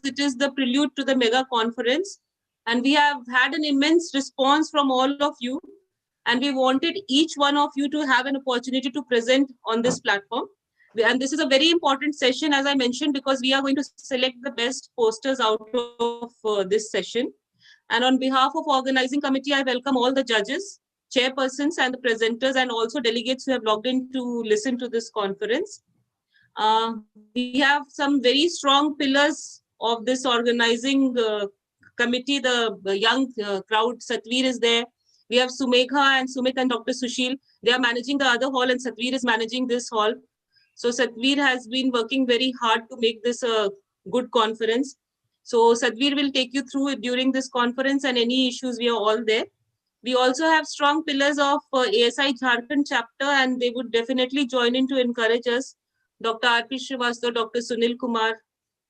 it is the prelude to the mega conference. And we have had an immense response from all of you. And we wanted each one of you to have an opportunity to present on this platform. And this is a very important session, as I mentioned, because we are going to select the best posters out of this session. And on behalf of organizing committee, I welcome all the judges, chairpersons, and the presenters, and also delegates who have logged in to listen to this conference. We have some very strong pillars of this organizing committee. The young crowd, Satvir is there. We have Sumekha and Sumit and Dr. Sushil. They are managing the other hall and Satvir is managing this hall. So Satvir has been working very hard to make this a good conference. So Satvir will take you through it during this conference, and any issues, we are all there. We also have strong pillars of ASI Jharkhand chapter, and they would definitely join in to encourage us. Dr. R.P. Srivastava, Dr. Sunil Kumar.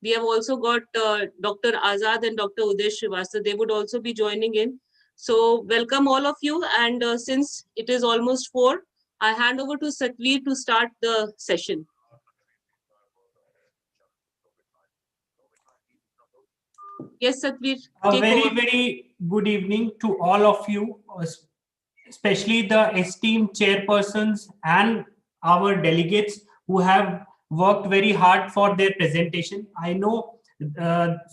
We have also got Dr. Azad and Dr. Uday Srivastava. They would also be joining in. So welcome all of you. And since it is almost 4, I hand over to Satvir to start the session. Yes, Satvir. A very good evening to all of you, especially the esteemed chairpersons and our delegates who have worked very hard for their presentation. I know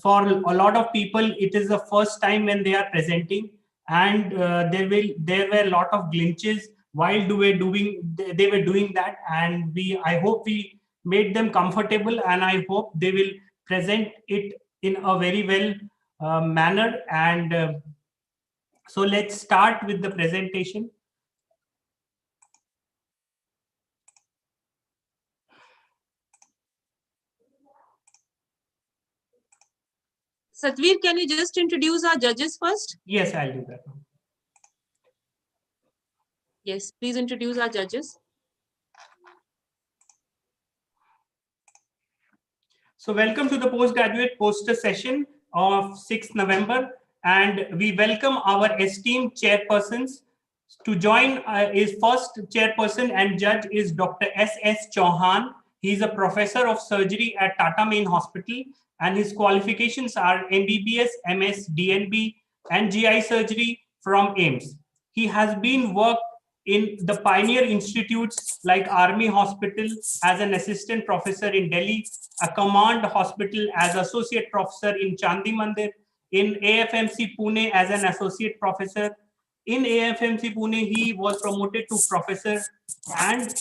for a lot of people, it is the first time when they are presenting, and there were a lot of glitches while they were doing that, and I hope we made them comfortable, and I hope they will present it in a very well manner. And so let's start with the presentation. Satvir, can you just introduce our judges first? Yes, I'll do that. Yes, please introduce our judges. So welcome to the postgraduate poster session of 6th November. And we welcome our esteemed chairpersons. To join his first chairperson and judge is Dr. S.S. Chauhan. He is a professor of surgery at Tata Main Hospital, and his qualifications are MBBS, MS, DNB, and GI surgery from AIMS. He has been worked in the pioneer institutes like Army Hospital as an assistant professor in Delhi, a command hospital as associate professor in Chandi Mandir, in AFMC Pune as an associate professor. In AFMC Pune, he was promoted to professor, and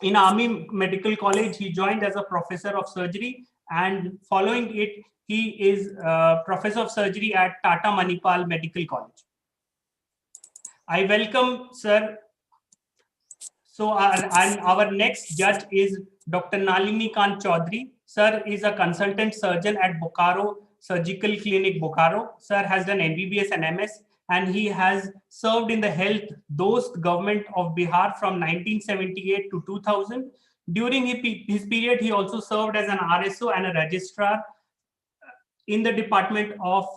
in Army Medical College, he joined as a professor of surgery, and following it, he is professor of surgery at Tata Manipal Medical College. I welcome, sir. So our next judge is Dr. Nalini Kant Chaudhary. Sir is a consultant surgeon at Bokaro Surgical Clinic, Bokaro. Sir has done MBBS and MS, and he has served in the health Dost government of Bihar from 1978 to 2000. During his period, he also served as an RSO and a registrar in the Department of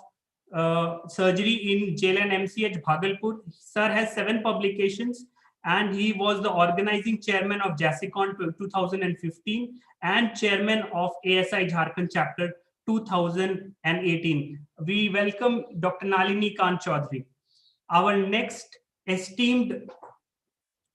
Surgery in JLN MCH Bhagalpur. Sir has 7 publications, and he was the organizing chairman of Jasicon 2015 and chairman of ASI Jharkhand chapter 2018. We welcome Dr. Nalini Kant Chaudhary. Our next esteemed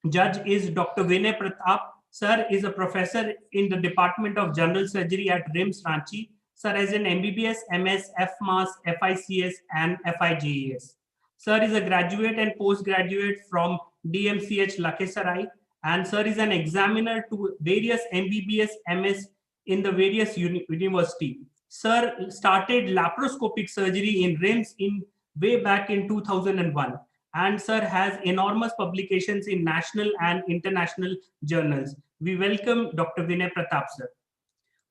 judge is Dr. Vinay Pratap. Sir is a professor in the Department of General Surgery at RIMS Ranchi. Sir has an MBBS, MS, FMAS, FICS, and FIGES. Sir is a graduate and postgraduate from DMCH Lakhisarai, and sir is an examiner to various MBBS, MS in the various university. Sir started laparoscopic surgery in RIMS way back in 2001. And sir has enormous publications in national and international journals. We welcome Dr. Vinay Pratap, sir.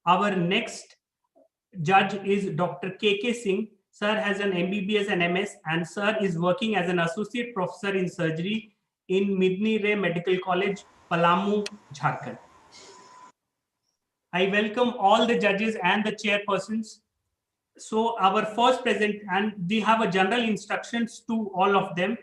Our next judge is Dr. K.K. Singh. Sir has an MBBS and MS, and sir is working as an associate professor in surgery in Midni Ray Medical College, Palamu, Jharkhand. I welcome all the judges and the chairpersons. So our first present, and we have a general instructions to all of them.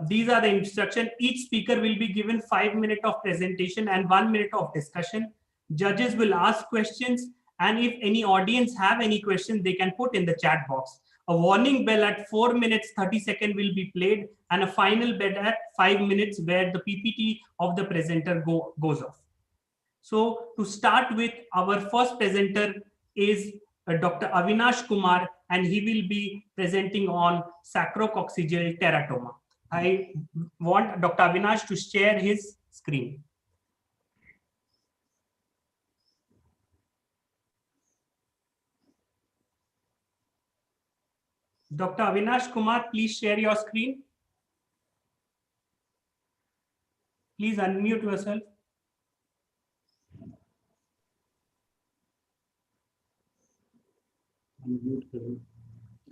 These are the instructions. Each speaker will be given 5 minutes of presentation and 1 minute of discussion. Judges will ask questions, And if any audience have any questions, they can put in the chat box. A warning bell at 4 minutes 30 seconds will be played, and a final bell at 5 minutes where the PPT of the presenter goes off. So to start with, our first presenter is Dr. Avinash Kumar, and he will be presenting on sacrococcygeal teratoma. I want Dr. Avinash to share his screen. Dr. Avinash Kumar, please share your screen. Please unmute yourself.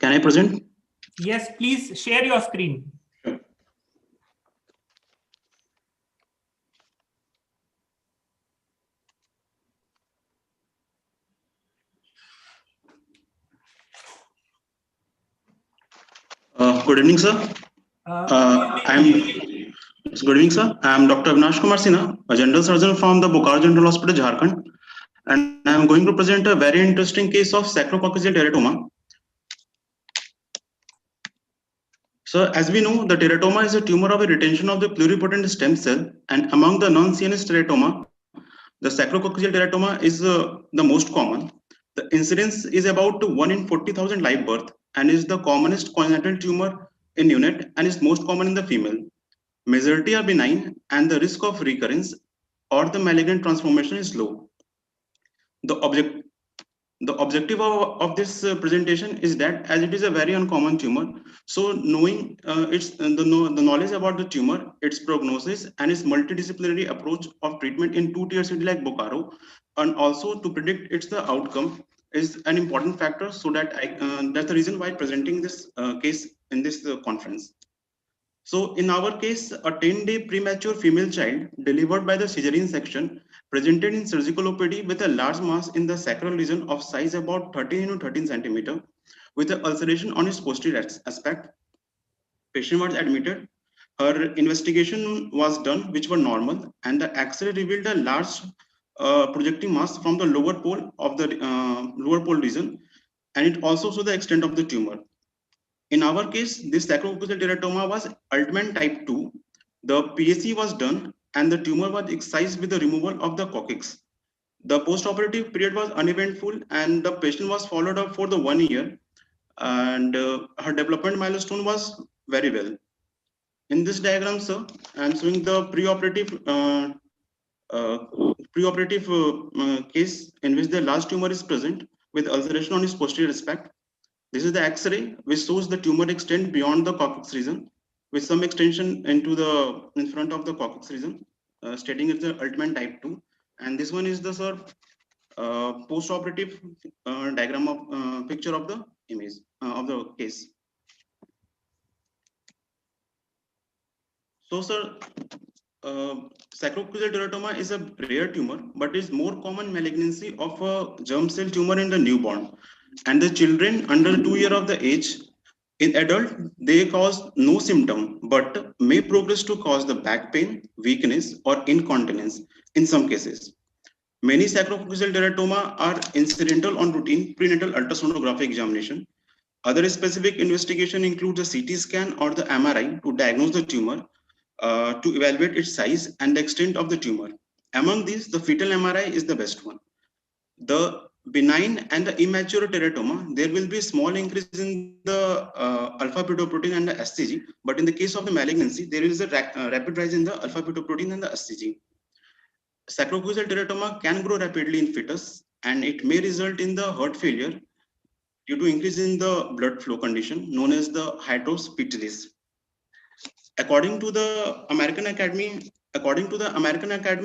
Can I present? Yes, please share your screen. Good evening, sir. Good evening, sir. I am Dr. Avinash Kumar Sinha, a general surgeon from the Bokaro General Hospital, Jharkhand, and I am going to present a very interesting case of sacrococcygeal teratoma. So, as we know, the teratoma is a tumor of a retention of the pluripotent stem cell, and among the non-CNS teratoma, the sacrococcygeal teratoma is the most common. The incidence is about 1 in 40,000 live birth and is the commonest congenital tumor in unit and is most common in the female. Majority are benign and the risk of recurrence or the malignant transformation is low. The objective of this presentation is that as it is a very uncommon tumor, so knowing the knowledge about the tumor, its prognosis and its multidisciplinary approach of treatment in two-tier city like Bokaro, and also to predict its the outcome is an important factor. So that that's the reason why presenting this case in this conference. So in our case, a 10-day premature female child delivered by the cesarean section presented in surgical OPD with a large mass in the sacral region of size about 13 into 13 centimeter with an ulceration on its posterior aspect. Patient was admitted. Her investigation was done, which were normal, and the X-ray revealed a large projecting mass from the lower pole of the lower pole region, and it also showed the extent of the tumor. In our case, this sacrococcygeal teratoma was Altman type 2. The PSC was done and the tumor was excised with the removal of the coccyx. The post-operative period was uneventful and the patient was followed up for the 1 year, and her development milestone was very well. In this diagram, sir, I am showing the preoperative case in which the large tumor is present with ulceration on its posterior aspect. This is the X-ray which shows the tumor extent beyond the coccyx region with some extension into the in front of the coccyx region, stating it's the Altman type 2. And this one is the post-operative diagram of picture of the image of the case. So, sir, sacrococcygeal teratoma is a rare tumor, but is more common malignancy of a germ cell tumor in the newborn. And the children under 2 years of the age, in adult, they cause no symptom, but may progress to cause the back pain, weakness, or incontinence in some cases. Many sacrococcygeal teratoma are incidental on routine prenatal ultrasonographic examination. Other specific investigation includes a CT scan or the MRI to diagnose the tumor, to evaluate its size and the extent of the tumor. Among these, the fetal MRI is the best one. The benign and the immature teratoma, there will be small increase in the alpha fetoprotein and the SCG, but in the case of the malignancy, there is a rapid rise in the alpha fetoprotein and the SCG. Sacrococcygeal teratoma can grow rapidly in fetus, and it may result in the heart failure due to increase in the blood flow condition known as the hiatus pituitalis. According to the American Academy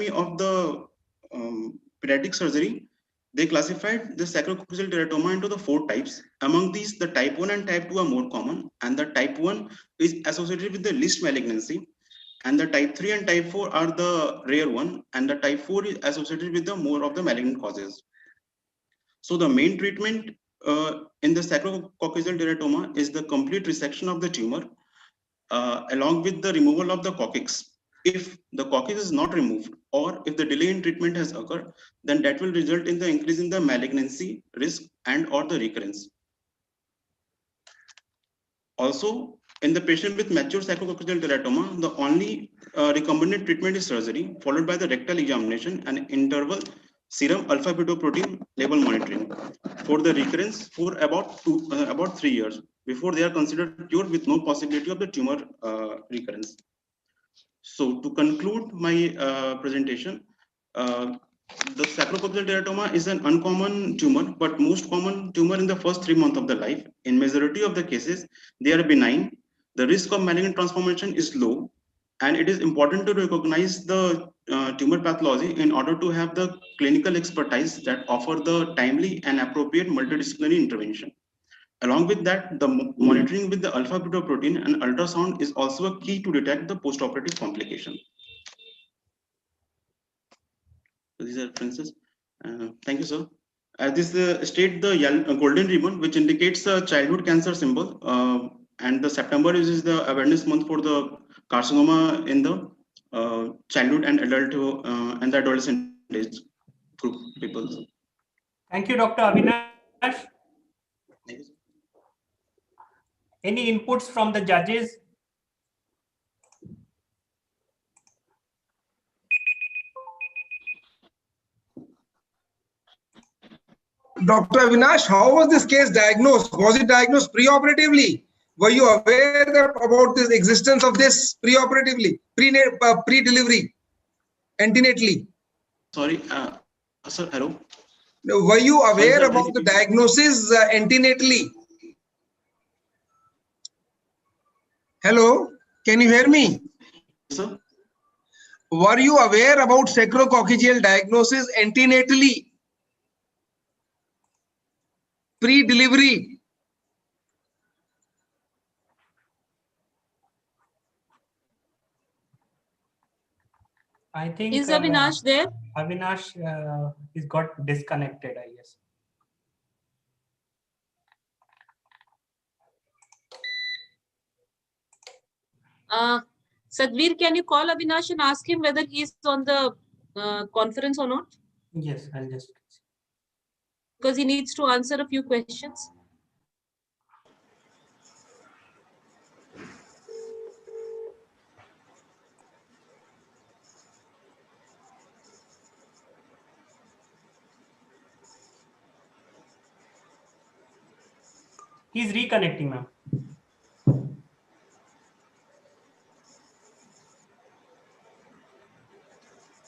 of the pediatric surgery, they classified the sacrococcygeal teratoma into the 4 types. Among these, the type 1 and type 2 are more common, and the type 1 is associated with the least malignancy, and the type 3 and type 4 are the rare one, and the type 4 is associated with the more of the malignant causes. So the main treatment in the sacrococcygeal teratoma is the complete resection of the tumor along with the removal of the coccyx. If the caucus is not removed, or if the delay in treatment has occurred, then that will result in the increase in the malignancy risk and or the recurrence. Also, in the patient with mature sacrococcygeal teratoma, the only recombinant treatment is surgery, followed by the rectal examination and interval serum alpha fetoprotein level monitoring for the recurrence for about 3 years before they are considered cured with no possibility of the tumor recurrence. So to conclude my presentation, the sacrococcygeal teratoma is an uncommon tumor, but most common tumor in the first 3 months of the life. In majority of the cases, they are benign. The risk of malignant transformation is low, and it is important to recognize the tumor pathology in order to have the clinical expertise that offer the timely and appropriate multidisciplinary intervention. Along with that, the monitoring with the alpha fetoprotein and ultrasound is also a key to detect the postoperative complication. So these are references. Thank you, sir. This state the golden ribbon, which indicates a childhood cancer symbol, and the September is the awareness month for the carcinoma in the childhood and adult and the adolescent age group people. Thank you, Dr. Avinash. Thank you, sir. Any inputs from the judges? Dr. Avinash, how was this case diagnosed? Was it diagnosed preoperatively? Were you aware about this existence of this preoperatively, pre-delivery, antenatally? Sorry, sir, hello. Were you aware sir, about the diagnosis antenatally? Hello, can you hear me? Sir? Were you aware about sacrococcygeal diagnosis antenatally? Pre-delivery? I think Is Avinash there? Avinash is got disconnected, I guess. Sadhvir, can you call Avinash and ask him whether he's on the conference or not? Yes, I'll just. Because he needs to answer a few questions. He's reconnecting, ma'am.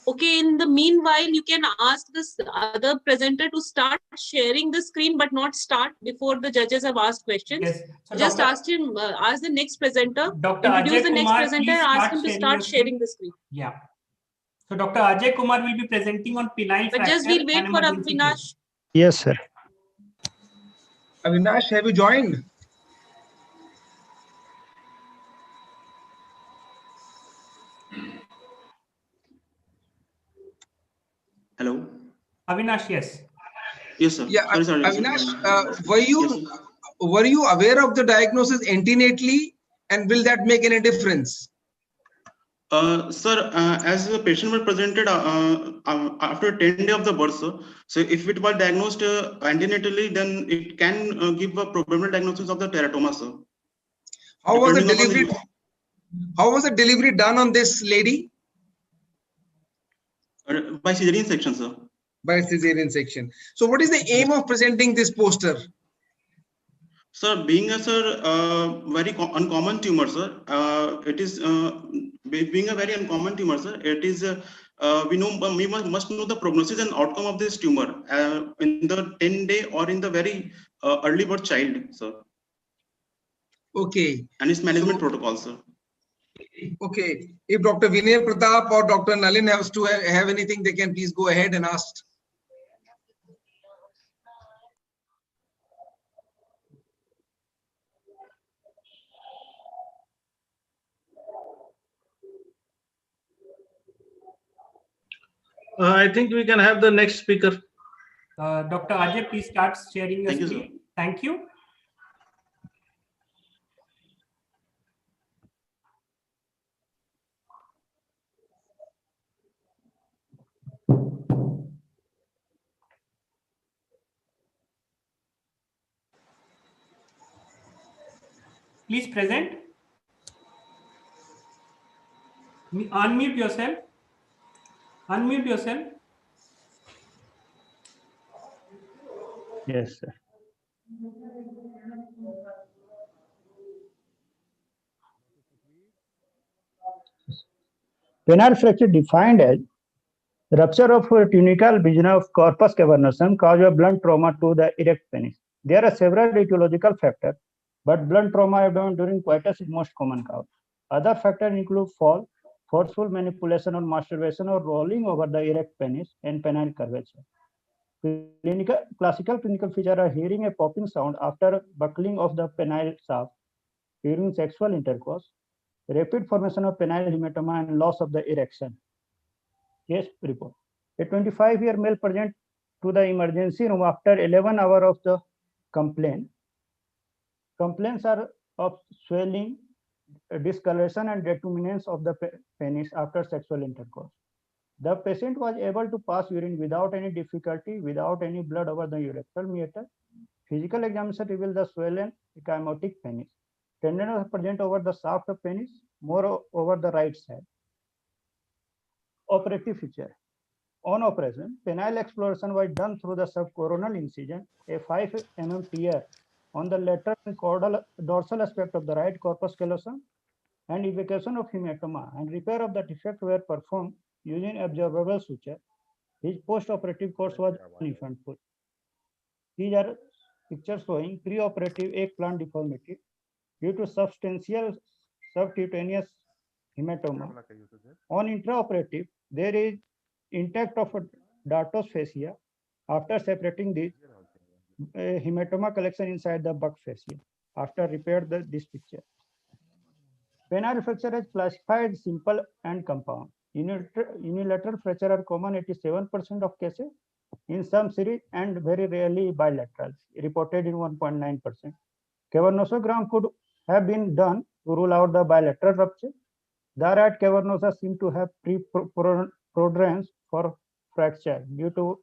Okay, in the meanwhile, you can ask this other presenter to start sharing the screen, but not start before the judges have asked questions. Yes. So Just Dr. ask him, ask the next presenter, Dr. introduce Ajay the next Kumar, presenter, please and ask him to sharing start your screen. sharing the screen. Yeah. So Dr. Ajay Kumar will be presenting on penile But just fracture we'll wait and for emergency case. Avinash. Yes, sir. Avinash, have you joined? Hello. Avinash, yes. Yes, sir. Yeah, Sorry, Avinash, Yes, sir. were you aware of the diagnosis antenatally, and will that make any difference? Sir, as the patient was presented after 10 days of the birth, sir, so if it was diagnosed antenatally, then it can give a probable diagnosis of the teratoma, sir. How was the Depending upon delivery? How was the delivery done on this lady? by cesarean section, sir. By cesarean section. So, what is the aim of presenting this poster? Sir, being a very uncommon tumor, sir, it is being a very uncommon tumor, sir. It is we must know the prognosis and outcome of this tumor in the 10-day or in the very early birth child, sir. Okay. And its management protocol, sir. Okay. If Dr. Vinay Pratap or Dr. Nalin has to have anything, they can please go ahead and ask. I think we can have the next speaker. Dr. Ajay, please start sharing your Thank you, screen. sir. Thank you. Please present. Unmute yourself. Unmute yourself. Yes, sir. Penile fracture defined as rupture of tunical region of corpus cavernosum caused by blunt trauma to the erect penis. There are several etiological factors, but blunt trauma abdomen during coitus is most common cause. Other factors include fall, forceful manipulation or masturbation, or rolling over the erect penis and penile curvature. Classical clinical features are hearing a popping sound after buckling of the penile shaft during sexual intercourse, rapid formation of penile hematoma, and loss of the erection. Case report. A 25-year male present to the emergency room after 11 hours of the complaint. Complaints are of swelling, discoloration, and determinants of the penis after sexual intercourse. The patient was able to pass urine without any difficulty, without any blood over the urethral meatus. Physical examination revealed the swollen ecchymotic penis. Tenderness present over the shaft of penis, more over the right side. Operative feature. On operation, penile exploration was done through the subcoronal incision, a 5 mm tear on the lateral and caudal dorsal aspect of the right corpus callosum, and evacuation of hematoma and repair of the defect were performed using absorbable suture. His post-operative course was uneventful. These are pictures showing pre-operative eggplant deformity due to substantial subcutaneous hematoma. On intraoperative, there is intact of a dartos fascia after separating the hematoma collection inside the buck fascia after repair this picture. Penile fracture is classified simple and compound. Unilateral fracture are common 87% of cases in some series and very rarely bilateral, reported in 1.9%. Cavernosogram could have been done to rule out the bilateral rupture. The right cavernosa seem to have preponderance for fracture due to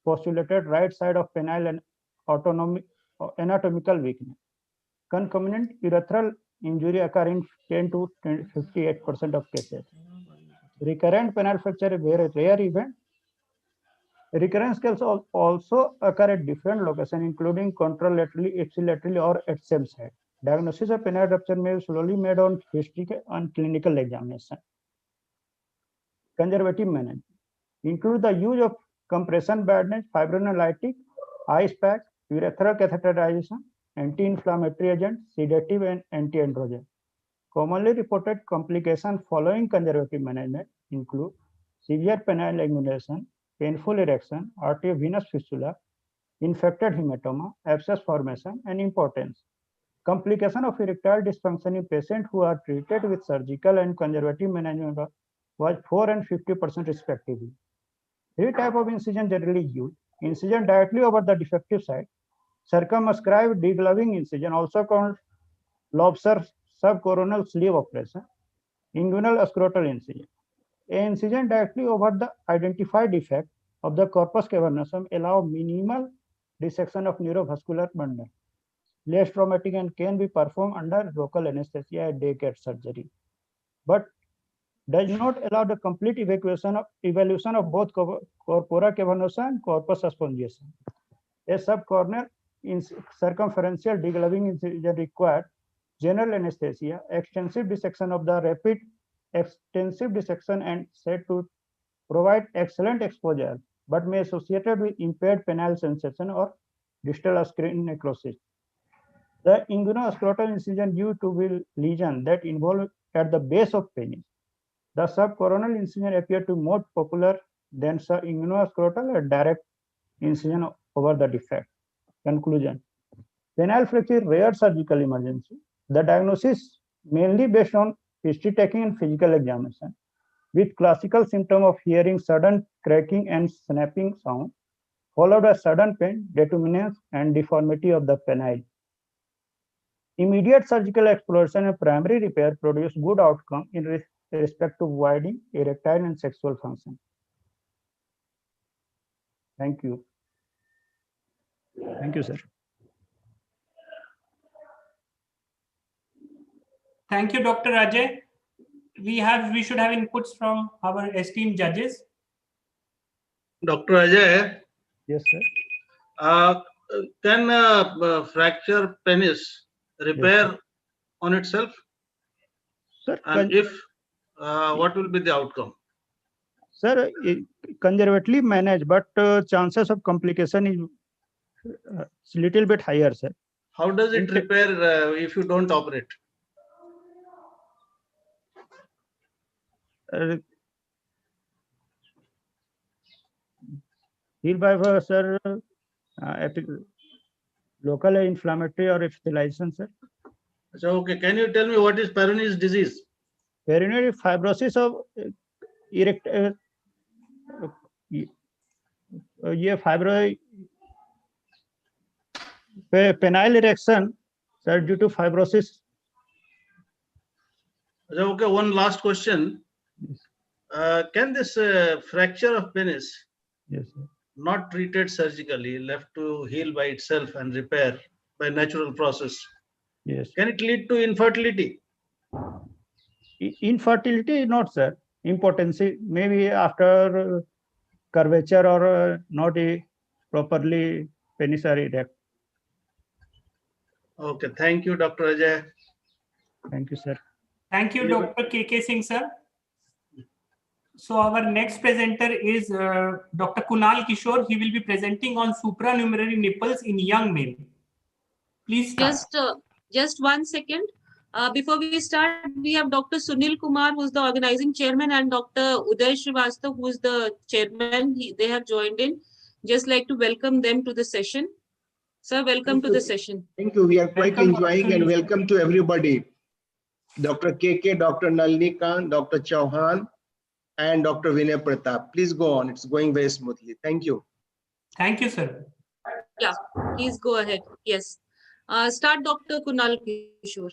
postulated right side of penile and anatomical weakness. Concomitant urethral injury occur in 10 to 58% of cases. Recurrent penile fracture is a very rare event. Recurrence can also occur at different locations, including contralaterally, ipsilaterally, or at same side. Diagnosis of penile rupture may be slowly made on history and clinical examination. Conservative management include the use of compression bandage, fibrinolytic, ice pack, urethral catheterization, anti-inflammatory agent, sedative, and anti-androgen. Commonly reported complications following conservative management include severe penile angulation, painful erection, arteriovenous fistula, infected hematoma, abscess formation, and impotence. Complication of erectile dysfunction in patients who are treated with surgical and conservative management was 4 and 50% respectively. Three types of incision generally used: incision directly over the defective side, circumscribed degloving incision, also called lobster subcoronal sleeve operation, inguinal scrotal incision. An incision directly over the identified defect of the corpus cavernosum allow minimal dissection of neurovascular bundle, less traumatic, and can be performed under local anesthesia at day-care surgery, but does not allow the complete evaluation of both corpora cavernosa and corpus spongiosum. A subcorneal circumferential degloving incision required general anesthesia, extensive dissection of the rapid extensive dissection, and said to provide excellent exposure, but may associated with impaired penile sensation or distal screen necrosis. The inguinoscrotal incision due to lesion that involve at the base of penis. The subcoronal incision appear to more popular than inguinoscrotal and direct incision over the defect. Conclusion. Penile fracture is rare surgical emergency. The diagnosis mainly based on history taking and physical examination, with classical symptom of hearing sudden cracking and snapping sound, followed by sudden pain, determinants, and deformity of the penile. Immediate surgical exploration and primary repair produce good outcome in respect to widening erectile and sexual function. Thank you. Thank you, sir. Thank you, Dr. Ajay. We should have inputs from our esteemed judges. Dr. Ajay, Yes, sir. can fracture penis repair on itself? Sir, And if, what will be the outcome? sir, conservatively managed, but chances of complication is little bit higher, sir. How does it repair if you don't operate? Heal by sir, local inflammatory or epithelialization, sir. So, okay, can you tell me what is Peyronie's disease? Perinary fibrosis of erect, ये fibro penile erection, sir, due to fibrosis. So, okay, one last question. Can this fracture of penis Yes, sir. not treated surgically, left to heal by itself and repair by natural process, Yes. can it lead to infertility? Infertility, not, sir. Impotency, maybe after curvature or not properly penis are erect. Okay, thank you, Dr. Ajay. Thank you, sir. Thank you, Dr. K.K. Singh, sir. So our next presenter is Dr. Kunal Kishore. He will be presenting on supranumerary nipples in young male. Please start. Just 1 second. Before we start, we have Dr. Sunil Kumar, who is the organizing chairman, and Dr. Uday Srivastav, who is the chairman. They have joined in. Just like to welcome them to the session. Sir, welcome to the session. Thank you. We are quite Welcome, enjoying Dr. and Sunil. welcome to everybody. Dr. KK, Dr. Nalini Khan, Dr. Chauhan, and Dr. Vinay Pratap. Please go on. It's going very smoothly. Thank you. Thank you, sir. Yeah, please go ahead. Yes. Start, Dr. Kunal Kishore.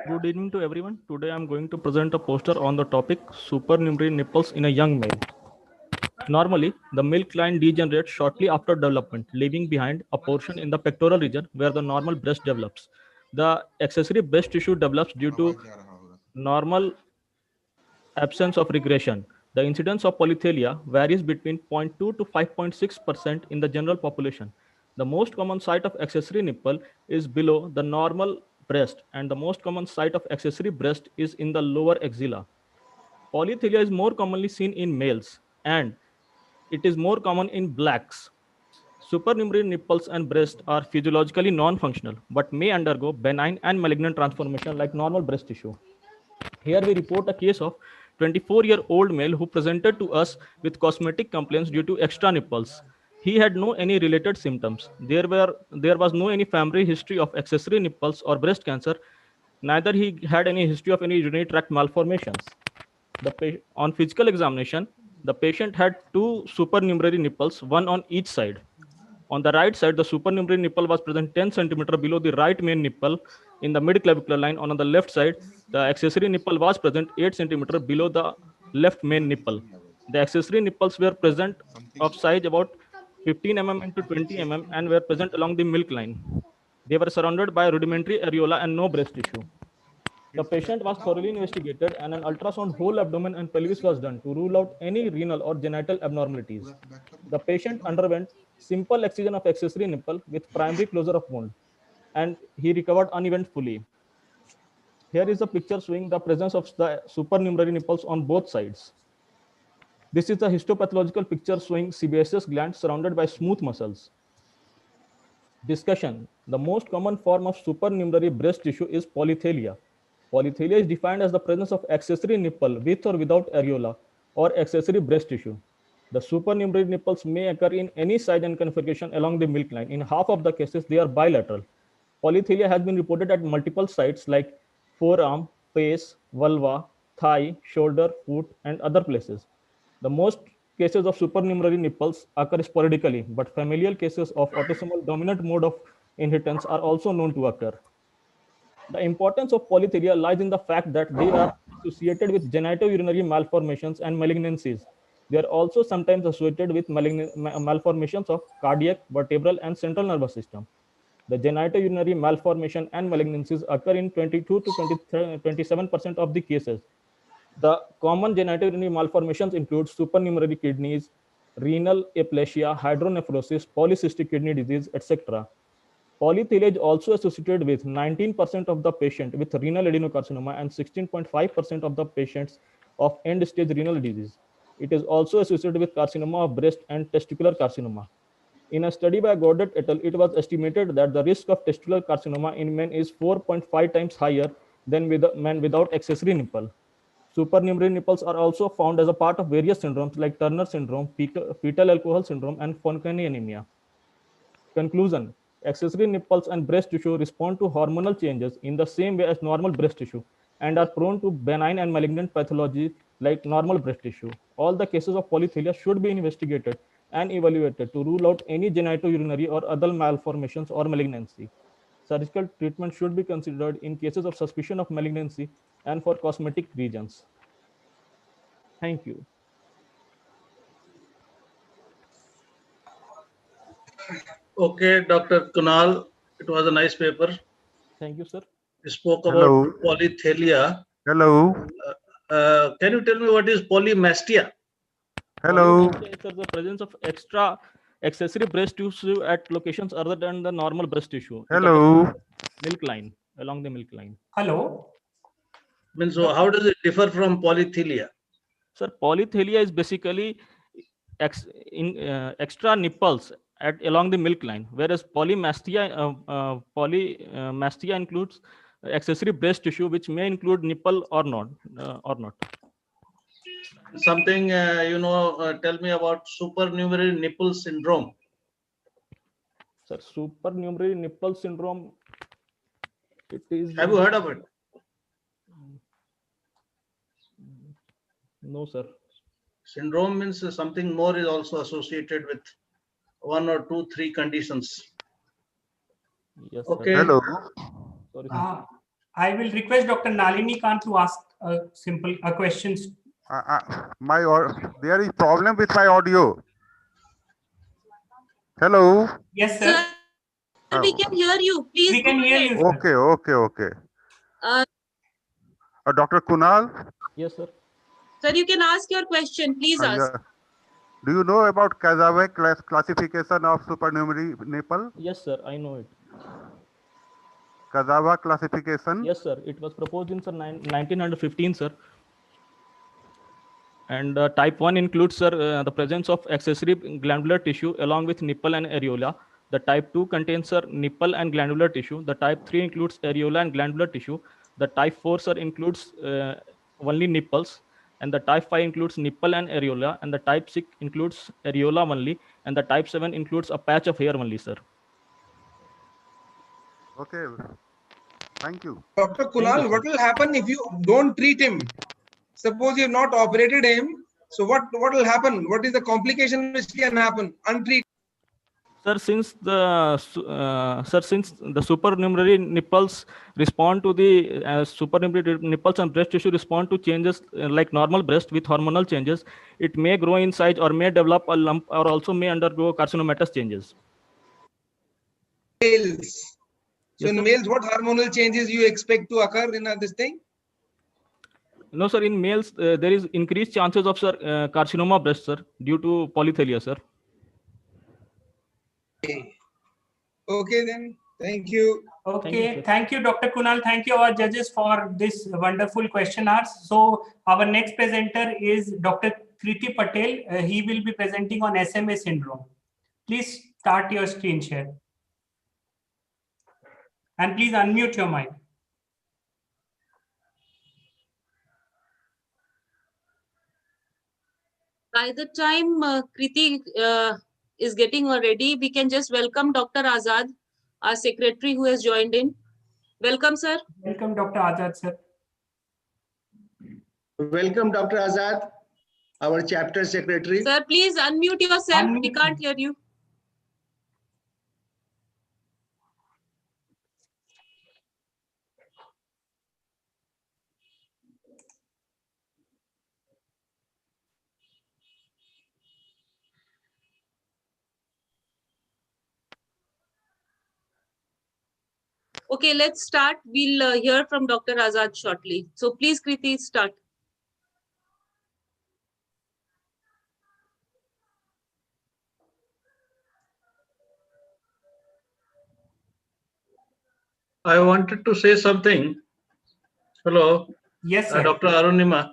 Good evening to everyone. Today I am going to present a poster on the topic supernumerary nipples in a young male. Normally, the milk line degenerates shortly after development, leaving behind a portion in the pectoral region where the normal breast develops. The accessory breast tissue develops due to normal absence of regression. The incidence of polythelia varies between 0.2 to 5.6% in the general population. The most common site of accessory nipple is below the normal breast, and the most common site of accessory breast is in the lower axilla. Polythelia is more commonly seen in males, and it is more common in blacks. Supernumerary nipples and breast are physiologically non-functional, but may undergo benign and malignant transformation like normal breast tissue. Here we report a case of 24-year-old male who presented to us with cosmetic complaints due to extra nipples. He had no any related symptoms. There was no any family history of accessory nipples or breast cancer. Neither he had any history of any urinary tract malformations. On physical examination, the patient had two supernumerary nipples, one on each side. On the right side, the supernumerary nipple was present 10 centimeter below the right main nipple in the mid-clavicular line. On the left side, the accessory nipple was present 8 centimeter below the left main nipple. The accessory nipples were present of size about 15 mm into 20 mm and were present along the milk line. They were surrounded by rudimentary areola and no breast tissue. The patient was thoroughly investigated and an ultrasound whole abdomen and pelvis was done to rule out any renal or genital abnormalities. The patient underwent simple excision of accessory nipple with primary closure of wound, and he recovered uneventfully. Here is a picture showing the presence of the supernumerary nipples on both sides. This is the histopathological picture showing sebaceous glands surrounded by smooth muscles. Discussion. The most common form of supernumerary breast tissue is polythelia. Polythelia is defined as the presence of accessory nipple with or without areola or accessory breast tissue. The supernumerary nipples may occur in any size and configuration along the milk line. In half of the cases, they are bilateral. Polythelia has been reported at multiple sites like forearm, face, vulva, thigh, shoulder, foot, and other places. The most cases of supernumerary nipples occur sporadically, but familial cases of autosomal dominant mode of inheritance are also known to occur. The importance of polythelia lies in the fact that they are associated with genitourinary malformations and malignancies. They are also sometimes associated with malformations of cardiac, vertebral, and central nervous system. The genitourinary malformation and malignancies occur in 22 to 27% of the cases. The common genitourinary malformations include supernumerary kidneys, renal aplasia, hydronephrosis, polycystic kidney disease, etc. Polythelia is also associated with 19% of the patient with renal adenocarcinoma and 16.5% of the patients of end-stage renal disease. It is also associated with carcinoma of breast and testicular carcinoma. In a study by Goddard et al., it was estimated that the risk of testicular carcinoma in men is 4.5 times higher than with men without accessory nipple. Supernumerary nipples are also found as a part of various syndromes like Turner syndrome, fetal alcohol syndrome, and Fanconi anemia. Conclusion: accessory nipples and breast tissue respond to hormonal changes in the same way as normal breast tissue and are prone to benign and malignant pathology like normal breast tissue. All the cases of polythelia should be investigated and evaluated to rule out any genitourinary or other malformations or malignancy. Surgical treatment should be considered in cases of suspicion of malignancy and for cosmetic regions. Thank you. Okay, Dr. Kunal, it was a nice paper. Thank you, sir. You spoke Hello. about polythelia. Hello. Can you tell me what is polymastia? Hello. Polymastia is the presence of extra accessory breast tissue at locations other than the normal breast tissue. Hello. Milk line, along the milk line. Hello. Means, so how does it differ from polythelia? Sir, polythelia is basically extra nipples at along the milk line, whereas polymastia includes accessory breast tissue, which may include nipple or not. Something, tell me about supernumerary nipple syndrome. Sir, supernumerary nipple syndrome, it is... Have you heard of it? No, sir. Syndrome means something more is also associated with 1 or 2, 3 conditions. Yes, okay. sir. Hello. Sorry, I will request Dr. Nalini Kant to ask a questions. There is problem with my audio. Hello. Yes, sir. Sir, we can hear you. Please We can go hear ahead. you, sir. Okay. Dr. Kunal. Yes, sir. Sir, you can ask your question. Please ask. Yeah. Do you know about Kazawek classification of supernumerary nipple? Yes, sir. I know it. Kazawa classification? Yes, sir. It was proposed in 1915, sir. And type 1 includes, sir, the presence of accessory glandular tissue along with nipple and areola. The type 2 contains, sir, nipple and glandular tissue. The type 3 includes areola and glandular tissue. The type 4, sir, includes only nipples. And the type 5 includes nipple and areola. And the type 6 includes areola only. And the type 7 includes a patch of hair only, sir. Okay. Thank you. Dr. Kunal, what will happen if you don't treat him? Suppose you have not operated him. So what will happen? What is the complication which can happen untreated? Sir, since the supernumerary nipples respond to the supernumerary nipples and breast tissue respond to changes like normal breast with hormonal changes, it may grow in size or may develop a lump or also may undergo carcinomatous changes. Males. So Yes, in sir. males, what hormonal changes you expect to occur in this thing? No, sir. In males, there is increased chances of, sir, carcinoma breast, sir, due to polythelia, sir. Okay, then. Thank you. Okay, thank you, Dr. Kunal. Thank you, our judges, for this wonderful questionnaires. So our next presenter is Dr. Kriti Patel. He will be presenting on SMA syndrome. Please start your screen share. And please unmute your mic. By the time Kriti is getting ready, we can just welcome Dr. Azad, our secretary who has joined in. Welcome, sir. Welcome, Dr. Azad, sir. Welcome, Dr. Azad, our chapter secretary. Sir, please unmute yourself. We can't hear you. Okay, let's start. We'll hear from Dr. Azad shortly. So please, Kriti, start. I wanted to say something. Hello, Yes, sir. Dr. Arunima.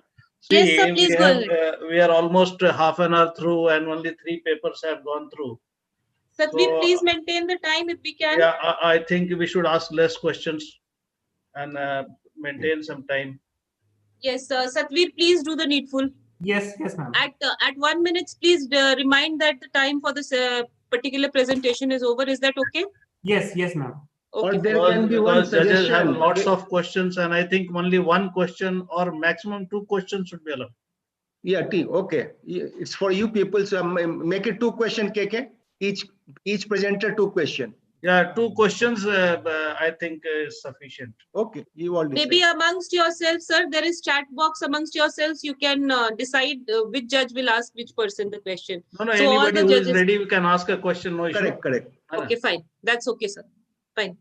Yes, See, sir, please go ahead. we are almost half an hour through, and only 3 papers have gone through. Satvir, So, please maintain the time if we can. yeah, I think we should ask less questions and maintain some time. Yes, Satvir, please do the needful. Yes, ma'am. At 1 minute, please remind that the time for this particular presentation is over. Is that okay? Yes, ma'am. Okay. Or there can be one Because judges have suggestion. lots of questions, and I think only one question or maximum 2 questions should be allowed. Yeah, okay. It's for you people. So make it 2 questions, KK. Each presenter 2 questions. Yeah, 2 questions I think is sufficient. Okay, you all decide. Maybe amongst yourselves, sir, there is chat box amongst yourselves. You can decide which judge will ask which person the question. No, So all anybody the who is judges. ready, we can ask a question. No issue. Correct. Okay, fine. That's okay, sir. Fine.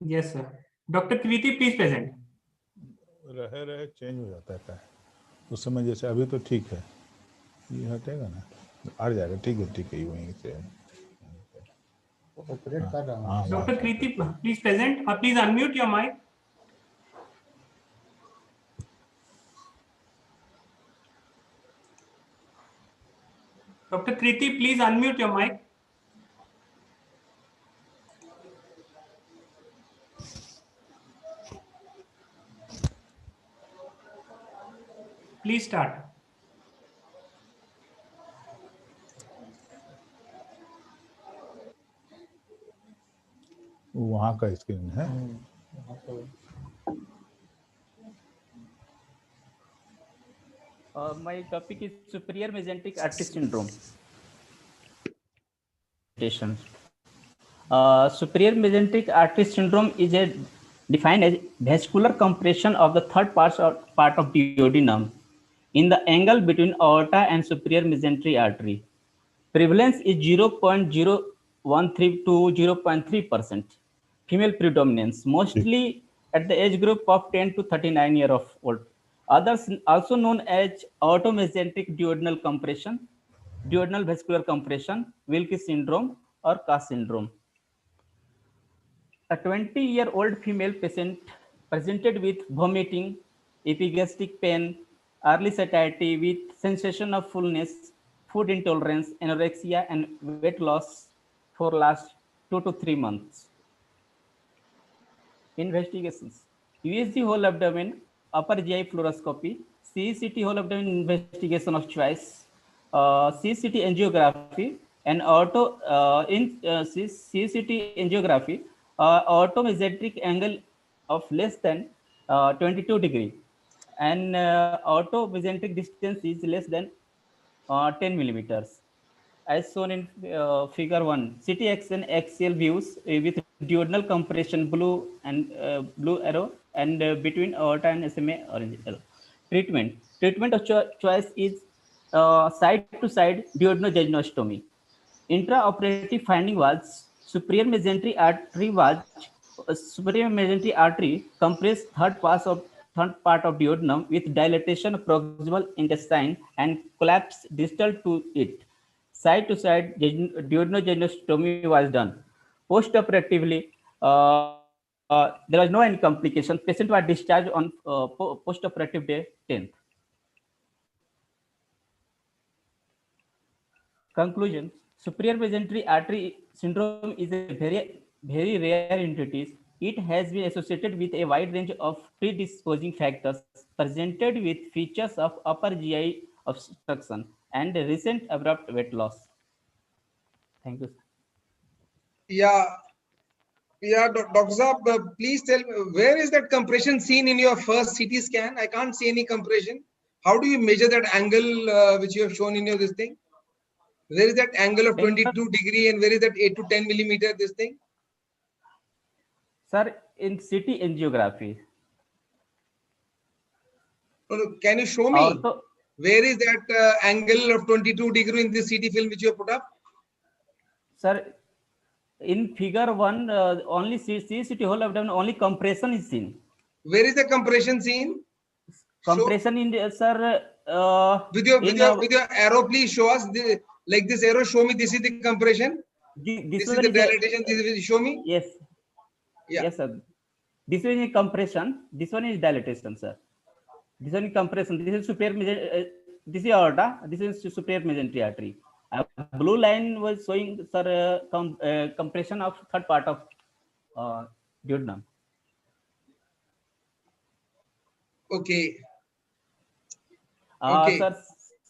Yes, sir. Dr. Kriti, please present. रहे change हो जाता है उस समय जैसे अभी तो ठीक है ये हटेगा ना आ जाएगा ठीक है वहीं से ऑपरेट कर रहा हूं Dr. Kriti, please present. Please unmute your mic. Dr. Kriti, please unmute your mic. Please start. वहाँ का स्क्रीन है My topic is superior mesenteric artery syndrome. Superior mesenteric artery syndrome is defined as vascular compression of the third part of duodenum in the angle between aorta and superior mesenteric artery. Prevalence is 0.013 to 0.3%. Female predominance, mostly at the age group of 10 to 39 years of old. Others also known as aortomesenteric duodenal compression, duodenal vascular compression, Wilkie syndrome, or CAS syndrome. A 20-year-old female patient presented with vomiting, epigastric pain, early satiety with sensation of fullness, food intolerance, anorexia, and weight loss for last 2 to 3 months. Investigations: USG whole abdomen, upper GI fluoroscopy, CCT whole abdomen investigation of choice, CCT angiography, and CCT angiography, automesenteric angle of less than 22 degree, and automesenteric distance is less than 10 millimeters. As shown in figure 1, CTX and axial views with duodenal compression, blue arrow, and between aorta and SMA, orange arrow. Treatment of choice is side-to-side duodenogenostomy. Intraoperative finding was superior mesenteric artery compressed third part of duodenum with dilatation of proximal intestine and collapse distal to it. Side-to-side duodenogenostomy was done. Post-operatively, there was no any complication. Patient was discharged on post-operative day 10th. Conclusion: superior mesenteric artery syndrome is a very rare entity. It has been associated with a wide range of predisposing factors, presented with features of upper GI obstruction and recent abrupt weight loss. Thank you. Dr. Saab, please tell me, where is that compression seen in your first CT scan? I can't see any compression. How do you measure that angle which you have shown in your this thing? Where is that angle of 22 degree and where is that 8 to 10 millimeter this thing? Sir, in CT angiography. Can you show me where is that angle of 22 degree in this CT film which you have put up? Sir, In figure 1, only CCT whole abdomen, only compression is seen. Where is the compression seen? Compression in the, sir. With your arrow, please show us like this arrow. Show me. This is the compression. This is the dilatation. This is show me. Yes. Yeah. Yes, sir. This one is compression. This one is dilatation, sir. This one is compression. This is superior. This is aorta. This is superior mesentery artery. A blue line was showing, sir, compression of third part of duodenum. Okay. Okay. Sir,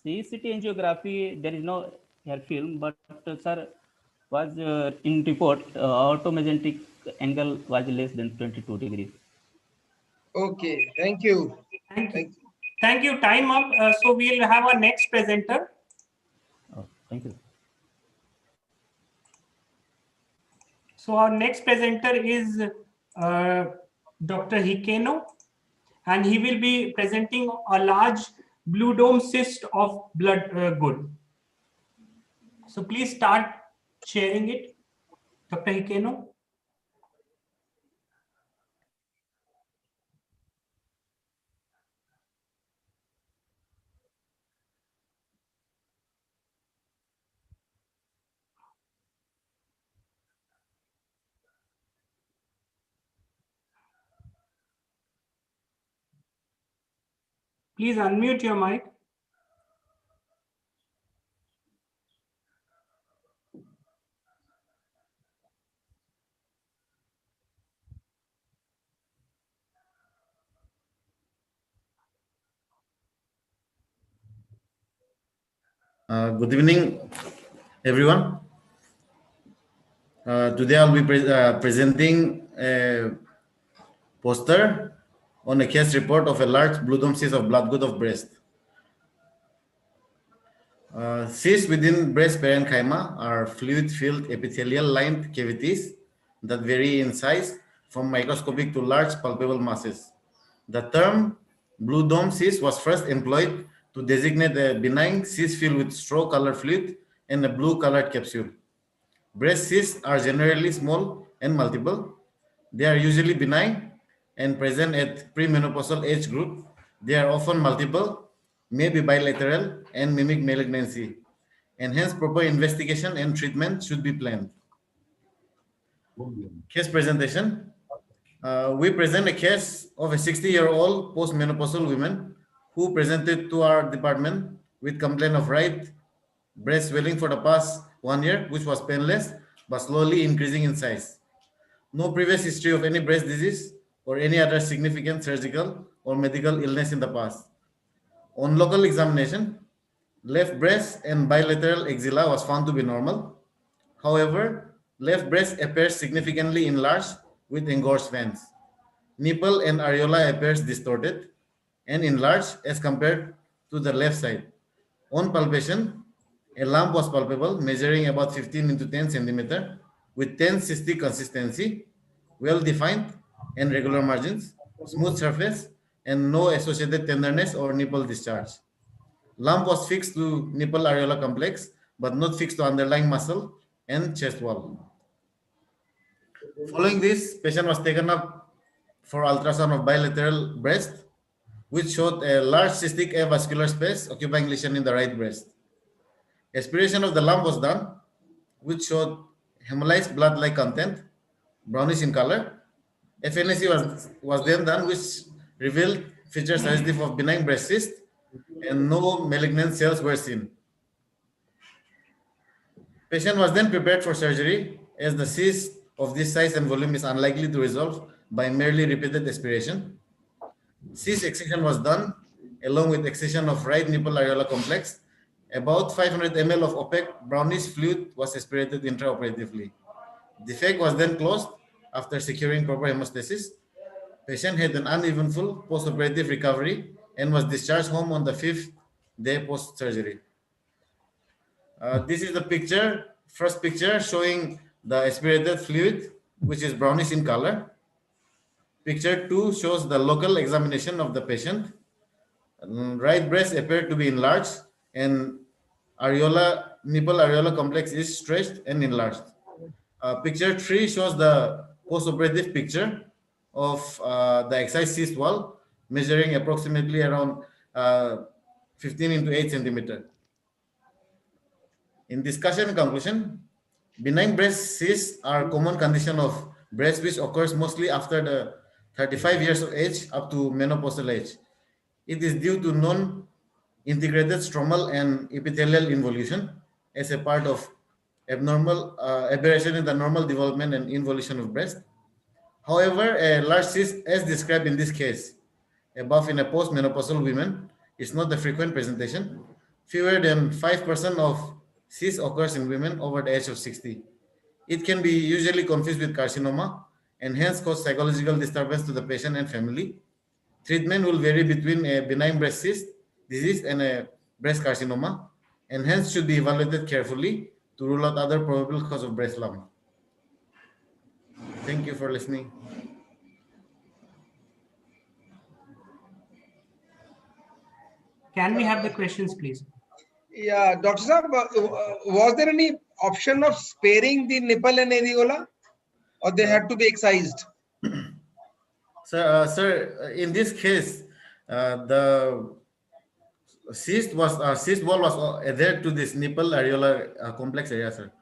CCT angiography, there is no hair film, but sir, was in report, automesenteric angle was less than 22 degrees. Okay. Thank you. Thank you. Time up. So we'll have our next presenter. Thank you. So our next presenter is Dr. Hikeno, and he will be presenting a large blue dome cyst of blood good. So please start sharing it, Dr. Hikeno. Please unmute your mic. Good evening, everyone. Today I'll be presenting a poster on a case report of a large blue dome cyst of blood good of breast. Cysts within breast parenchyma are fluid-filled epithelial-lined cavities that vary in size from microscopic to large palpable masses. The term blue dome cyst was first employed to designate a benign cyst filled with straw-colored fluid and a blue-colored capsule. Breast cysts are generally small and multiple. They are usually benign and present at premenopausal age group. They are often multiple, may be bilateral, and mimic malignancy. And hence, proper investigation and treatment should be planned. Case presentation. We present a case of a 60-year-old postmenopausal woman who presented to our department with complaint of right breast swelling for the past 1 year, which was painless but slowly increasing in size. No previous history of any breast disease or any other significant surgical or medical illness in the past. On local examination, left breast and bilateral axilla was found to be normal. However, left breast appears significantly enlarged with engorged veins. Nipple and areola appears distorted and enlarged as compared to the left side. On palpation, a lump was palpable, measuring about 15 into 10 centimeter, with 10 cystic consistency, well-defined and regular margins, smooth surface, and no associated tenderness or nipple discharge. Lump was fixed to nipple areola complex, but not fixed to underlying muscle and chest wall. Following this, patient was taken up for ultrasound of bilateral breast, which showed a large cystic avascular space occupying lesion in the right breast. Aspiration of the lump was done, which showed hemolyzed blood-like content, brownish in color. FNAC was then done, which revealed features suggestive of benign breast cyst, and no malignant cells were seen. Patient was then prepared for surgery, as the cyst of this size and volume is unlikely to resolve by merely repeated aspiration. Cyst excision was done, along with excision of right nipple areola complex. About 500 ml of opaque brownish fluid was aspirated intraoperatively. Defect was then closed after securing proper hemostasis. Patient had an uneventful post-operative recovery and was discharged home on the 5th day post-surgery. This is the picture, first picture showing the aspirated fluid, which is brownish in color. Picture 2 shows the local examination of the patient. Right breast appeared to be enlarged, and nipple areola complex is stretched and enlarged. Picture 3 shows the post-operative picture of the excised cyst wall, measuring approximately around 15 into 8 centimeter. In discussion and conclusion, benign breast cysts are a common condition of breast which occurs mostly after the 35 years of age up to menopausal age. It is due to non-integrated stromal and epithelial involution as a part of abnormal aberration in the normal development and involution of breast. However, a large cyst, as described in this case, above in a post-menopausal women, is not a frequent presentation. Fewer than 5% of cysts occurs in women over the age of 60. It can be usually confused with carcinoma and hence cause psychological disturbance to the patient and family. Treatment will vary between a benign breast cyst disease and a breast carcinoma, and hence should be evaluated carefully to rule out other probable cause of breast lump. Thank you for listening. Can we have the questions, please? Yeah, Dr. Saab, was there any option of sparing the nipple and areola, or they had to be excised? Sir, in this case, the cyst wall was adhered to this nipple areola complex area, sir.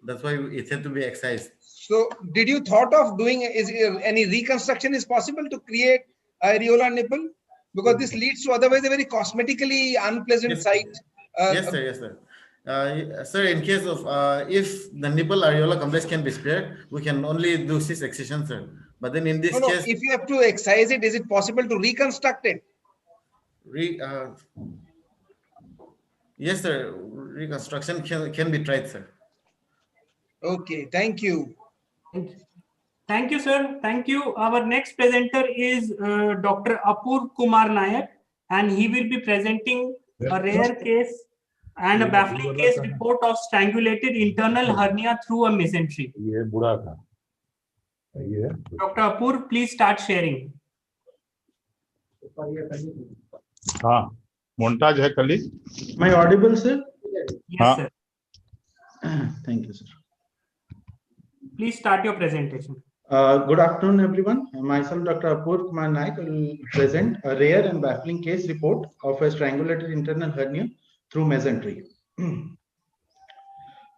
That's why it had to be excised. So, did you thought of doing any reconstruction is possible to create areola nipple? Because this leads to otherwise a very cosmetically unpleasant sight. Yes, sir. Yes, sir. Sir, in case of if the nipple areola complex can be spared, we can only do cyst excision, sir. But then in this case, if you have to excise it, is it possible to reconstruct it? Yes, sir. Reconstruction can be tried, sir. Okay, thank you. Thank you, sir. Thank you. Our next presenter is Dr. Apur Kumar Nayak, and he will be presenting a rare case and a baffling case report of strangulated internal hernia through a mesentery. Dr. Apur, please start sharing. Montage hai kali. Am I audible, sir? Yes, sir. Thank you, sir. Please start your presentation. Good afternoon, everyone. Myself, Dr. Apur Kumar Naik, will present a rare and baffling case report of a strangulated internal hernia through mesentery.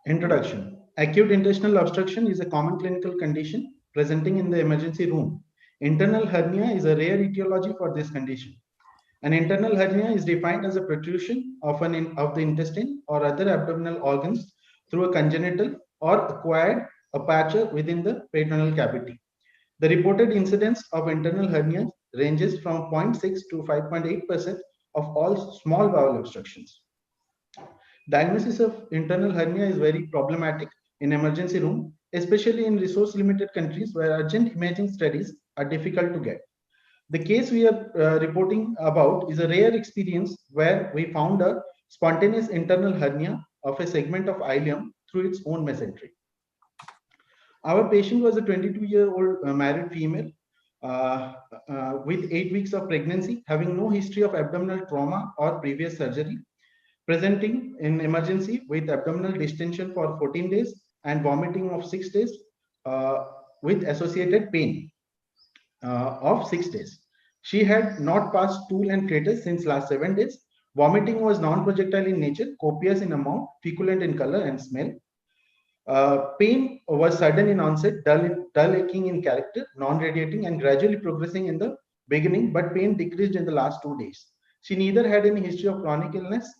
Introduction. Acute intestinal obstruction is a common clinical condition presenting in the emergency room. Internal hernia is a rare etiology for this condition. An internal hernia is defined as a protrusion of the intestine or other abdominal organs through a congenital or acquired aperture within the peritoneal cavity. The reported incidence of internal hernia ranges from 0.6 to 5.8% of all small bowel obstructions. Diagnosis of internal hernia is very problematic in emergency room, especially in resource-limited countries where urgent imaging studies are difficult to get. The case we are reporting about is a rare experience where we found a spontaneous internal hernia of a segment of ileum through its own mesentery. Our patient was a 22-year-old married female with 8 weeks of pregnancy, having no history of abdominal trauma or previous surgery, presenting in emergency with abdominal distension for 14 days and vomiting of 6 days with associated pain of 6 days. She had not passed stool and craters since last 7 days. Vomiting was non-projectile in nature, copious in amount, feculent in color and smell. Pain was sudden in onset, dull aching in character, non-radiating and gradually progressing in the beginning, but pain decreased in the last 2 days. She neither had any history of chronic illness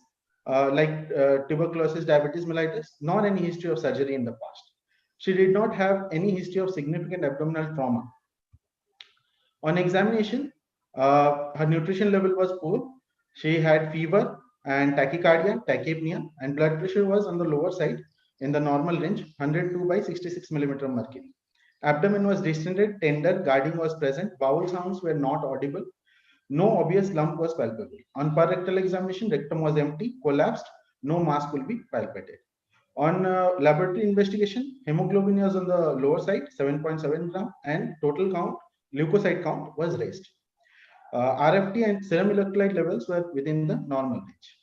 like tuberculosis, diabetes mellitus, nor any history of surgery in the past. She did not have any history of significant abdominal trauma. On examination, her nutrition level was poor. She had fever and tachycardia, tachypnea, and blood pressure was on the lower side in the normal range, 102 by 66 millimeter mercury. Abdomen was distended, tender, guarding was present, bowel sounds were not audible. No obvious lump was palpable. On rectal examination, rectum was empty, collapsed, no mass could be palpated. On laboratory investigation, hemoglobin was on the lower side, 7.7 gram, and total count, leukocyte count was raised. RFT and serum electrolyte levels were within the normal range.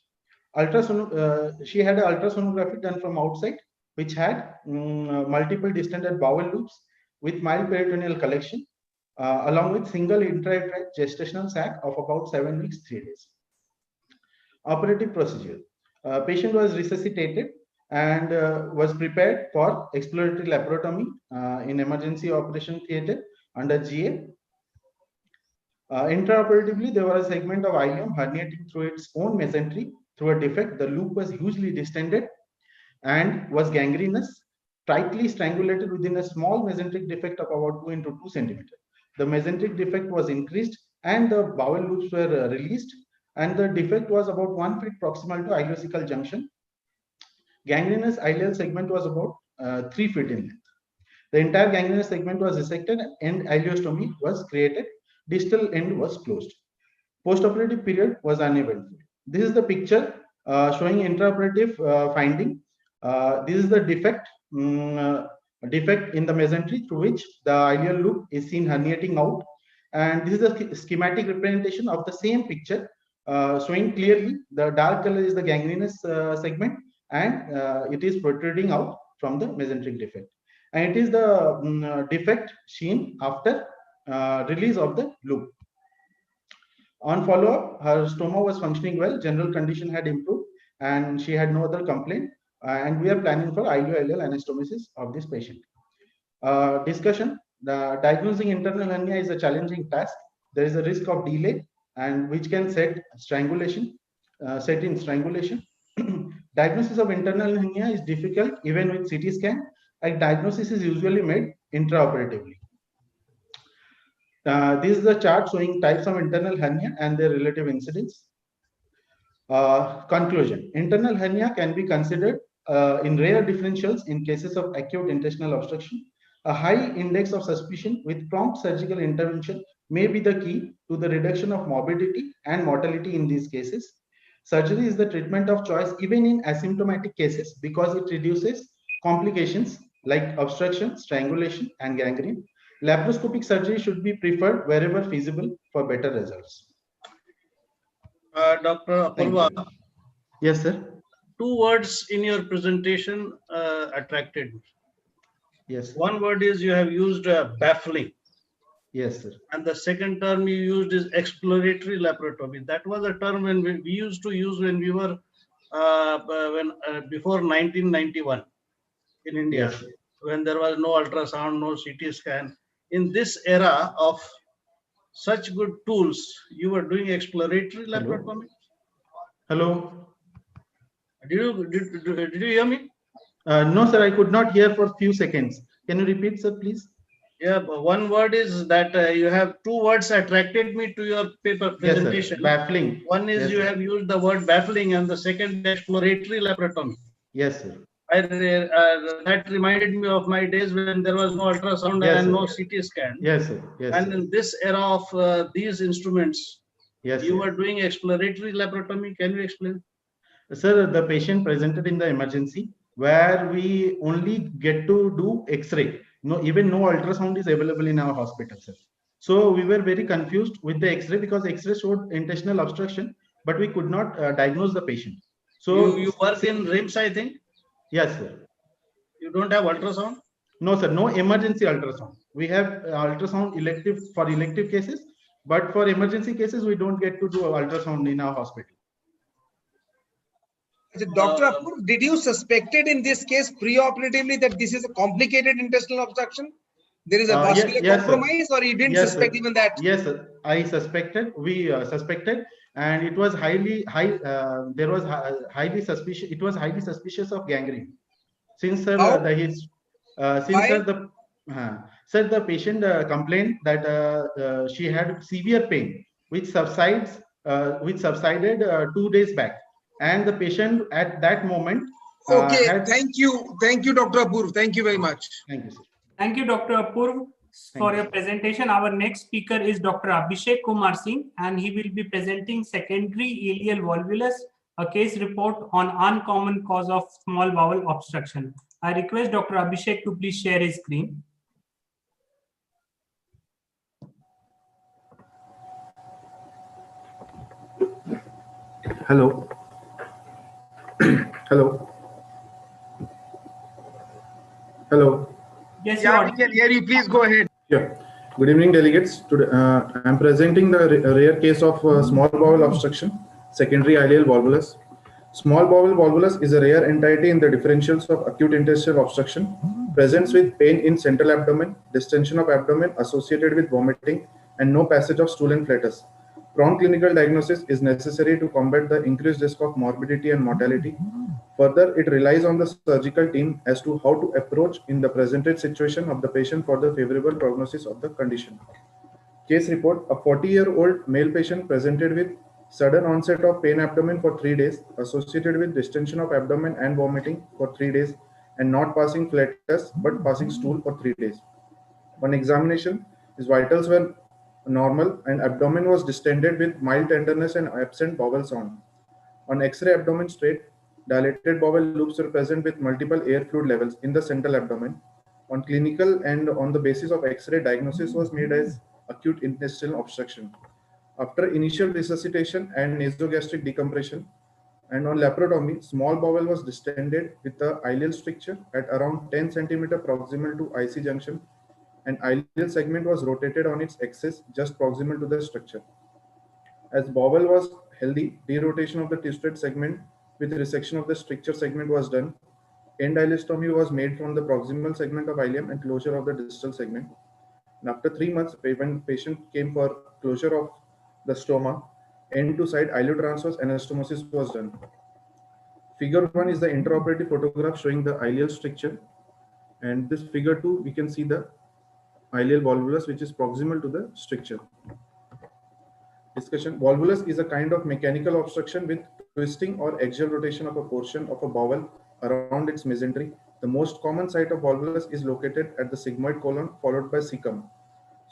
She had an ultrasonography done from outside. which had multiple distended bowel loops with mild peritoneal collection, along with single intra-uterine gestational sac of about 7 weeks, 3 days. Operative procedure. Patient was resuscitated and was prepared for exploratory laparotomy in emergency operation theater under GA. Intraoperatively, there was a segment of ileum herniating through its own mesentery through a defect. The loop was hugely distended and was gangrenous, tightly strangulated within a small mesenteric defect of about 2 into 2 centimeter. The mesenteric defect was increased and the bowel loops were released, and the defect was about 1 feet proximal to ileocecal junction. Gangrenous ileal segment was about 3 feet in length. The entire gangrenous segment was resected and ileostomy was created. Distal end was closed. Postoperative period was uneventful. This is the picture showing intraoperative finding. This is the defect in the mesentery through which the ileal loop is seen herniating out. And this is a schematic representation of the same picture showing clearly the dark color is the gangrenous segment and it is protruding out from the mesenteric defect. And it is the defect seen after release of the loop. On follow-up, her stoma was functioning well, general condition had improved, and she had no other complaint. And we are planning for ileo-ileal anastomosis of this patient. Discussion: the diagnosing internal hernia is a challenging task. There is a risk of delay, and which can set strangulation. Diagnosis of internal hernia is difficult even with CT scan. A diagnosis is usually made intraoperatively. This is the chart showing types of internal hernia and their relative incidence. Conclusion: internal hernia can be considered in rare differentials in cases of acute intestinal obstruction. A high index of suspicion with prompt surgical intervention may be the key to the reduction of morbidity and mortality in these cases. Surgery is the treatment of choice even in asymptomatic cases because it reduces complications like obstruction, strangulation, and gangrene. Laparoscopic surgery should be preferred wherever feasible for better results. Dr. Apurva, yes, sir. 2 words in your presentation attracted me. Yes. One word is you have used baffling. Yes, sir. And the second term you used is exploratory laparotomy. That was a term when we used to use when we were before 1991 in India, Yes, when there was no ultrasound, no CT scan. In this era of such good tools, you were doing exploratory laparotomy. Hello. Did you hear me? No, sir, I could not hear for a few seconds. Can you repeat, sir, please? Yeah, but one word is that you have 2 words attracted me to your paper presentation. Yes, sir. Baffling. One is yes, you sir. have used the word baffling, and the second exploratory laparotomy. Yes, sir. That reminded me of my days when there was no ultrasound Yes, and sir. no CT scan. Yes, sir. Yes, and sir. in this era of these instruments, Yes, you sir. were doing exploratory laparotomy. Can you explain? Sir, the patient presented in the emergency where we only get to do X-ray. Even no ultrasound is available in our hospital, sir. So we were very confused with the X-ray because X-ray showed intestinal obstruction, but we could not diagnose the patient. So you work in RIMS, I think. Yes, sir. You don't have ultrasound? No, sir. No emergency ultrasound. We have ultrasound elective for elective cases, but for emergency cases, we don't get to do ultrasound in our hospital. Dr. Apur, did you suspected in this case preoperatively that this is a complicated intestinal obstruction? There is a vascular compromise, or you didn't suspect even that? Yes, sir. I suspected. We suspected, and it was highly there was highly suspicious. It was highly suspicious of gangrene. Since sir, the patient complained that she had severe pain, which subsided 2 days back, and the patient at that moment. Okay, thank you, Dr. Apur. Thank you very much. Thank you, sir. Thank you, Dr. Apur, for your presentation. Our next speaker is Dr. Abhishek Kumar Singh, and he will be presenting secondary ileal volvulus, a case report on uncommon cause of small bowel obstruction. I request Dr. Abhishek to please share his screen. Hello. Hello. Hello. Yes, Yeah, we can hear you. Please go ahead. Yeah. Good evening, delegates. Today, I am presenting the rare case of small bowel obstruction, secondary ileal volvulus. Small bowel volvulus is a rare entity in the differentials of acute interstitial obstruction, presents with pain in central abdomen, distension of abdomen associated with vomiting, and no passage of stool and flatus. Prompt clinical diagnosis is necessary to combat the increased risk of morbidity and mortality. Further, it relies on the surgical team as to how to approach in the presented situation of the patient for the favorable prognosis of the condition. Case report: a 40-year-old male patient presented with sudden onset of pain abdomen for 3 days, associated with distension of abdomen and vomiting for 3 days, and not passing flatus but passing stool for 3 days. On examination, his vitals were normal and abdomen was distended with mild tenderness and absent bowel sound. On X-ray, abdomen straight, dilated bowel loops were present with multiple air fluid levels in the central abdomen. On clinical and on the basis of X-ray, diagnosis was made as acute intestinal obstruction. After initial resuscitation and nasogastric decompression, and on laparotomy, small bowel was distended with the ileal stricture at around 10 cm proximal to IC junction, and ileal segment was rotated on its axis just proximal to the structure. As bowel was healthy, derotation of the twisted segment with resection of the stricture segment was done. End ileostomy was made from the proximal segment of ileum and closure of the distal segment. And after 3 months, when patient came for closure of the stoma, end to side ileotransverse anastomosis was done. Figure 1 is the intraoperative photograph showing the ileal stricture, and this figure 2 we can see the ileal volvulus which is proximal to the stricture. Discussion: volvulus is a kind of mechanical obstruction with twisting or axial rotation of a portion of a bowel around its mesentery. The most common site of volvulus is located at the sigmoid colon, followed by cecum.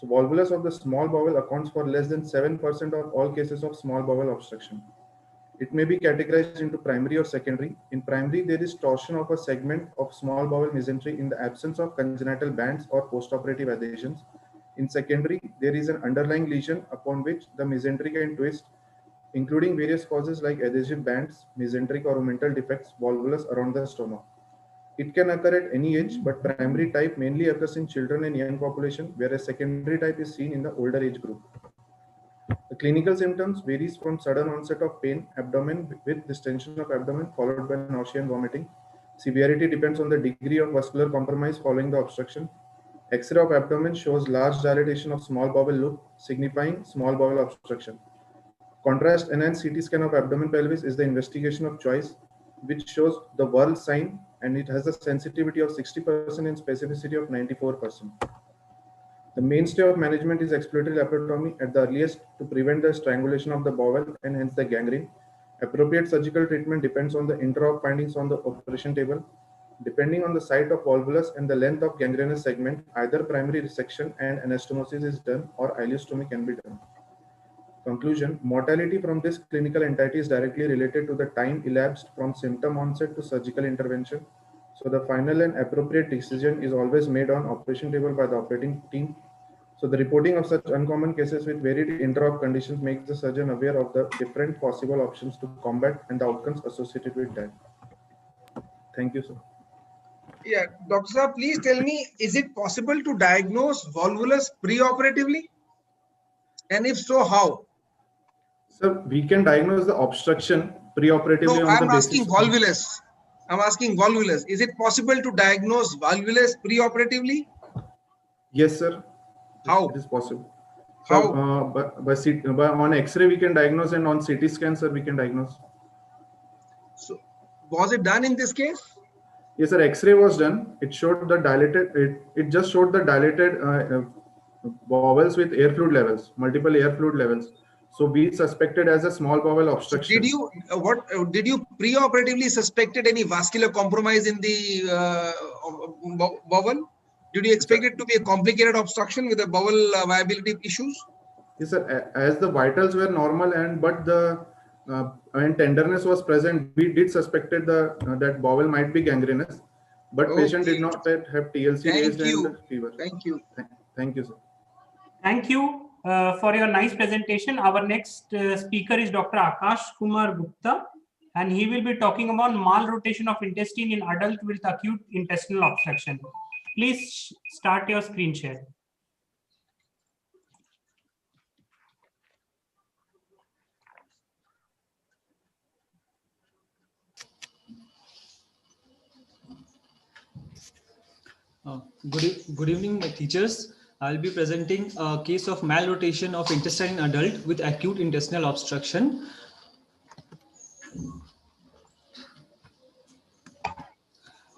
So volvulus of the small bowel accounts for less than 7% of all cases of small bowel obstruction. It may be categorized into primary or secondary. In primary, there is torsion of a segment of small bowel mesentery in the absence of congenital bands or postoperative adhesions. In secondary, there is an underlying lesion upon which the mesentery can twist, including various causes like adhesive bands, mesenteric or omental defects, volvulus around the stoma. It can occur at any age, but primary type mainly occurs in children and young population, whereas secondary type is seen in the older age group. The clinical symptoms varies from sudden onset of pain, abdomen with distension of abdomen followed by nausea and vomiting. Severity depends on the degree of vascular compromise following the obstruction. X-ray of abdomen shows large dilatation of small bowel loop, signifying small bowel obstruction. Contrast enhanced CT scan of abdomen pelvis is the investigation of choice, which shows the Whirl sign, and it has a sensitivity of 60% and specificity of 94%. The mainstay of management is exploratory laparotomy at the earliest to prevent the strangulation of the bowel and hence the gangrene. Appropriate surgical treatment depends on the intra-op findings on the operation table. Depending on the site of volvulus and the length of gangrenous segment, either primary resection and anastomosis is done or ileostomy can be done. Conclusion: mortality from this clinical entity is directly related to the time elapsed from symptom onset to surgical intervention. So the final and appropriate decision is always made on operation table by the operating team. So the reporting of such uncommon cases with varied intra-op conditions makes the surgeon aware of the different possible options to combat and the outcomes associated with that. Thank you, sir. Yeah, Dr. Saab, please tell me, is it possible to diagnose volvulus preoperatively? And if so, how? Sir, we can diagnose the obstruction preoperatively No, on the I'm basis asking volvulus. I'm asking volvulus. Is it possible to diagnose volvulus preoperatively? Yes, sir. How? It is possible. How? So, on X-ray we can diagnose, and on CT scan, sir, we can diagnose. So, was it done in this case? Yes, sir. X-ray was done. It showed the dilated. It just showed the dilated bowels with air fluid levels, multiple air fluid levels. So we suspected as a small bowel obstruction. Did you did you preoperatively suspected any vascular compromise in the bowel? Did you expect it to be a complicated obstruction with a bowel viability issues? Yes, sir. As the vitals were normal but the and tenderness was present, we did suspected that bowel might be gangrenous, but patient did not have TLC raised and fever. Thank you. Thank you, sir. Thank you for your nice presentation. Our next speaker is Dr. Akash Kumar Gupta, and he will be talking about malrotation of intestine in adult with acute intestinal obstruction. Please start your screen share. Good evening, my teachers. I'll be presenting a case of malrotation of intestine in adult with acute intestinal obstruction.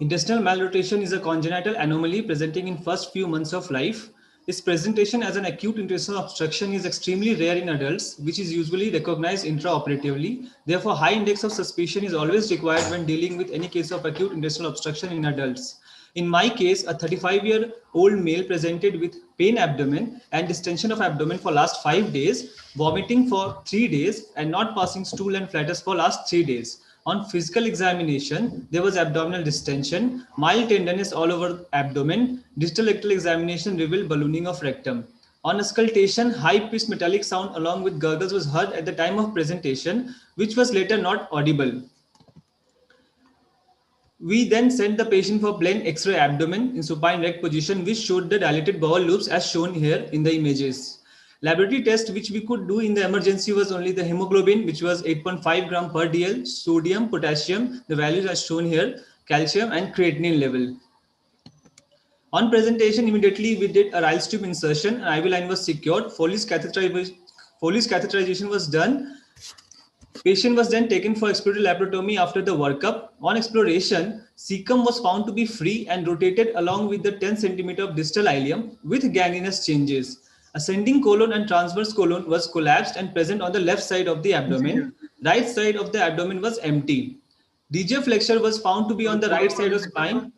Intestinal malrotation is a congenital anomaly presenting in first few months of life. Its presentation as an acute intestinal obstruction is extremely rare in adults, which is usually recognized intraoperatively. Therefore, high index of suspicion is always required when dealing with any case of acute intestinal obstruction in adults. In my case, a 35-year-old male presented with pain abdomen and distension of abdomen for last 5 days, vomiting for 3 days, and not passing stool and flatus for last 3 days. On physical examination, there was abdominal distension, mild tenderness all over abdomen. Distal rectal examination revealed ballooning of rectum. On auscultation, high-pitched metallic sound along with gurgles was heard at the time of presentation, which was later not audible. We then sent the patient for plain X-ray abdomen in supine erect position, which showed the dilated bowel loops as shown here in the images. Laboratory test which we could do in the emergency was only the hemoglobin, which was 8.5 gram per dl, sodium, potassium, the values are shown here, calcium and creatinine level. On presentation, immediately we did a Riles tube insertion, an IV line was secured, Foley's catheterization was done. Patient was then taken for exploratory laparotomy after the workup. On exploration, cecum was found to be free and rotated along with the 10 cm of distal ileum with gangrenous changes. Ascending colon and transverse colon was collapsed and present on the left side of the abdomen. Right side of the abdomen was empty. DJ flexure was found to be on the right side of spine.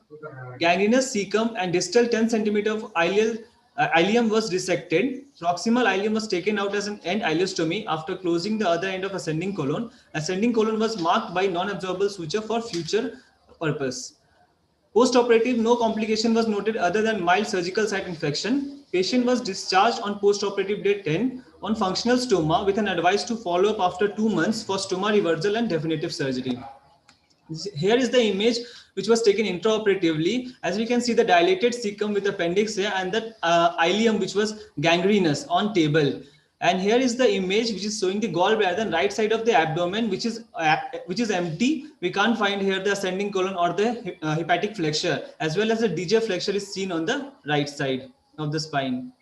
Gangrenous cecum and distal 10 cm of ileum was dissected. Proximal ileum was taken out as an end ileostomy after closing the other end of ascending colon. Ascending colon was marked by non-absorbable suture for future purpose. Post-operative, no complication was noted other than mild surgical site infection. Patient was discharged on post-operative day 10 on functional stoma with an advice to follow up after 2 months for stoma reversal and definitive surgery. Here is the image which was taken intraoperatively. As we can see the dilated cecum with appendix here and the ileum which was gangrenous on table. And here is the image which is showing the gallbladder on right side of the abdomen which is empty. We can't find here the ascending colon or the hepatic flexure, as well as the DJ flexure is seen on the right side of the spine.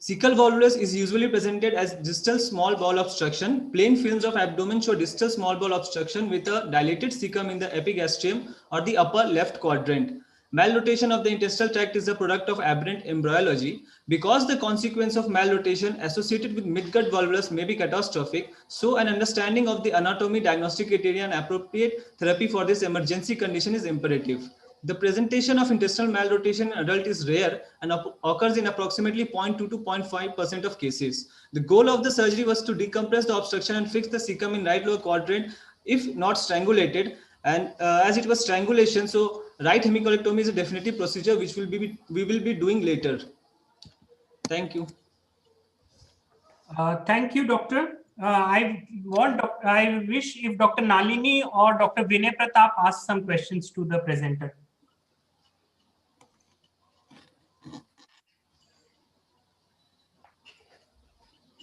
Cecal volvulus is usually presented as distal small bowel obstruction. Plain films of abdomen show distal small bowel obstruction with a dilated cecum in the epigastrium or the upper left quadrant. Malrotation of the intestinal tract is a product of aberrant embryology. Because the consequence of malrotation associated with midgut volvulus may be catastrophic, so an understanding of the anatomy, diagnostic criteria and appropriate therapy for this emergency condition is imperative. The presentation of intestinal malrotation in adult is rare and occurs in approximately 0.2 to 0.5% of cases. The goal of the surgery was to decompress the obstruction and fix the cecum in right lower quadrant, if not strangulated. And as it was strangulation, so right hemicolectomy is a definitive procedure which we will be doing later. Thank you. Thank you, doctor. I wish if Dr. Nalini or Dr. Vinay Pratap ask some questions to the presenter.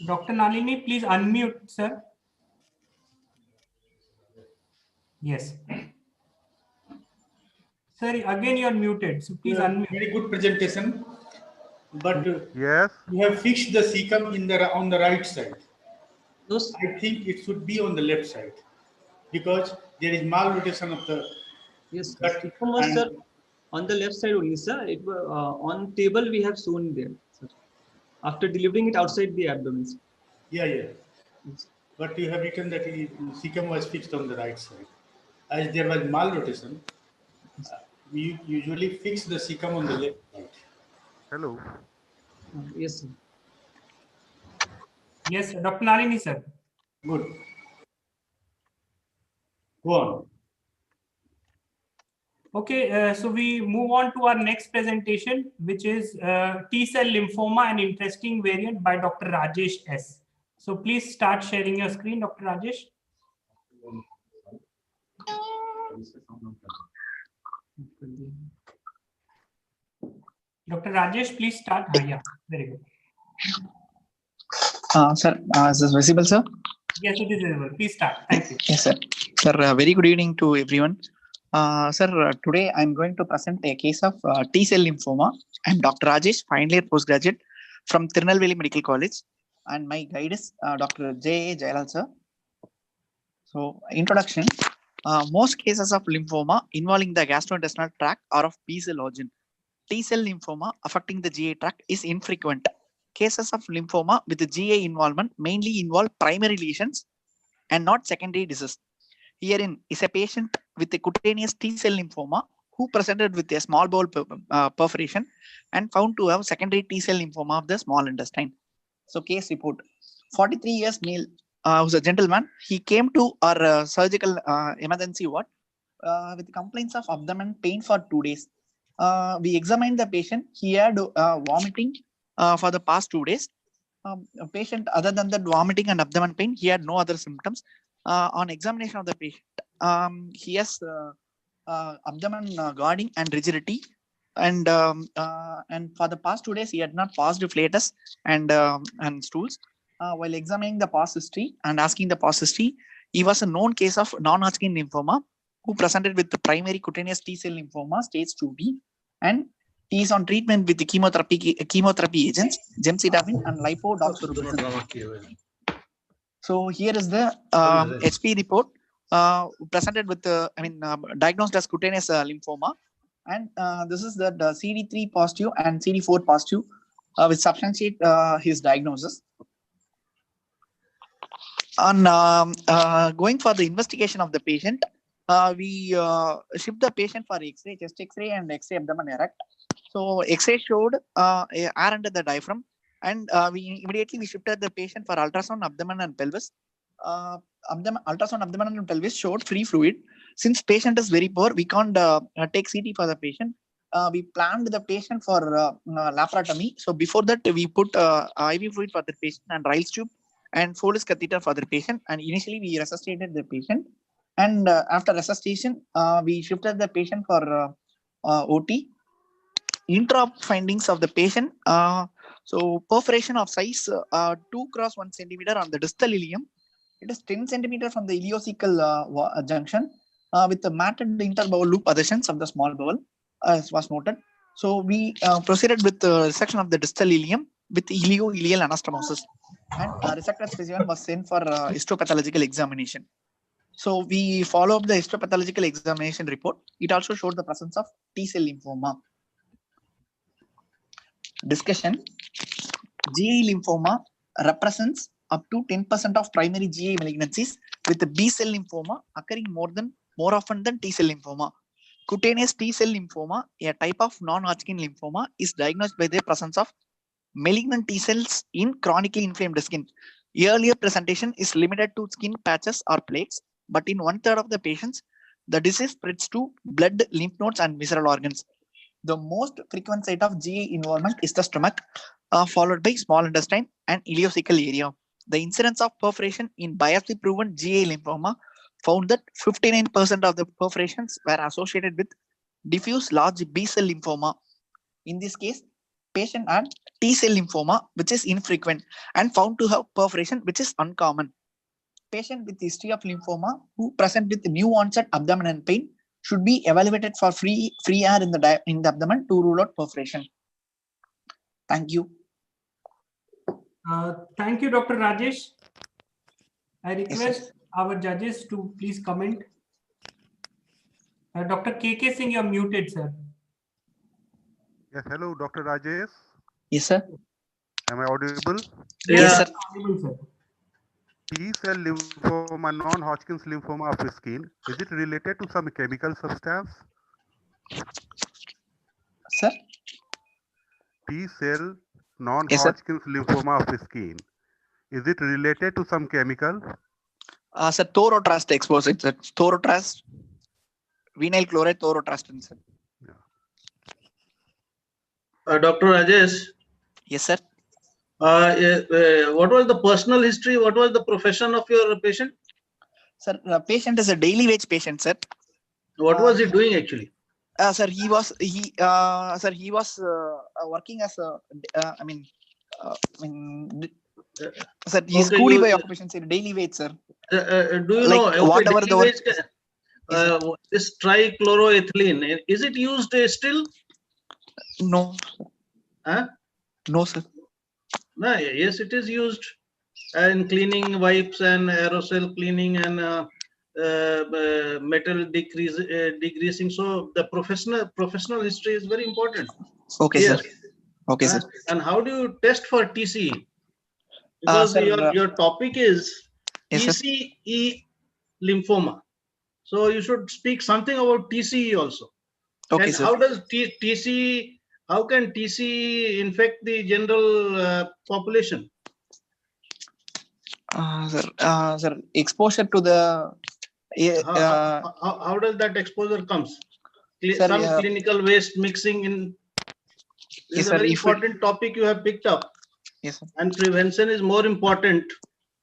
Dr. Nalini, please unmute, sir. Yes. Sir, again you are muted, so please unmute. Very good presentation, but yes, you have fixed the cecum on the right side. Yes. I think it should be on the left side because there is malrotation of the yes. gut. Cecum was, sir, on the left side only, sir. It was on table we have shown there, sir. After delivering it outside the abdomen. Yeah. Yes. But you have written that cecum was fixed on the right side. As there was malrotation, we usually fix the cecum on the left side. hello. Yes, sir. Yes, Dr. Nalini, sir. Good. Go on. Okay, so we move on to our next presentation, which is T-cell lymphoma, an interesting variant by Dr. Rajesh S. So please start sharing your screen, Dr. Rajesh. Dr. Rajesh, please start. Yeah, very good. Sir, is this visible, sir? Yes, it is visible. Please start. Thank you. Yes, sir. Sir, very good evening to everyone. Sir, today I'm going to present a case of T-cell lymphoma. I'm Dr. Rajesh, final year postgraduate from Tirunelveli Medical College, and my guide is Dr. J. Jayalal, sir. So, introduction. Most cases of lymphoma involving the gastrointestinal tract are of B-cell origin. T-cell lymphoma affecting the GI tract is infrequent. Cases of lymphoma with the GI involvement mainly involve primary lesions and not secondary disease. Herein is a patient with a cutaneous T-cell lymphoma who presented with a small bowel perforation and found to have secondary T-cell lymphoma of the small intestine. So case report, 43 years male, who's a gentleman. He came to our surgical emergency ward with complaints of abdomen pain for 2 days. We examined the patient. He had vomiting for the past 2 days. A patient, other than that vomiting and abdomen pain, he had no other symptoms. On examination of the patient, he has abdomen guarding and rigidity, and for the past 2 days he had not passed flatus and stools. While examining the past history and asking the past history, he was a known case of non-Hodgkin lymphoma who presented with the primary cutaneous T-cell lymphoma stage 2B, and he is on treatment with the chemotherapy agents, gemcitabine and lipodoxorubicin. So here is the HP report presented with diagnosed as cutaneous lymphoma, and this is the CD3 positive and CD4 positive, which substantiate his diagnosis. On going for the investigation of the patient, we shipped the patient for X-ray, chest X-ray and X-ray abdomen erect. So X-ray showed air under the diaphragm, and we immediately shifted the patient for ultrasound abdomen and pelvis. Ultrasound abdomen and pelvis showed free fluid. Since patient is very poor, we can't take CT for the patient. We planned the patient for laparotomy. So before that, we put IV fluid for the patient and Riles tube and Foley's catheter for the patient. And initially, we resuscitated the patient. And after resuscitation, we shifted the patient for OT. Intra findings of the patient. So perforation of size 2 x 1 centimeter on the distal ileum. It is 10 centimeter from the ileocecal junction with the matted interbowel loop adhesions of the small bowel, as was noted. So we proceeded with the section of the distal ileum with ileal anastomosis, and resected specimen was sent for histopathological examination. So we follow up the histopathological examination report. It also showed the presence of T-cell lymphoma. Discussion. GI lymphoma represents up to 10% of primary GI malignancies, with the B-cell lymphoma occurring more often than T-cell lymphoma. Cutaneous T-cell lymphoma, a type of non-Hodgkin lymphoma, is diagnosed by the presence of malignant T-cells in chronically inflamed skin. Earlier presentation is limited to skin patches or plaques, but in 1/3 of the patients, the disease spreads to blood, lymph nodes, and visceral organs. The most frequent site of GI involvement is the stomach, followed by small intestine and ileocecal area. The incidence of perforation in biopsy-proven GI lymphoma found that 59% of the perforations were associated with diffuse large B-cell lymphoma. In this case, patient had T-cell lymphoma, which is infrequent, and found to have perforation, which is uncommon. Patient with history of lymphoma who present with new onset abdominal pain should be evaluated for free air in the abdomen to rule out perforation. Thank you. Thank you, Dr. Rajesh. I request our judges to please comment. Dr. KK Singh, you're muted, sir. Yes, hello, Dr. Rajesh. Yes, sir. Am I audible? Yes, sir. Audible, sir. T-cell lymphoma, non-Hodgkin's lymphoma of the skin, is it related to some chemical substance? Sir? T-cell, non-Hodgkin's lymphoma of the skin, is it related to some chemical? Sir, thorotrust exposure. Sir. Thorotrust, vinyl chloride, thorotrust. Sir. Dr. Rajesh. Yes, sir. What was the personal history? What was the profession of your patient? Sir, the patient is a daily wage patient, sir. What was he doing actually? Sir, he was working as a sir, he's Okay, coolie by occupation, sir, daily wage, sir. Do you Like know? Okay, whatever daily the work. wage, this trichloroethylene, is it used still? No. Huh? No, sir. No, yes, it is used in cleaning wipes and aerosol cleaning and metal degreasing. So the professional history is very important. Okay, Yes. sir. Okay, sir. And how do you test for TCE? Because Sir, your topic is yes, sir. TCE lymphoma. So you should speak something about TCE also. Okay, And sir. how does TCE, how can TCE infect the general population? Sir, exposure to the How does that exposure comes? Sir, Some clinical waste mixing in. This yes, is a sir, very if we- important topic you have picked up. Yes, sir. And prevention is more important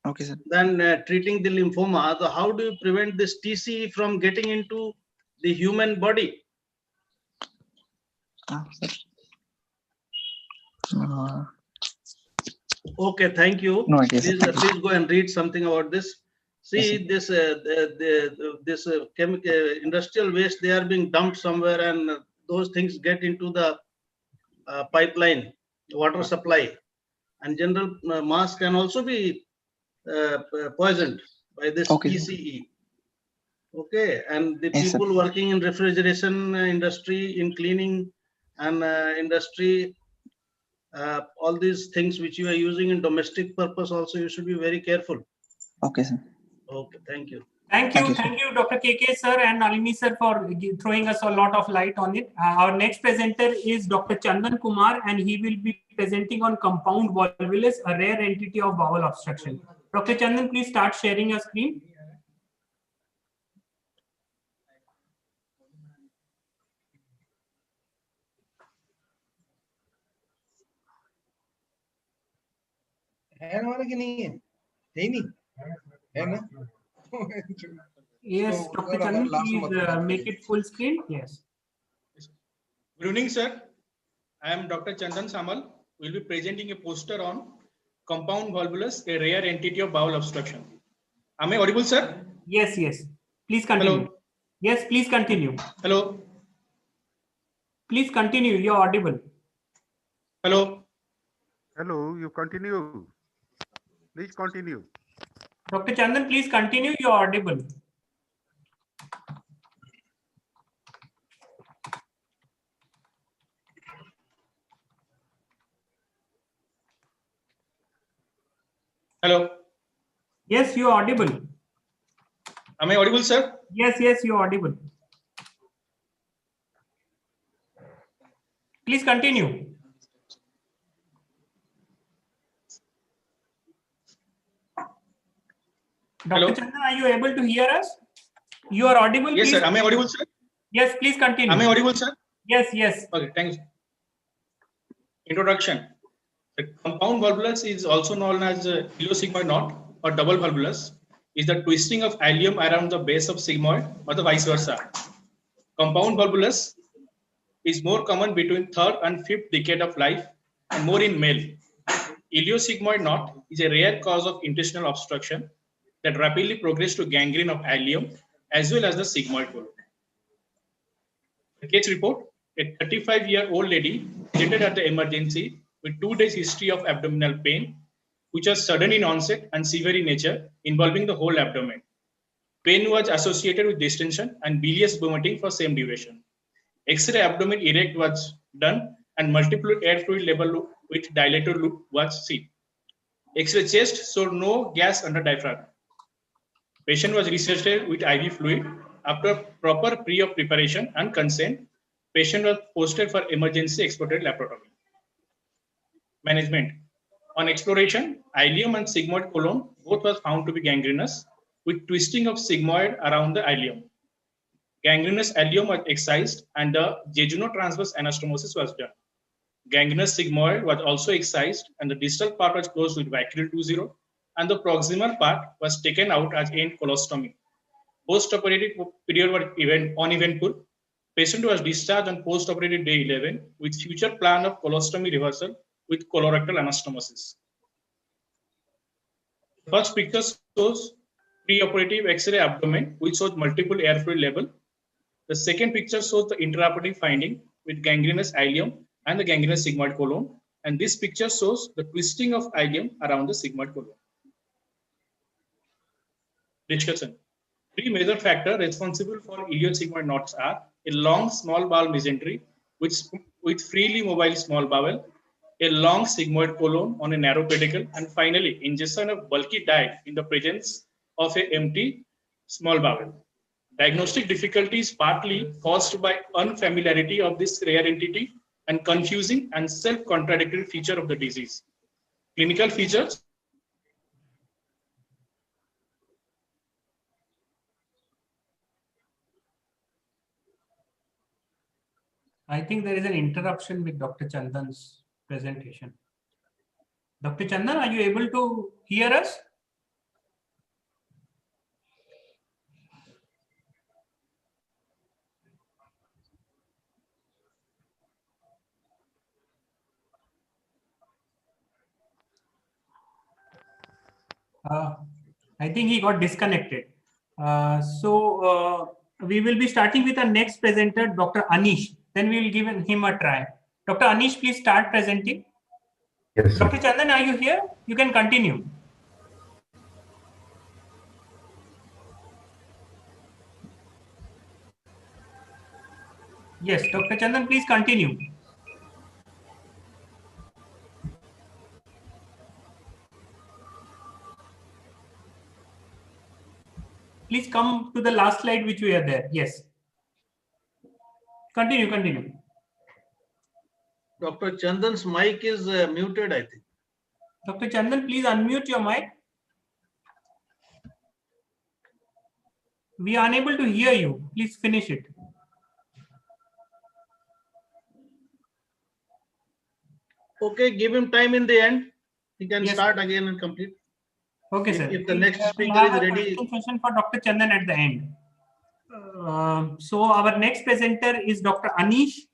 Okay, sir. than treating the lymphoma. So how do you prevent this TCE from getting into the human body? Okay, thank you. No idea, sir. Please, Thank you. please go and read something about this. See, Yes, this industrial waste, they are being dumped somewhere, and those things get into the pipeline, water supply, and general mass can also be poisoned by this TCE. Okay, and the Yes, sir. people working in refrigeration industry, in cleaning and industry, all these things which you are using in domestic purpose also, you should be very careful. Okay, sir. Okay, thank you. Thank you, Dr. KK sir and Nalini sir for throwing us a lot of light on it. Our next presenter is Dr. Chandan Kumar, and he will be presenting on compound volvulus, a rare entity of bowel obstruction. Dr. Chandan, please start sharing your screen. है हमारा कि नहीं है ही नहीं है ना Yes, Dr. Chandan, please make it full screen. Yes. Good evening, sir. I am Dr. Chandan Samal. We will be presenting a poster on compound volvulus, a rare entity of bowel obstruction. Am I audible, sir? Yes, yes. Please continue. Hello. Yes, please continue. Hello. Please continue. You're audible. Hello. Hello, you continue. Please continue. Dr. Chandan, please continue. You're audible. Hello. Yes, you're audible. Am I audible, sir? Yes, yes, you're audible. Please continue. Hello. Dr. Chandan, are you able to hear us? You are audible. Yes, please sir. Am I audible, sir? Yes, please continue. Am I audible, sir? Yes, yes. Okay, thanks. Introduction. The compound volvulus is also known as iliosigmoid knot or double volvulus, is the twisting of ileum around the base of sigmoid or the vice versa. Compound volvulus is more common between third and fifth decade of life and more in male. Iliosigmoid knot is a rare cause of intestinal obstruction that rapidly progresses to gangrene of ileum as well as the sigmoid colon. The case report, a 35-year-old lady presented at the emergency with 2 days history of abdominal pain, which was sudden in onset and severe in nature, involving the whole abdomen. Pain was associated with distension and bilious vomiting for same duration. X-ray abdomen erect was done and multiple air fluid level with dilator loop was seen. X-ray chest showed no gas under diaphragm. Patient was resuscitated with IV fluid. After proper pre-op preparation and consent, patient was posted for emergency explorative laparotomy. Management. On exploration, ileum and sigmoid colon both was found to be gangrenous with twisting of sigmoid around the ileum. Gangrenous ileum was excised and the jejunal-transverse anastomosis was done. Gangrenous sigmoid was also excised and the distal part was closed with Vicryl 20 and the proximal part was taken out as end colostomy. Post-operative period was uneventful. Patient was discharged on post-operative day 11 with future plan of colostomy reversal with colorectal anastomosis. First picture shows preoperative X-ray abdomen, which shows multiple air fluid level. The second picture shows the intraoperative finding with gangrenous ileum and the gangrenous sigmoid colon. And this picture shows the twisting of ileum around the sigmoid colon. Discussion. Three major factors responsible for iliosigmoid knots are a long small bowel mesentery with freely mobile small bowel, a long sigmoid colon on a narrow pedicle, and finally ingestion of bulky diet in the presence of an empty small bowel. Diagnostic difficulty is partly caused by unfamiliarity of this rare entity and confusing and self-contradictory feature of the disease. Clinical features. I think there is an interruption with Dr. Chandan's presentation. Dr. Chandan, are you able to hear us? I think he got disconnected. We will be starting with our next presenter, Dr. Anish. Then we will give him a try. Dr. Anish, please start presenting. Yes, sir. Dr. Chandan, are you here? You can continue. Yes, Dr. Chandan, please continue. Please come to the last slide which we are there. Yes. Continue. Dr. Chandan's mic is muted, I think. Dr. Chandan, please unmute your mic. We are unable to hear you. Please finish it. Okay, give him time in the end. He can start again and complete. Okay, sir. If the next speaker we'll is have a ready. question session for Dr. Chandan at the end. So our next presenter is Dr. Anish,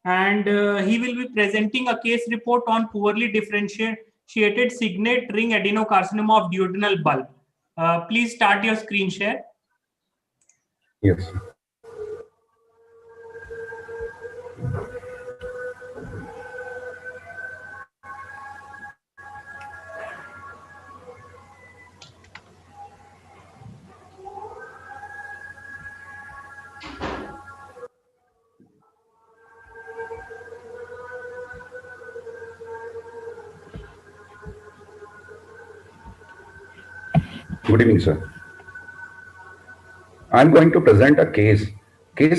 and he will be presenting a case report on poorly differentiated signet ring adenocarcinoma of duodenal bulb. Please start your screen share. Yes. Good evening, sir. I'm going to present a case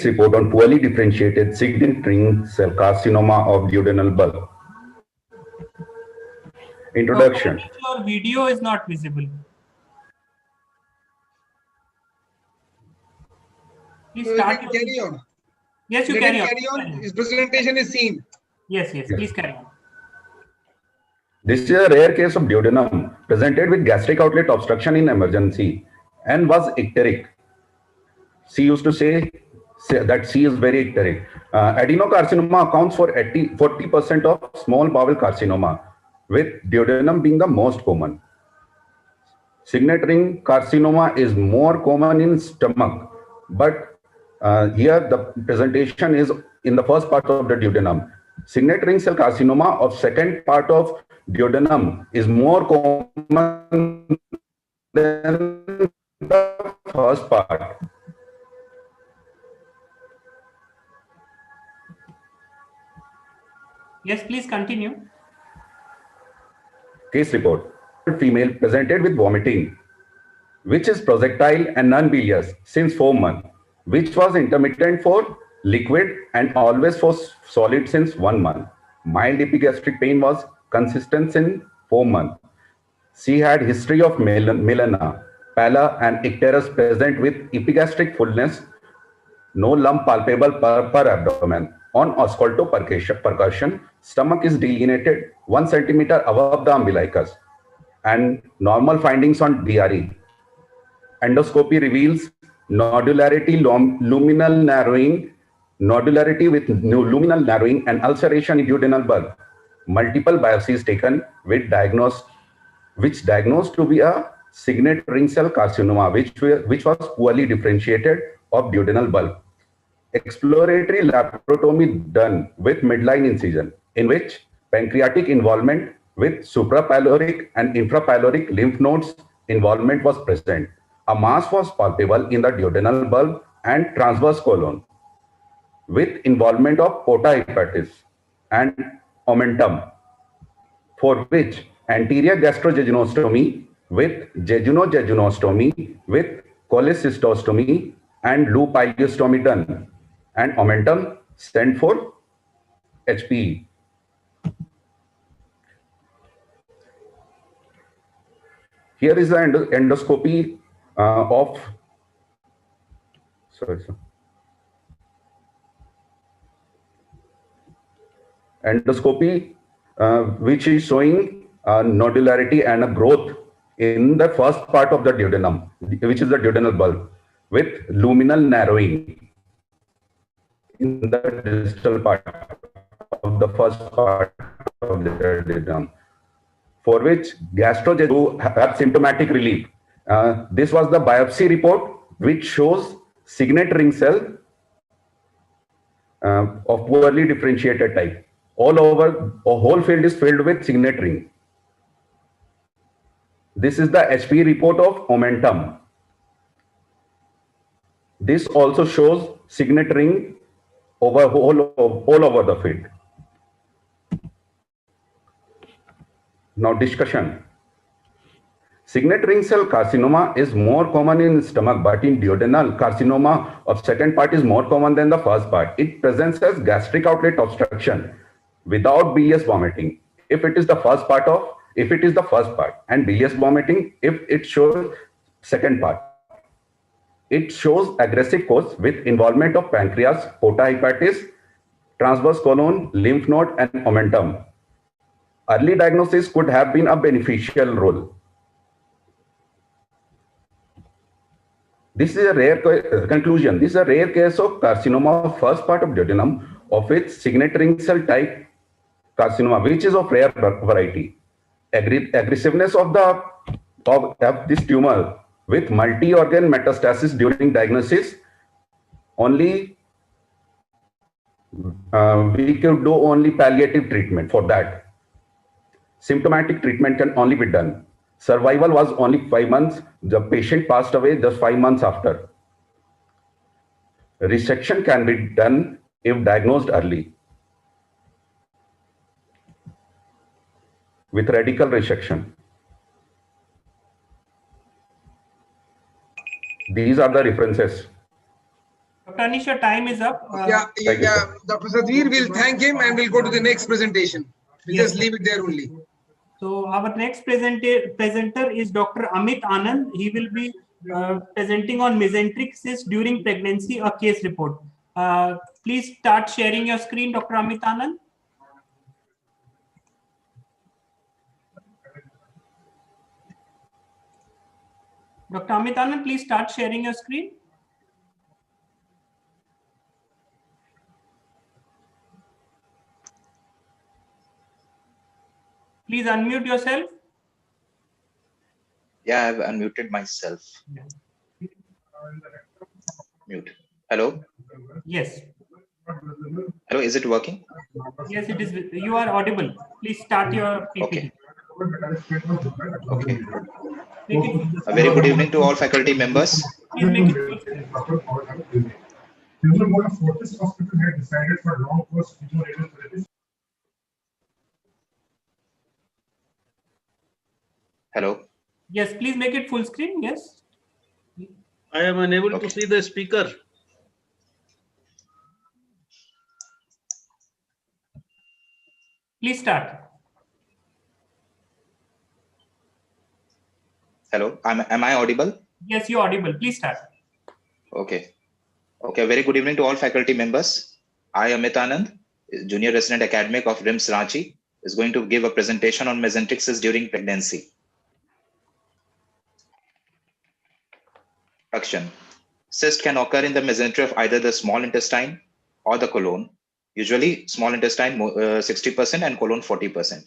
report on poorly differentiated signet ring cell carcinoma of duodenal bulb. Introduction. Your video is not visible. Please start. Carry on. Yes, you Let carry him on. carry on. His presentation is seen. Yes, please carry on. This is a rare case of duodenum presented with gastric outlet obstruction in emergency and was icteric. She used to say that she is very icteric. Adenocarcinoma accounts for 40% of small bowel carcinoma, with duodenum being the most common. Signet ring carcinoma is more common in stomach, but here the presentation is in the first part of the duodenum. Signet ring cell carcinoma of second part of duodenum is more common than the first part. Yes, please continue. Case report. Female presented with vomiting, which is projectile and non-bilious since 4 months, which was intermittent for liquid and always for solid since 1 month. Mild epigastric pain was consistent in 4 months. She had history of melena, pallor and icterus present with epigastric fullness, no lump palpable per abdomen. On ausculto percussion, stomach is delineated 1 centimeter above the umbilicus, and normal findings on DRE. Endoscopy reveals nodularity, luminal narrowing, nodularity with luminal narrowing and ulceration in duodenal bulb. Multiple biopsies taken with which diagnosed to be a signet ring cell carcinoma, which was poorly differentiated of duodenal bulb. Exploratory laparotomy done with midline incision, in which pancreatic involvement with suprapyloric and infrapyloric lymph nodes involvement was present. A mass was palpable in the duodenal bulb and transverse colon, with involvement of porta hepatis and omentum, for which anterior gastrojejunostomy with jejunojejunostomy with cholecystostomy and loop ileostomy done, and omentum sent for HPE. Here is the endoscopy of, sorry, sir. Endoscopy, which is showing nodularity and a growth in the first part of the duodenum, which is the duodenal bulb, with luminal narrowing in the distal part of the first part of the duodenum, for which gastrojeju have symptomatic relief. This was the biopsy report, which shows signet ring cell of poorly differentiated type. All over, a whole field is filled with signet ring. This is the HP report of omentum. This also shows signet ring over all over the field. Now discussion. Signet ring cell carcinoma is more common in stomach, but in duodenal carcinoma of second part is more common than the first part. It presents as gastric outlet obstruction without bilious vomiting. If it is the first part, and bilious vomiting if it shows second part. It shows aggressive course with involvement of pancreas, porta hepatis, transverse colon, lymph node, and omentum. Early diagnosis could have been a beneficial role. This is a rare conclusion. This is a rare case of carcinoma of first part of duodenum of its signet ring cell type carcinoma, which is of rare variety. Aggressiveness of this tumor with multi-organ metastasis during diagnosis, only we could do only palliative treatment for that. Symptomatic treatment can only be done. Survival was only 5 months. The patient passed away just 5 months after. Resection can be done if diagnosed early with radical resection. These are the references. Dr. Anish, your time is up. Yeah. Dr. Sadhvir, we'll thank him and we'll go to the next presentation. We'll just leave it there only. So our next presenter is Dr. Amit Anand. He will be presenting on mesenteric cyst during pregnancy, a case report. Please start sharing your screen, Dr. Amit Anand. Dr. Amit Anand, please start sharing your screen. Please unmute yourself. Yeah, I've unmuted myself. Mute. Hello? Yes. Hello, is it working? Yes, it is. You are audible. Please start your PPT. Okay. A very good evening to all faculty members. Please make it. Hello. Yes, please make it full screen. Yes. I am unable to see the speaker. Please start. Hello. Am I audible? Yes, you're audible. Please start. Okay. Okay. Very good evening to all faculty members. I, Amit Anand, Junior Resident Academic of RIMS Ranchi, is going to give a presentation on mesenteric cyst during pregnancy. Action. Cyst can occur in the mesentery of either the small intestine or the colon, usually small intestine 60% and colon 40%.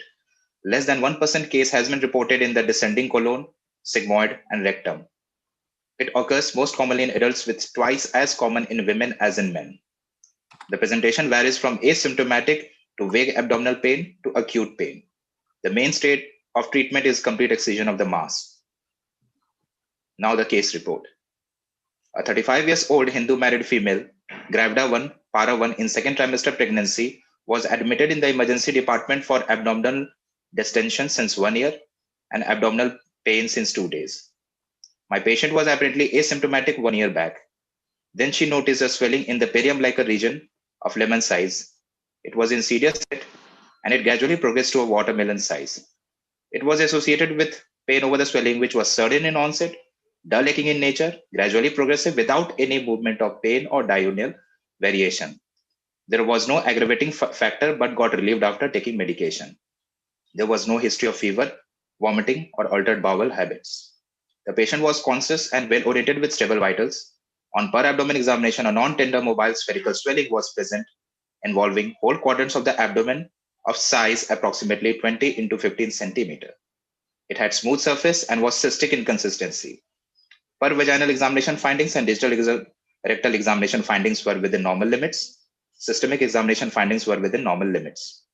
Less than 1% case has been reported in the descending colon, sigmoid, and rectum. It occurs most commonly in adults, with twice as common in women as in men. The presentation varies from asymptomatic to vague abdominal pain to acute pain. The mainstay of treatment is complete excision of the mass. Now the case report. A 35-year-old Hindu married female, Gravida 1, Para 1 in second trimester pregnancy, was admitted in the emergency department for abdominal distension since 1 year and abdominal pain since 2 days. My patient was apparently asymptomatic 1 year back. Then she noticed a swelling in the periumbilical region of lemon size. It was insidious and it gradually progressed to a watermelon size. It was associated with pain over the swelling, which was sudden in onset, dull aching in nature, gradually progressive without any movement of pain or diurnal variation. There was no aggravating factor but got relieved after taking medication. There was no history of fever, vomiting, or altered bowel habits. The patient was conscious and well oriented with stable vitals. On per abdomen examination, a non-tender mobile spherical swelling was present involving whole quadrants of the abdomen of size approximately 20 into 15 centimeter. It had smooth surface and was cystic in consistency. Per vaginal examination findings and digital rectal examination findings were within normal limits. Systemic examination findings were within normal limits.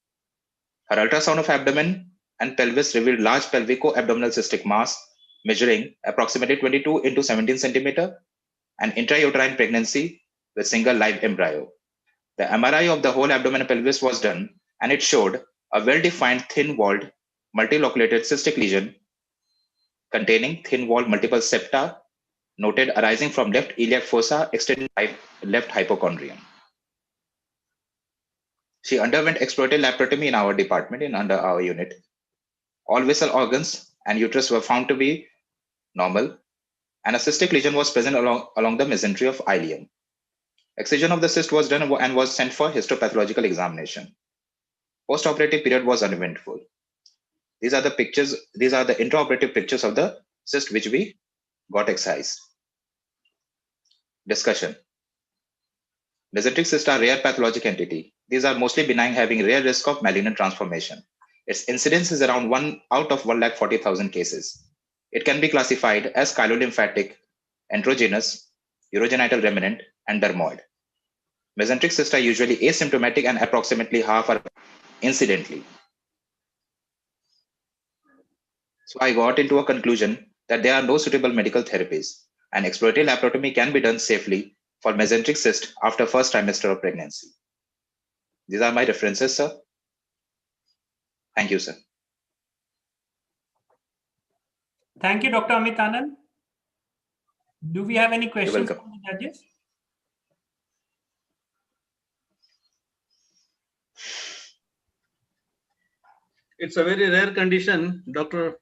Her ultrasound of abdomen and pelvis revealed large pelvico-abdominal cystic mass measuring approximately 22 into 17 centimeter and intrauterine pregnancy with single live embryo. The MRI of the whole abdomen and pelvis was done, and it showed a well-defined thin-walled multiloculated cystic lesion containing thin-walled multiple septa noted arising from left iliac fossa extending left hypochondrium. She underwent exploratory laparotomy in our department under our unit. All vessel organs and uterus were found to be normal, and a cystic lesion was present along the mesentery of ileum. Excision of the cyst was done and was sent for histopathological examination. Post-operative period was uneventful. These are the pictures. These are the intraoperative pictures of the cyst which we got excised. Discussion. Mesenteric cysts are rare pathologic entity. These are mostly benign, having rare risk of malignant transformation. Its incidence is around 1 out of 140,000 cases. It can be classified as chylolymphatic, androgynous, urogenital remnant, and dermoid. Mesenteric cysts are usually asymptomatic and approximately half are incidentally. So I got into a conclusion that there are no suitable medical therapies, and exploratory laparotomy can be done safely for mesenteric cyst after first trimester of pregnancy. These are my references, sir. Thank you, sir. Thank you, Dr. Amit Anand. Do we have any questions from the judges? It's a very rare condition, Dr.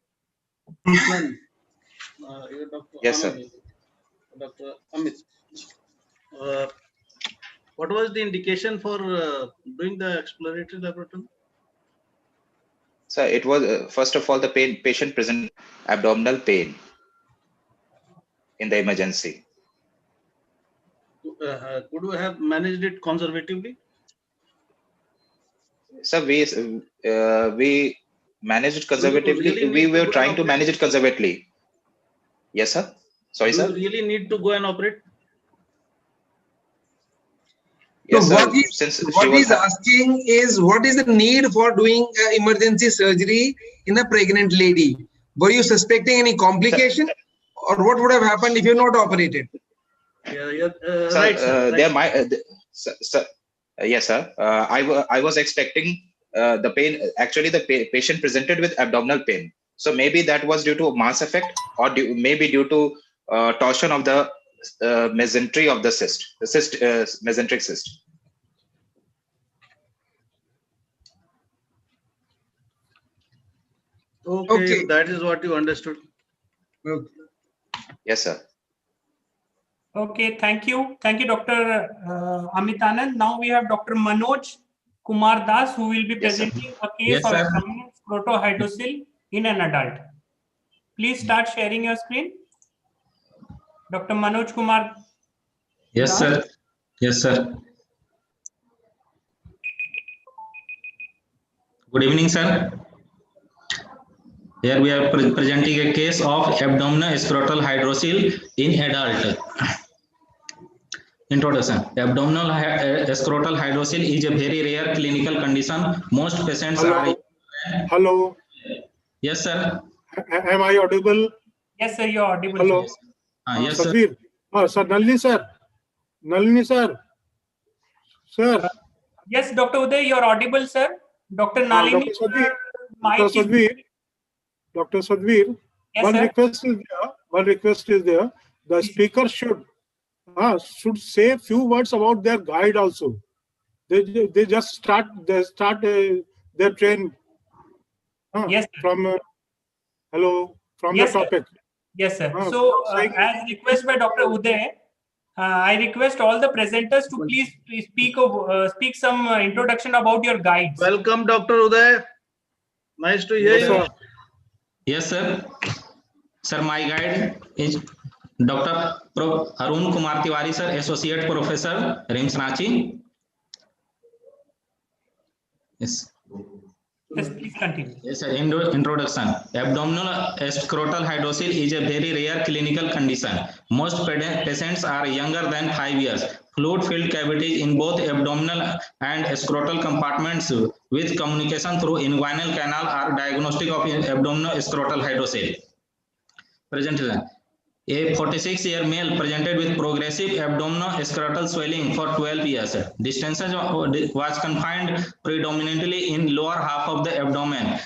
Yes, sir. Dr. Amit. What was the indication for doing the exploratory laparotomy? So it was first of all the patient present abdominal pain in the emergency. Could we have managed it conservatively? So we managed it conservatively. We were trying to manage it conservatively. Yes, sir. Sorry, Do sir. you really need to go and operate? Yes, so sir. what he's asking is, what is the need for doing emergency surgery in a pregnant lady? Were you suspecting any complication, or what would have happened if you're not operated? Right, sir. There might, yes, sir. I was expecting the pain. Actually, the patient presented with abdominal pain. So maybe that was due to mass effect, or maybe due to torsion of the mesentery of the cyst, mesenteric cyst. Okay, if that is what you understood. Yes, sir. Okay, thank you. Thank you, Dr. Amit Anand. Now we have Dr. Manoj Kumar Das, who will be presenting a case of abdominal scrotohydrocele in an adult. Please start sharing your screen. Dr. Manoj Kumar Yes, Das. sir. Yes, sir. Good evening, sir. Here we are presenting a case of abdominal-scrotal hydrocele in adult. Introduction. Abdominal-scrotal hydrocele is a very rare clinical condition. Most patients are... Hello. Yes, sir. Am I audible? Yes, sir, you're audible. Hello. Yes, yes, sir. Sadhvir. Sir, Nalini, sir. Nalini, sir. Sir. Yes, Dr. Uday, you're audible, sir. Dr. Nalini. Dr. Sadhvir. Yes, one sir. request is there. The speaker should say a few words about their guide also. They just start their train. Yes, from from yes, the topic. Sir. Yes, sir. So, as requested by Dr. Uday, I request all the presenters to please speak some introduction about your guides. Welcome, Dr. Uday. Nice to hear you. Yes, sir. Sir, my guide is Dr. Arun Kumar Tiwari, sir, Associate Professor, RIMS Ranchi. Yes. Yes, please continue. Yes, sir. Introduction. Abdominal scrotal hydrocele is a very rare clinical condition. Most patients are younger than 5 years. Fluid-filled cavities in both abdominal and scrotal compartments with communication through inguinal canal are diagnostic of abdominal scrotal hydrocele. Presentation. A 46-year male presented with progressive abdominal scrotal swelling for 12 years. Distension was confined predominantly in lower half of the abdomen.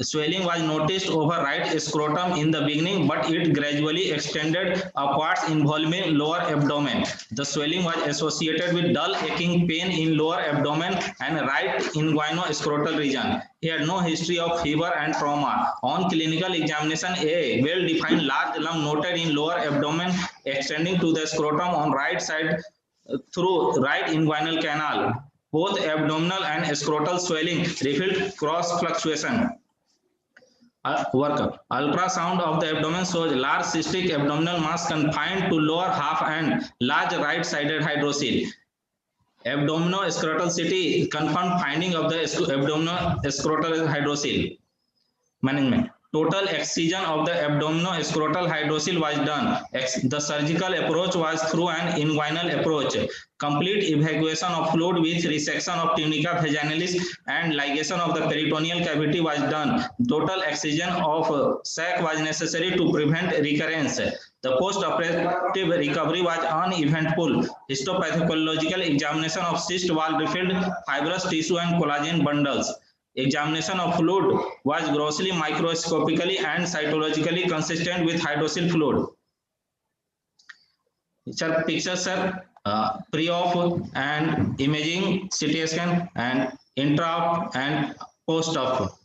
Swelling was noticed over right scrotum in the beginning, but it gradually extended upwards involving lower abdomen. The swelling was associated with dull aching pain in lower abdomen and right inguino-scrotal region. He had no history of fever and trauma. On clinical examination, a well-defined large lump noted in lower abdomen extending to the scrotum on right side through right inguinal canal. Both abdominal and scrotal swelling revealed cross fluctuation. Workup. Ultrasound of the abdomen shows large cystic abdominal mass confined to lower half and large right-sided hydrocele. Abdominal scrotal CT confirmed finding of the abdominal scrotal hydrocele. Management. Total excision of the abdominal scrotal hydrocele was done. The surgical approach was through an inguinal approach. Complete evacuation of fluid with resection of tunica vaginalis and ligation of the peritoneal cavity was done. Total excision of sac was necessary to prevent recurrence. The post-operative recovery was uneventful. Histopathological examination of cyst wall revealed fibrous tissue and collagen bundles. Examination of fluid was grossly microscopically and cytologically consistent with hydrocele fluid. Sir, pictures, sir, pre-op and imaging, CT scan, and intra-op and post-op.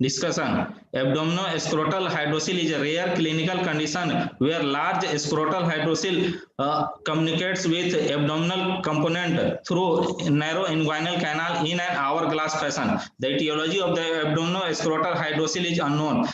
Discussion. Abdominal scrotal hydrocele is a rare clinical condition where large scrotal hydrocele communicates with abdominal component through narrow inguinal canal in an hourglass fashion. The etiology of the abdominal scrotal hydrocele is unknown.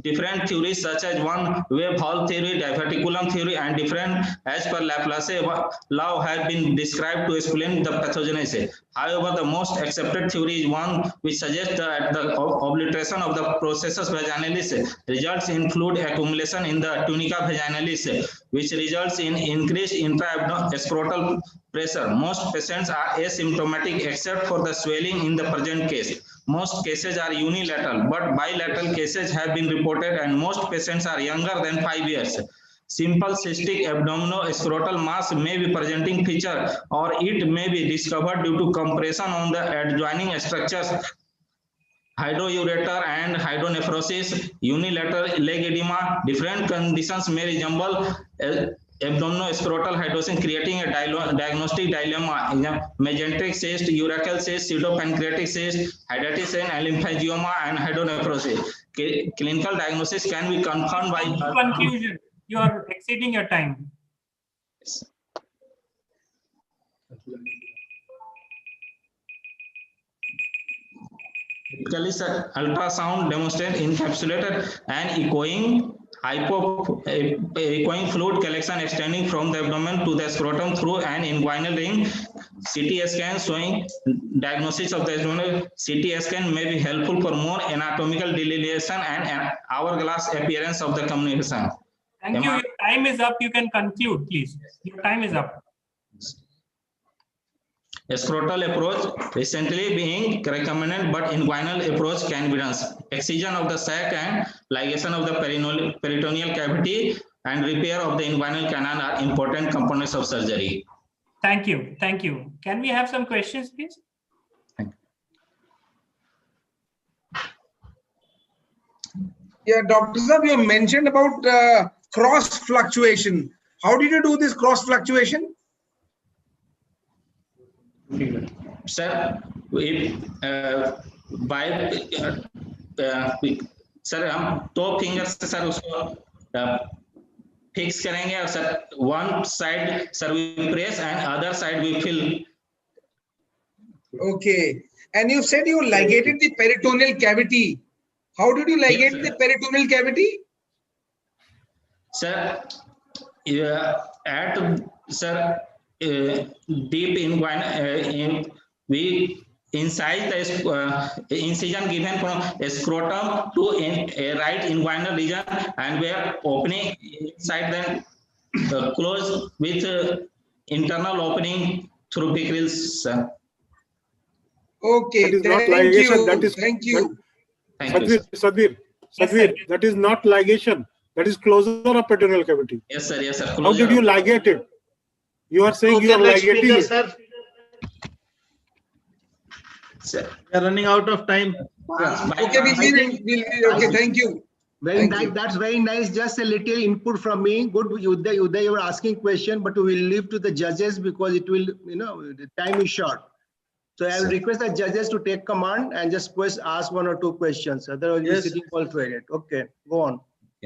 Different theories such as one-way valve theory, diverticulum theory, and different as per Laplace law have been described to explain the pathogenesis. However, the most accepted theory is one which suggests that the obliteration of the processus vaginalis results in fluid accumulation in the tunica vaginalis, which results in increased intra-scrotal pressure. Most patients are asymptomatic except for the swelling in the present case. Most cases are unilateral, but bilateral cases have been reported, and most patients are younger than 5 years. Simple cystic abdominal scrotal mass may be presenting feature, or it may be discovered due to compression on the adjoining structures. Hydroureter and hydronephrosis, unilateral leg edema, different conditions may resemble abdominal scrotal hydrocele, creating a diagnostic dilemma. Mesenteric cyst, urachal cyst, pseudopancreatic cyst, hydatidine and lymphangioma, and hydronephrosis. Clinical diagnosis can be confirmed by Conclusion. You are exceeding your time. Typically, ultrasound demonstrates encapsulated and echoing echoing fluid collection extending from the abdomen to the scrotum through an inguinal ring. CT scan showing diagnosis of the abdominal. CT scan may be helpful for more anatomical delineation and hourglass appearance of the communication. Thank you. Your time is up. You can conclude, please. Your time is up. A scrotal approach recently being recommended, but inguinal approach can be done. Excision of the sac and ligation of the peritoneal cavity and repair of the inguinal canal are important components of surgery. Thank you. Thank you. Can we have some questions, please? Yeah, Dr. Saab, you mentioned about cross fluctuation. How did you do this cross fluctuation? Sir, sir हम दो finger से sir उसको fix करेंगे और sir one side sir we press and other side we fill. Okay, and you said you ligated the peritoneal cavity. How did you ligate the peritoneal cavity? Sir, at sir deep inguinal we incise the incision given from scrotum to a right inguinal region, and we are opening inside, then close with internal opening through pickerels. Okay, that is not thank ligation. you. That is Thank you. Sadhvir, that is not ligation. That is closure of peritoneal cavity. Yes, sir. Yes, sir. How did you ligate it? You are saying you are ligating it. Sir. We are running out of time. Okay, okay, thank you. That's very nice. Just a little input from me. Good, Uday, you were asking question, but we will leave to the judges because it will, the time is short. So I will request the judges to take command and just ask one or two questions. Otherwise, we'll be sitting all through it. Okay, go on.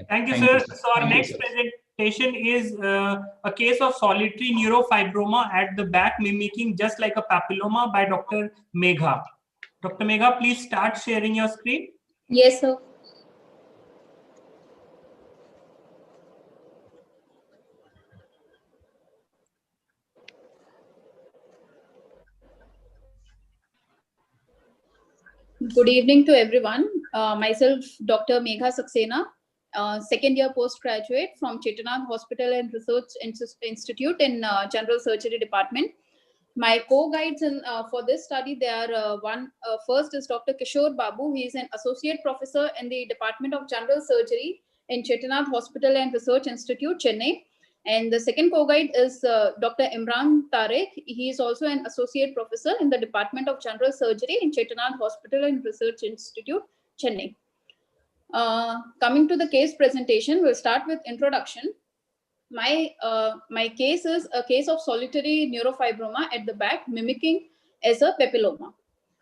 Thank you, sir. So our next presentation is a case of solitary neurofibroma at the back, mimicking just like a papilloma, by Dr. Megha. Dr. Megha, please start sharing your screen. Yes, sir. Good evening to everyone. Myself, Dr. Megha Saxena, second year postgraduate from Chetanand Hospital and Research Institute in General Surgery Department. My co-guides for this study, they are first is Dr. Kishore Babu. He is an associate professor in the Department of General Surgery in Chetanand Hospital and Research Institute, Chennai. And the second co-guide is Dr. Imran Tarek. He is also an associate professor in the Department of General Surgery in Chetanand Hospital and Research Institute, Chennai. Coming to the case presentation, we'll start with introduction. My case is a case of solitary neurofibroma at the back, mimicking as a papilloma.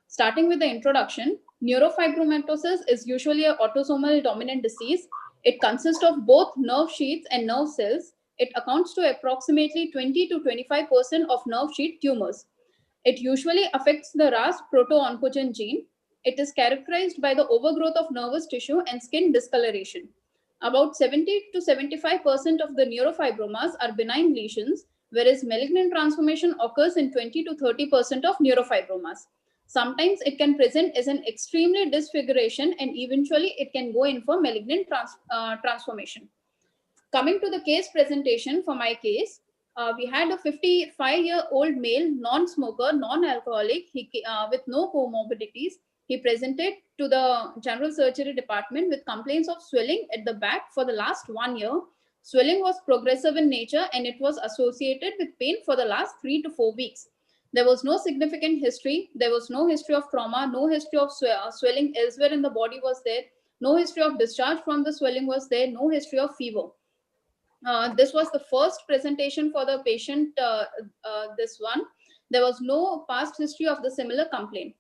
Starting with the introduction, neurofibromatosis is usually an autosomal dominant disease. It consists of both nerve sheaths and nerve cells. It accounts to approximately 20 to 25% of nerve sheath tumors. It usually affects the RAS proto-oncogene gene. It is characterized by the overgrowth of nervous tissue and skin discoloration. About 70 to 75% of the neurofibromas are benign lesions, whereas malignant transformation occurs in 20 to 30% of neurofibromas. Sometimes it can present as an extremely disfiguration, and eventually it can go in for malignant transformation. Coming to the case presentation for my case, we had a 55-year-old male, non-smoker, non-alcoholic, with no comorbidities. He presented to the general surgery department with complaints of swelling at the back for the last 1 year. Swelling was progressive in nature and it was associated with pain for the last 3 to 4 weeks. There was no significant history. There was no history of trauma, no history of swelling elsewhere in the body was there. No history of discharge from the swelling was there. No history of fever. This was the first presentation for the patient, this one. There was no past history of the similar complaint.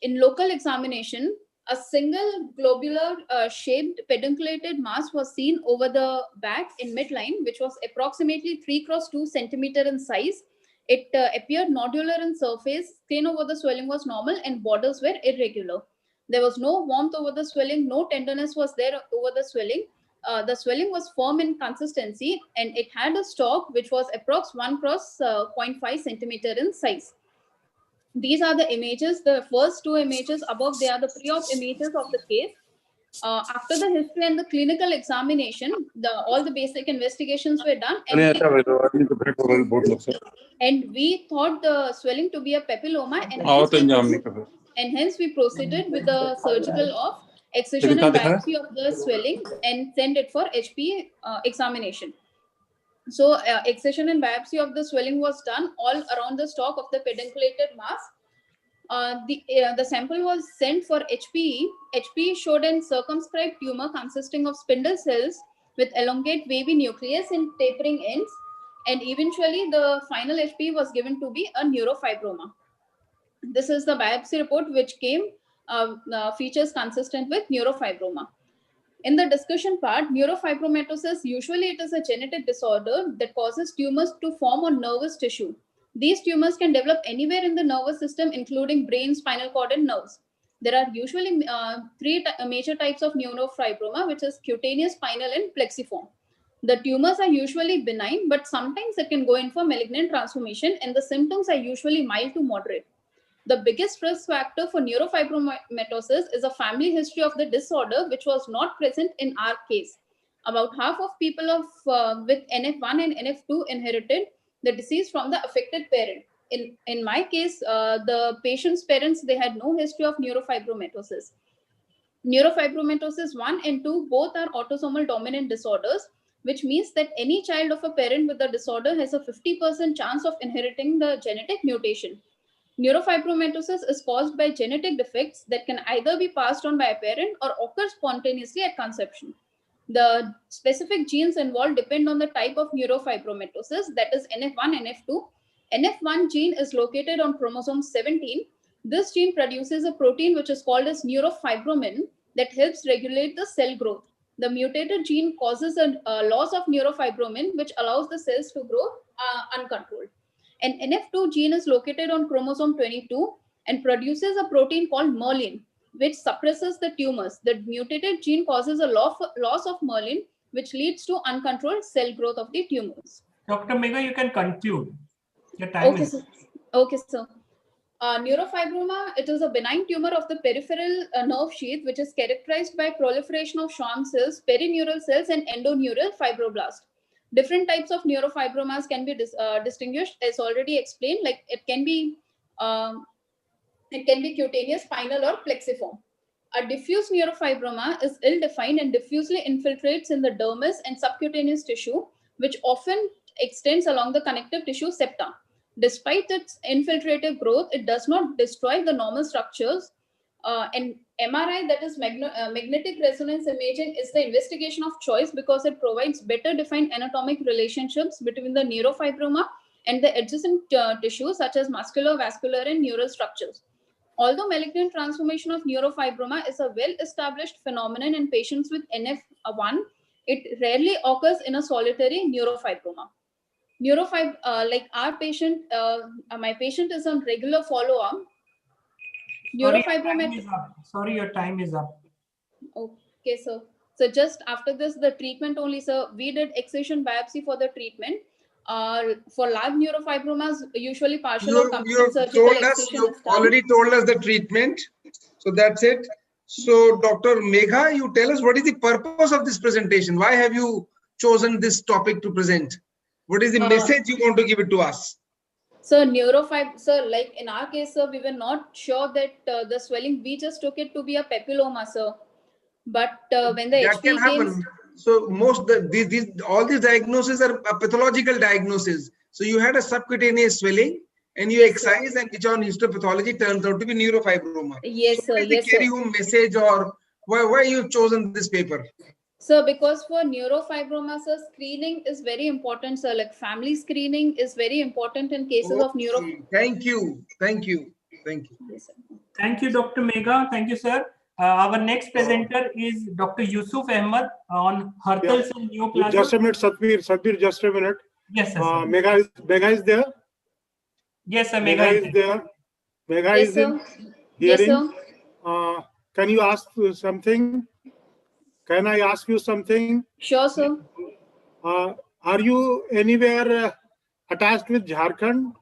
In local examination, a single globular shaped pedunculated mass was seen over the back in midline, which was approximately 3 × 2 centimeter in size. It appeared nodular in surface. Skin over the swelling was normal and borders were irregular. There was no warmth over the swelling, no tenderness was there over the swelling. The swelling was firm in consistency, and it had a stalk which was approx 1 cross 0.5 centimeter in size. These are the images, the first two images above, they are the pre-op images of the case. After the history and the clinical examination, all the basic investigations were done, and we thought the swelling to be a papilloma, and hence we proceeded with the surgical of excision and biopsy of the swelling and send it for HP examination. So excision and biopsy of the swelling was done all around the stalk of the pedunculated mass. The sample was sent for HPE. HPE showed a circumscribed tumor consisting of spindle cells with elongate wavy nucleus and tapering ends, and eventually the final HPE was given to be a neurofibroma. This is the biopsy report which came features consistent with neurofibroma. In the discussion part, neurofibromatosis, usually it is a genetic disorder that causes tumors to form on nervous tissue. These tumors can develop anywhere in the nervous system, including brain, spinal cord, and nerves. There are usually three major types of neurofibroma, which is cutaneous, spinal, and plexiform. The tumors are usually benign, but sometimes it can go in for malignant transformation, and the symptoms are usually mild to moderate. The biggest risk factor for neurofibromatosis is a family history of the disorder, which was not present in our case. About half of people with NF1 and NF2 inherited the disease from the affected parent. In my case, the patient's parents, they had no history of neurofibromatosis. Neurofibromatosis 1 and 2 both are autosomal dominant disorders, which means that any child of a parent with the disorder has a 50% chance of inheriting the genetic mutation. Neurofibromatosis is caused by genetic defects that can either be passed on by a parent or occur spontaneously at conception. The specific genes involved depend on the type of neurofibromatosis, that is NF1 and NF2. NF1 gene is located on chromosome 17. This gene produces a protein which is called as neurofibromin that helps regulate the cell growth. The mutated gene causes a loss of neurofibromin, which allows the cells to grow uncontrolled. An NF2 gene is located on chromosome 22 and produces a protein called merlin, which suppresses the tumors. The mutated gene causes a loss of merlin, which leads to uncontrolled cell growth of the tumors. Dr. Megha, you can conclude. Your time Okay, is sir. Okay, sir. Neurofibroma, it is a benign tumor of the peripheral nerve sheath, which is characterized by proliferation of Schwann cells, perineural cells, and endoneural fibroblasts. Different types of neurofibromas can be distinguished, as already explained. Like it can be cutaneous, spinal, or plexiform. A diffuse neurofibroma is ill-defined and diffusely infiltrates in the dermis and subcutaneous tissue, which often extends along the connective tissue septa. Despite its infiltrative growth, it does not destroy the normal structures. And MRI, that is magnetic resonance imaging, is the investigation of choice because it provides better defined anatomic relationships between the neurofibroma and the adjacent tissues such as muscular, vascular, and neural structures. Although malignant transformation of neurofibroma is a well-established phenomenon in patients with NF1, it rarely occurs in a solitary neurofibroma. Like our patient, my patient is on regular follow-up. Sorry, your time is up. Okay, sir. So just after this, the treatment only, sir. We did excision biopsy for the treatment. For large neurofibromas, usually partial or complete surgical excision. You've already told us the treatment. So that's it. So Dr. Megha, you tell us what is the purpose of this presentation? Why have you chosen this topic to present? What is the message you want to give it to us? So sir, like in our case, sir, we were not sure that the swelling, we just took it to be a papilloma, sir. But when the that can happen. So all these diagnoses are pathological diagnoses. So you had a subcutaneous swelling and you excise, and which on histopathology turns out to be neurofibroma. Yes, sir. So what is the carry-home message, or why you chosen this paper? So because for neurofibroma, sir, screening is very important, sir. Like family screening is very important in cases of neuro. Thank you. Yes, thank you, Dr. Megha. Thank you, sir. Our next presenter is Dr. Yusuf Ahmed on Hurtle cell neoplasm. Just a minute, Satbir, just a minute. Yes, sir. Megha is there? Yes, sir. Megha is there. Megha yes, is sir. in Yes, hearing. sir. can you ask something? Can I ask you something? Sure, sir. Are you anywhere attached with Jharkhand?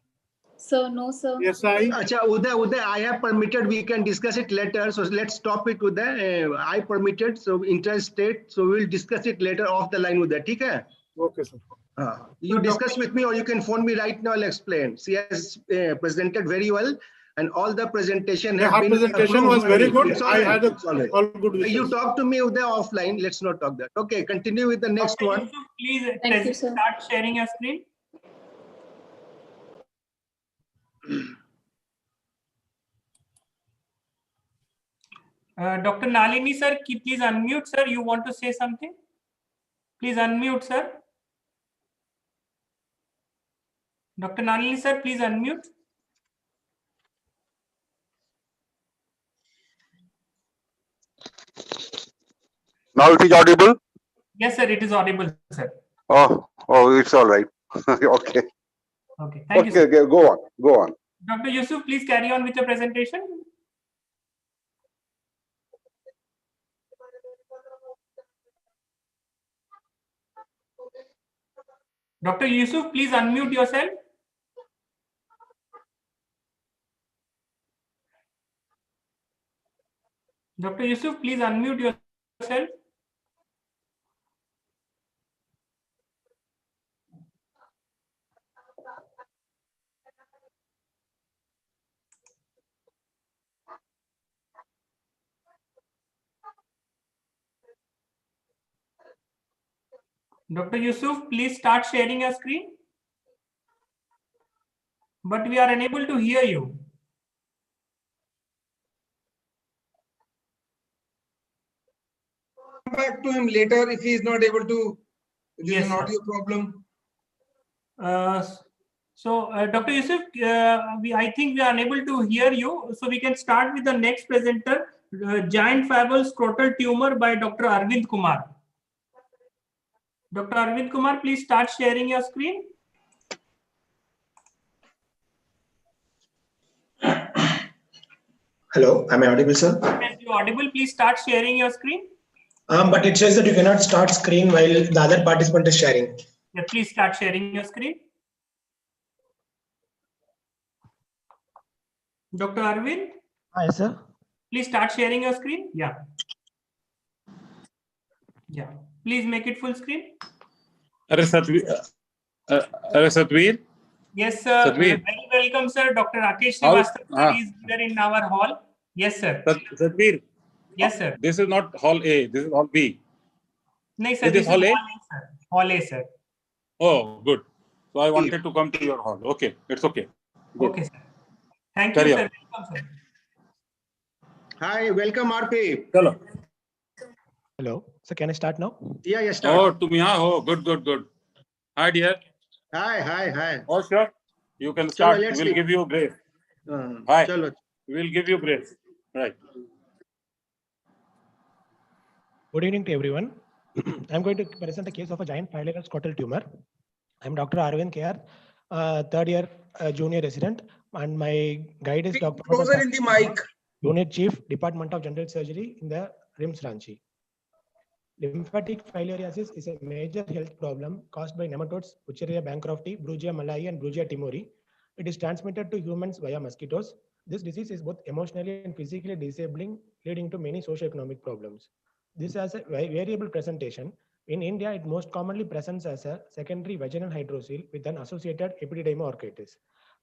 Sir, no, sir. Yes, I. Acha, Uday, I have permitted. We can discuss it later. So let's stop it, Uday. I permitted. So interstate. So we'll discuss it later off the line, Uday. Okay? Okay, sir. You discuss with me, or you can phone me right now. I'll explain. She has presented very well, and all the presentation has Her been presentation approved. was very good. It's all I right. had All good wishes. You talk to me, Uday, offline. Let's not talk that. Okay, continue with the next Dr. one. Yusuf, please Thank you, sir. start sharing your screen. Dr. Nalini sir, please unmute, sir. You want to say something? Please unmute, sir. Dr. Nalini sir, please unmute. Now it is audible? Yes, sir, it is audible, sir. Oh, it's all right. Okay. Okay, thank you, Okay, sir. okay, go on. Dr. Yusuf, please carry on with your presentation. Dr. Yusuf, please unmute yourself. Dr. Yusuf, please unmute yourself. Dr. Yusuf, please start sharing your screen. But we are unable to hear you. Come back to him later if he is not able to. It is Yes, an sir. audio problem. Dr. Yusuf, I think we are unable to hear you. So we can start with the next presenter, giant fibril scrotal tumor by Dr. Arvind Kumar. Dr. Arvind Kumar, please start sharing your screen. Hello, am I audible, sir? Yes, you're audible. Please start sharing your screen. But it says that you cannot start screen while the other participant is sharing. Yeah, please start sharing your screen. Dr. Arvind? Hi, sir. Please start sharing your screen. Yeah. Yeah. Please make it full screen. Satvir? Yes, sir. Satvir? Very welcome, sir. Dr. Rakesh Srivastava is here in our hall. Yes, sir. Satvir? Yes, sir. This is not hall A, this is hall B. No, sir. Is this hall A? Sir. Hall A, sir. Oh, good. So I wanted to come to your hall. Okay, it's okay. Good. Okay, sir. Thank Carry you, sir. on. Welcome, sir. Hi, welcome, RP. Hello. Hello. So can I start now? Yeah, start. Oh, to me, oh, good. Hi, dear. Hi. Oh, sure. You can start. let's We'll see. give you grace. Hi. Chalo. We'll give you grace. Right. Good evening to everyone. I'm going to present the case of a giant fibril scrotal tumor. I'm Dr. Arvind KR, third year junior resident, and my guide is Dr. Closer in the mic. Unit Chief, Department of General Surgery in the RIMS Ranchi. Lymphatic filariasis is a major health problem caused by nematodes Wuchereria bancrofti, Brugia malayi, and Brugia timori. It is transmitted to humans via mosquitoes. This disease is both emotionally and physically disabling, leading to many socioeconomic problems. This has a variable presentation. In India, it most commonly presents as a secondary vaginal hydrocele with an associated epididymo-orchitis.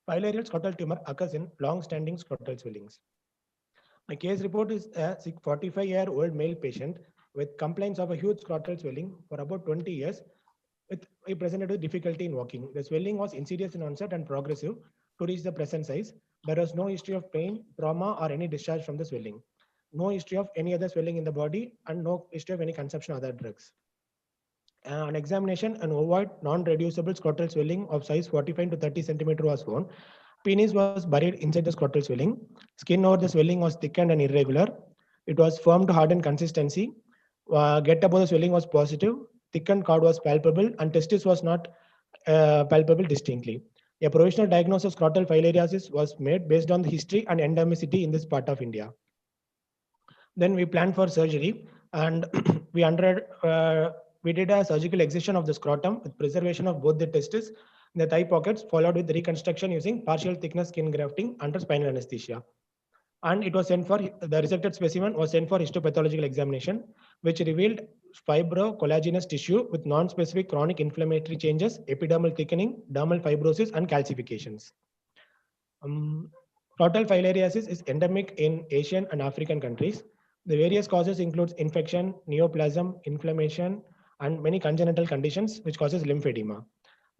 Filarial scrotal tumor occurs in long-standing scrotal swellings. My case report is a 45-year-old male patient with complaints of a huge scrotal swelling for about 20 years. He presented with difficulty in walking. The swelling was insidious in onset and progressive to reach the present size. There was no history of pain, trauma, or any discharge from the swelling. No history of any other swelling in the body, and no history of any consumption of other drugs. On examination, an ovoid non-reducible scrotal swelling of size 45 to 30 centimeter was found. Penis was buried inside the scrotal swelling. Skin over the swelling was thickened and irregular. It was firm to hardened consistency. Get above the swelling was positive. Thickened cord was palpable, and testis was not palpable distinctly. A provisional diagnosis of scrotal filariasis was made based on the history and endemicity in this part of India. Then we planned for surgery, and we did a surgical excision of the scrotum with preservation of both the testes in the thigh pockets, followed with reconstruction using partial thickness skin grafting under spinal anesthesia. And it was sent for, the resected specimen was sent for histopathological examination, which revealed fibrocollagenous tissue with non-specific chronic inflammatory changes, epidermal thickening, dermal fibrosis, and calcifications. Scrotal filariasis is endemic in Asian and African countries. The various causes includes infection, neoplasm, inflammation, and many congenital conditions which causes lymphedema.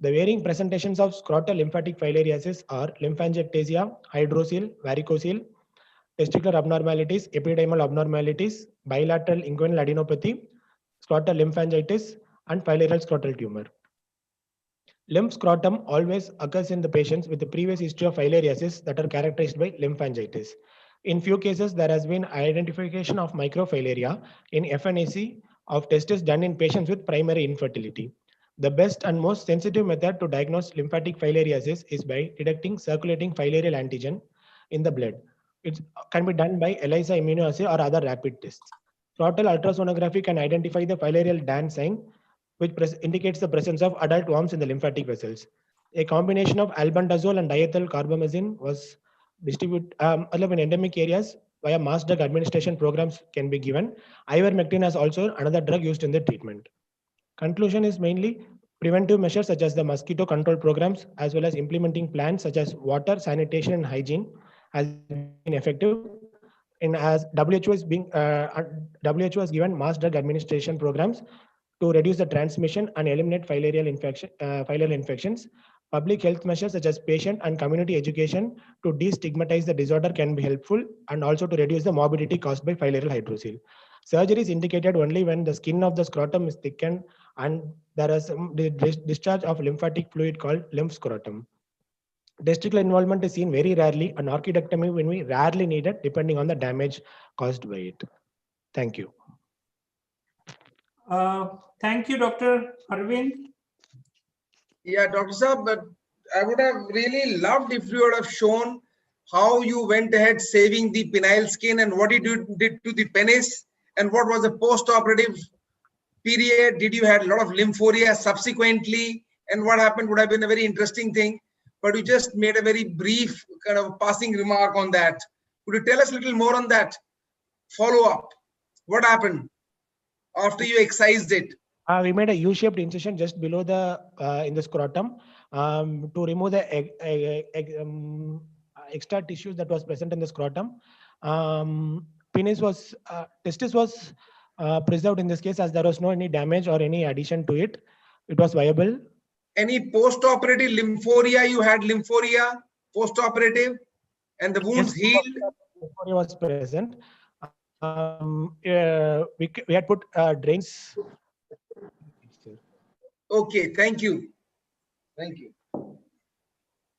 The varying presentations of scrotal lymphatic filariasis are lymphangiectasia, hydrocele, varicocele, testicular abnormalities, epidermal abnormalities, bilateral inguinal adenopathy, scrotal lymphangitis, and filarial scrotal tumor. Lymph scrotum always occurs in the patients with a previous history of filariasis that are characterized by lymphangitis. In few cases, there has been identification of microfilaria in FNAC of testis done in patients with primary infertility. The best and most sensitive method to diagnose lymphatic filariasis is by detecting circulating filarial antigen in the blood. It can be done by ELISA immunoassay or other rapid tests. Scrotal ultrasonography can identify the filarial Dan sign, which indicates the presence of adult worms in the lymphatic vessels. A combination of albendazole and diethyl carbamazine was distributed in endemic areas via mass drug administration programs can be given. Ivermectin is also another drug used in the treatment. Conclusion is mainly preventive measures such as the mosquito control programs as well as implementing plans such as water, sanitation, and hygiene has been effective. And as WHO has given mass drug administration programs to reduce the transmission and eliminate filarial infections. Public health measures such as patient and community education to destigmatize the disorder can be helpful, and also to reduce the morbidity caused by filarial hydrocele. Surgery is indicated only when the skin of the scrotum is thickened and there is discharge of lymphatic fluid called lymph scrotum. Testicular involvement is seen very rarely, and orchidectomy will be rarely needed depending on the damage caused by it. Thank you. Thank you, Dr. Arvind. Yeah, Dr. Saab, but I would have really loved if you would have shown how you went ahead saving the penile skin and what you did to the penis, and what was the post-operative period. Did you had a lot of lymphoria subsequently, and what happened would have been a very interesting thing. But you just made a very brief kind of passing remark on that. Could you tell us a little more on that? Follow up. What happened after you excised it? We made a U-shaped incision just below the in the scrotum to remove the extra tissues that was present in the scrotum. Testis was preserved in this case, as there was no any damage or any addition to it. It was viable. Any post-operative lymphoria? You had lymphoria post-operative, and the wounds healed. Lymphoria was present. We had put drains. Okay, thank you. Thank you.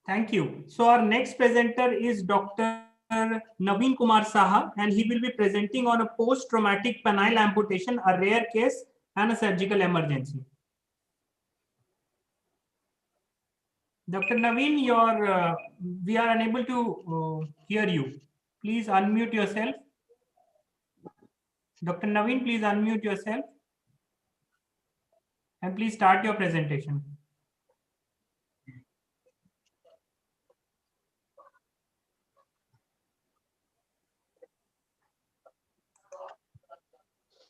Thank you. So our next presenter is Dr. Naveen Kumar Saha, and he will be presenting on a post-traumatic penile amputation, a rare case and a surgical emergency. Dr. Naveen, we are unable to hear you. Please unmute yourself. Dr. Naveen, please unmute yourself. And please start your presentation.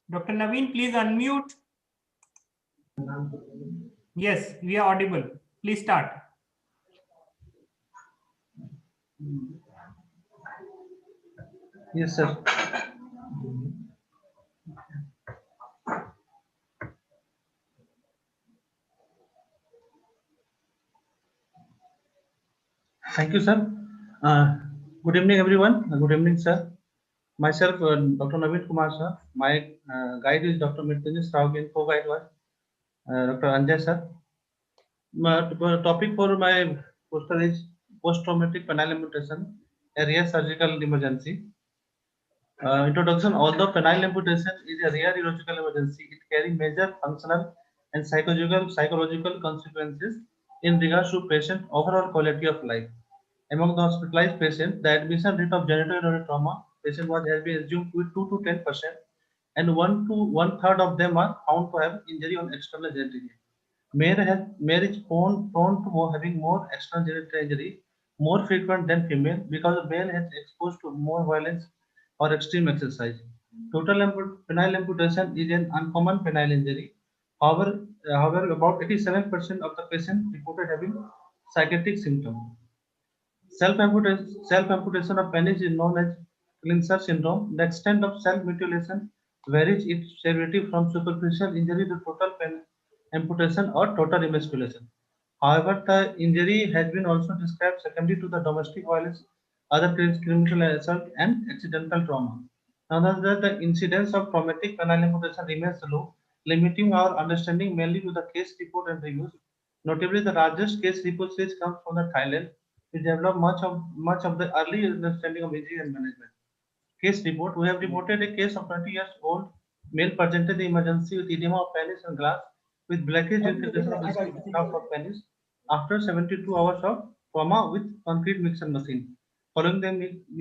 Dr. Naveen, please unmute. Yes, we are audible. Please start. Yes, sir. Thank you, sir. Good evening, everyone. Good evening, sir. Myself, Dr. Naveen Kumar, sir. My guide is Dr. Mrityunjay Sravgin, co-guide was Dr. Anjay, sir. My topic for my poster is post-traumatic penile amputation, a rare surgical emergency. Introduction. Although penile amputation is a rare urological emergency, it carries major functional and psychological consequences in regards to patient overall quality of life. Among the hospitalized patients, the admission rate of genitourinary trauma patient has been assumed with 2 to 10%, and 1 to 1/3 of them are found to have injury on external genital. Male is prone to having more external genital injury, more frequent than female, because male is exposed to more violence or extreme exercise. Total penile amputation is an uncommon penile injury. However, about 87% of the patients reported having psychiatric symptoms. Self-amputation of penis is known as Clincer syndrome. The extent of self-mutilation varies its severity from superficial injury to total amputation or total emasculation. However, the injury has been also described secondary to the domestic violence, other criminal assault, and accidental trauma. Nonetheless, the incidence of traumatic penile amputation remains low, limiting our understanding mainly to the case report and reviews. Notably, the largest case report series comes from the Thailand, which developed much of the early understanding of injury and management. Case report: we have reported a case of 20 years old male presented in emergency with edema of penis and glass with blackish infiltration of the scalp of penis after 72 hours of trauma with concrete mixer machine. Following the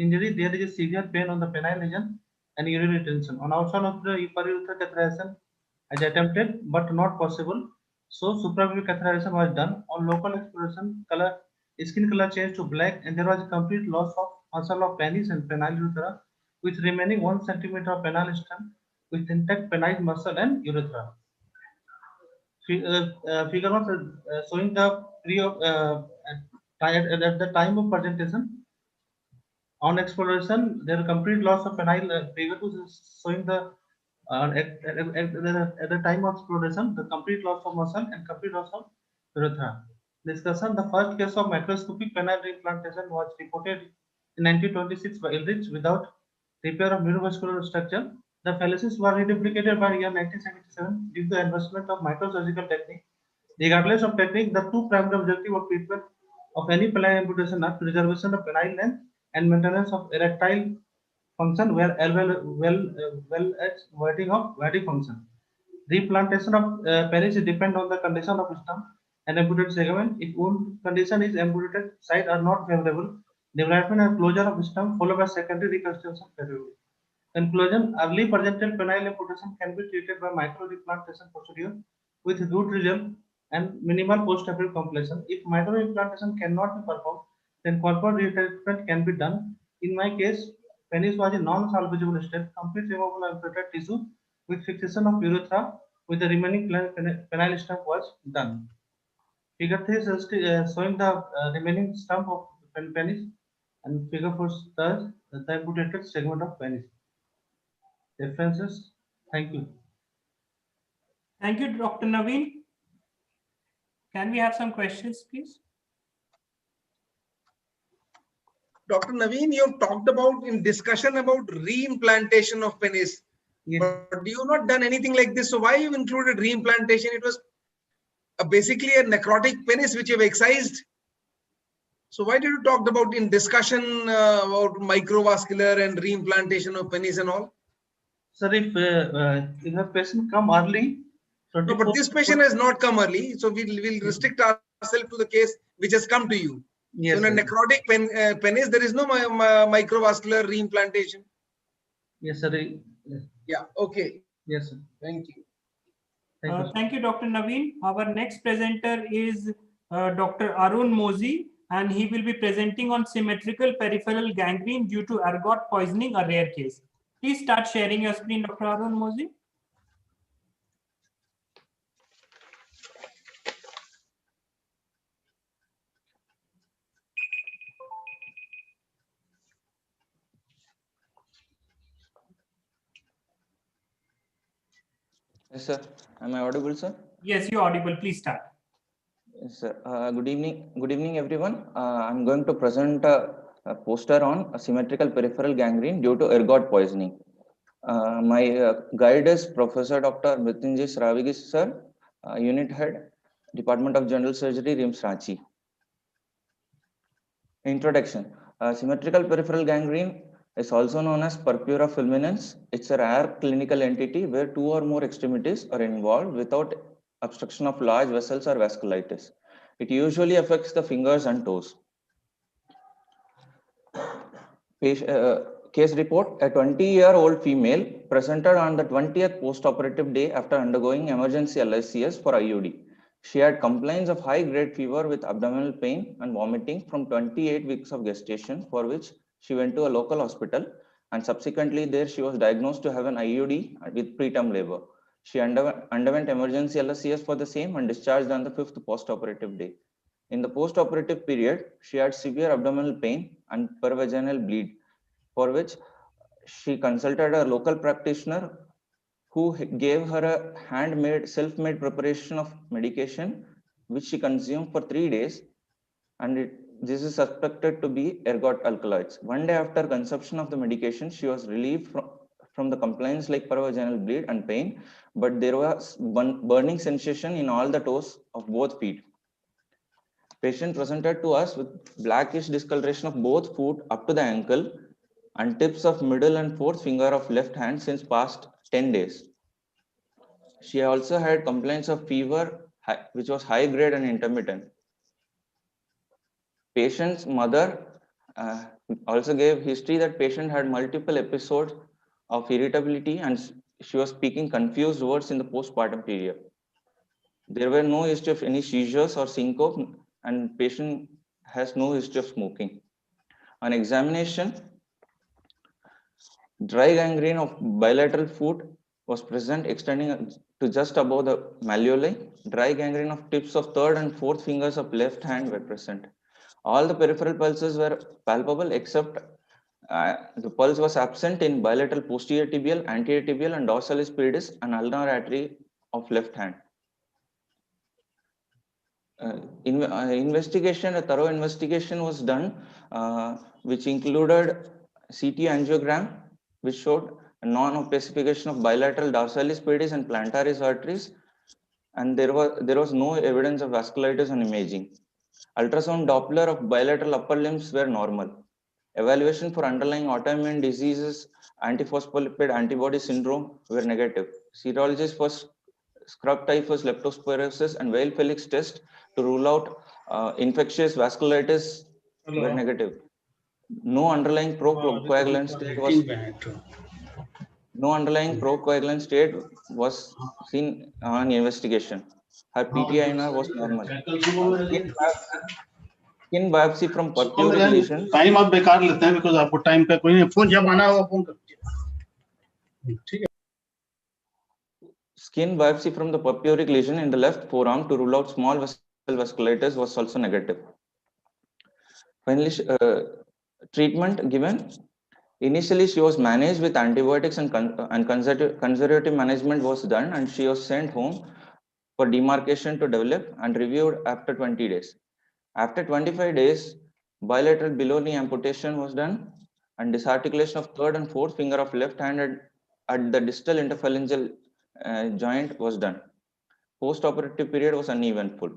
injury, there is a severe pain on the penile region and urinary retention. On outside of the periurethral catheterization is attempted but not possible. So suprapubic catheterization was done. On local exploration, skin color changed to black, and there was a complete loss of muscle of penis and penile urethra, with remaining 1 centimeter of penile stem with intact penile muscle and urethra. Figure 1 showing the at the time of presentation. On exploration, there is complete loss of penile. Figure 2 is showing the at the time of exploration, the complete loss of muscle and complete loss of urethra. Discussion: the first case of microscopic penile reimplantation was reported in 1926 by Eldridge without repair of neurovascular structure. The fallacies were reduplicated by year 1977 due to the advancement of microsurgical technique. Regardless of technique, the two primary objectives of treatment of any penile amputation are preservation of penile length and maintenance of erectile function, where well as voiding of voiding function. Replantation of penis depend on the condition of stump and amputated segment. If wound condition is amputated site are not favorable, development and closure of stump followed by secondary reconstruction favorable. Conclusion: early presented penile amputation can be treated by micro replantation procedure with good result and minimal post-operative complication. If micro implantation cannot be performed, then corporate retreatment can be done. In my case, penis was a non-salvageable state. Complete removal of infiltrated tissue with fixation of urethra with the remaining penile stump was done. Figure 3 is showing the remaining stump of penis, and figure 4 the amputated segment of penis. References. Thank you. Thank you, Dr. Naveen. Can we have some questions, please? Dr. Naveen, you talked about in discussion about reimplantation of penis, but you not done anything like this. So why you included reimplantation? It was basically a necrotic penis which you have excised. So why did you talk about in discussion about microvascular and reimplantation of penis and all? Sir, if a patient come early, no, but this patient has not come early, so we'll restrict ourselves to the case which has come to you. Yes, so in a necrotic penis, there is no microvascular reimplantation. Yes, sir. Yes. Yeah. Okay. Yes, sir. Thank you. Thank you, Dr. Naveen. Our next presenter is Dr. Arun Mozi, and he will be presenting on symmetrical peripheral gangrene due to ergot poisoning, a rare case. Please start sharing your screen, Dr. Arun Mozi. Yes, sir. Am I audible, sir? Yes, you're audible. Please start. Yes, sir. Good evening. Good evening, everyone. I'm going to present a poster on symmetrical peripheral gangrene due to ergot poisoning. My guide is Professor Dr. Mrityunjay Sravigis, sir, Unit Head, Department of General Surgery, RIMS Ranchi. Introduction. Symmetrical peripheral gangrene is also known as purpura fulminans. It's a rare clinical entity where two or more extremities are involved without obstruction of large vessels or vasculitis. It usually affects the fingers and toes. Case report, a 20-year-old female presented on the 20th post-operative day after undergoing emergency LICS for IUD. She had complaints of high-grade fever with abdominal pain and vomiting from 28 weeks of gestation, for which she went to a local hospital, and subsequently there she was diagnosed to have an IUD with preterm labor. She underwent emergency LICS for the same and discharged on the 5th post-operative day. In the post-operative period, she had severe abdominal pain and pervaginal bleed, for which she consulted a local practitioner who gave her a handmade, self-made preparation of medication, which she consumed for 3 days, and this is suspected to be ergot alkaloids. 1 day after consumption of the medication, she was relieved from the complaints like pervaginal bleed and pain, but there was one burning sensation in all the toes of both feet. Patient presented to us with blackish discoloration of both foot up to the ankle and tips of middle and fourth finger of left hand since past 10 days. She also had complaints of fever, which was high grade and intermittent. Patient's mother also gave history that patient had multiple episodes of irritability and she was speaking confused words in the postpartum period. There were no history of any seizures or syncope, and patient has no history of smoking. On examination, dry gangrene of bilateral foot was present extending to just above the malleoli. Dry gangrene of tips of third and fourth fingers of left hand were present. All the peripheral pulses were palpable except the pulse was absent in bilateral posterior tibial, anterior tibial, and dorsalis pedis and ulnar artery of left hand. Investigation, a thorough investigation was done, which included CT angiogram, which showed a non-opacification of bilateral dorsalis pedis and plantaris arteries, and there was no evidence of vasculitis on imaging. Ultrasound Doppler of bilateral upper limbs were normal. Evaluation for underlying autoimmune diseases, antiphospholipid antibody syndrome were negative. Serologists for scrub typhus, leptospirosis, and Weil Felix test to rule out infectious vasculitis were negative. No underlying procoagulant state was seen on investigation. Her PTINR was normal. Skin biopsy from purpuric lesion. Time आप बेकार लेते हैं because आपको time पे कोई नहीं phone जब आना होगा फोन कर दीजिए ठीक है. Skin biopsy from the purpuric lesion in the left forearm to rule out small vessel vasculitis was also negative. Finally, treatment given. Initially, she was managed with antibiotics and conservative management was done, and she was sent home for demarcation to develop and reviewed after 20 days. After 25 days, bilateral below knee amputation was done and disarticulation of third and fourth finger of left hand at the distal interphalangeal joint was done. Post-operative period was uneventful.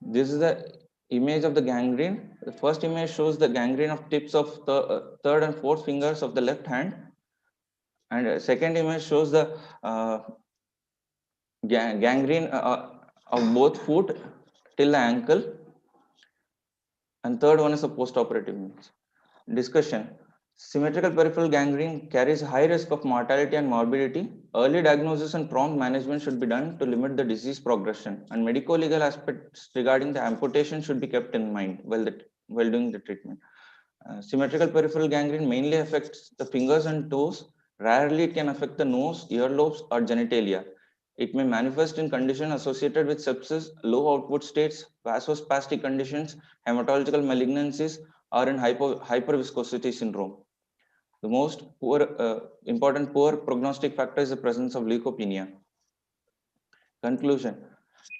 This is the image of the gangrene. The first image shows the gangrene of tips of third and fourth fingers of the left hand, and second image shows the gangrene of both foot till the ankle, and third one is a post-operative image. Discussion. Symmetrical peripheral gangrene carries high risk of mortality and morbidity. Early diagnosis and prompt management should be done to limit the disease progression, and medico-legal aspects regarding the amputation should be kept in mind while doing the treatment. Symmetrical peripheral gangrene mainly affects the fingers and toes. Rarely it can affect the nose, earlobes, or genitalia. It may manifest in conditions associated with sepsis, low output states, vasospastic conditions, hematological malignancies, or in hyperviscosity syndrome. The most important poor prognostic factor is the presence of leukopenia. Conclusion.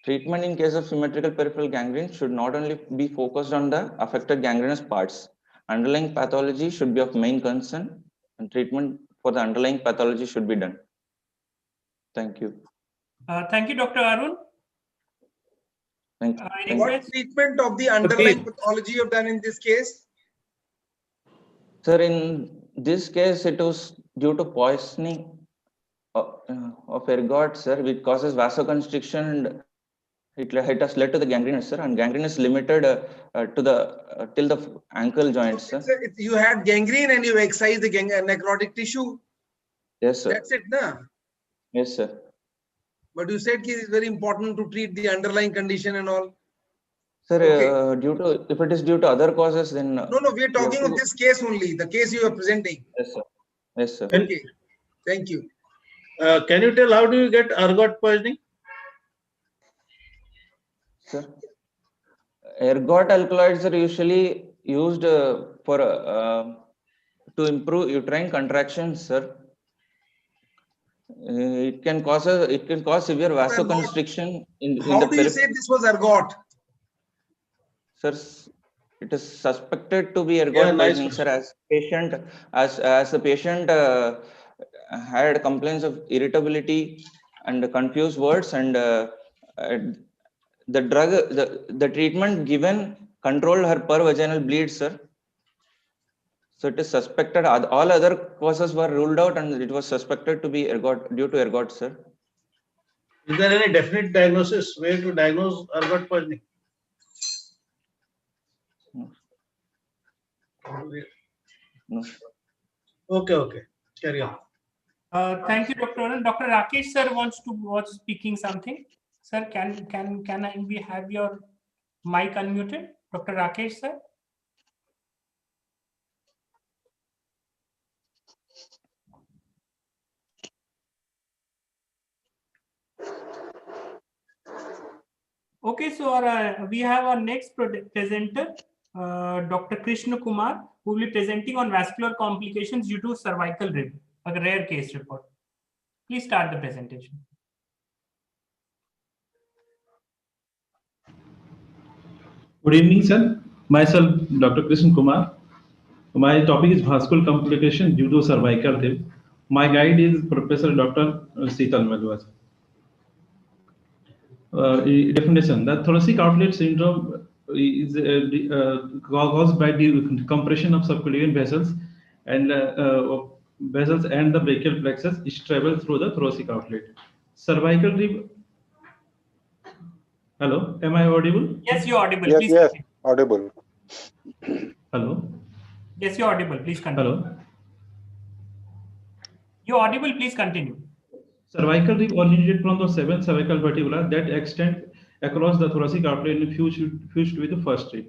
Treatment in case of symmetrical peripheral gangrene should not only be focused on the affected gangrenous parts. Underlying pathology should be of main concern, and treatment for the underlying pathology should be done. Thank you. Thank you, Dr. Arun. Thank you. What treatment of the underlying pathology you have done in this case? Sir, in this case, it was due to poisoning of ergot, sir, which causes vasoconstriction and it has led to the gangrenous, sir, and gangrenous limited to the till the ankle joints, sir. You had gangrene and you excised the necrotic tissue. Yes, sir. That's it, na? Yes, sir. But you said it's very important to treat the underlying condition and all. Sir, Okay. if it is due to other causes, then No, we are talking of this case only, the case you are presenting. Yes, sir. Yes, sir. Okay. Thank you. Can you tell how do you get ergot poisoning? Sir, ergot alkaloids are usually used for to improve uterine contractions, sir. It can cause severe vasoconstriction in the How do you say this was ergot? Sir, it is suspected to be ergot poisoning, sir. As the patient had complaints of irritability and confused words, and the treatment given controlled her pervaginal bleed, sir. So it is suspected. All other causes were ruled out, and it was suspected to be ergot due to ergot, sir. Is there any definite diagnosis way to diagnose ergot poisoning? No. Okay. Carry on. Thank you, Dr. Anand. Dr. Rakesh sir was speaking something. Sir, can we have your mic unmuted? Dr. Rakesh sir. Okay, so we have our next presenter, Dr. Krishna Kumar, who will be presenting on vascular complications due to cervical rib, a rare case report. Please start the presentation. Good evening, sir. Myself, Dr. Krishna Kumar. My topic is vascular complication due to cervical rib. My guide is Professor Dr. Seetal Madhwas. Definition: the thoracic outlet syndrome is caused by the compression of subclavian vessels and the brachial plexus which travel through the thoracic outlet. Cervical rib. Hello, am I audible? Yes, you're audible. Yes, Please yes, continue. audible. Hello. Yes, you're audible. Please continue. Hello. You're audible. Please continue. Cervical rib originated from the 7 cervical vertebra that extend across the thoracic outlet and fused with the first rib.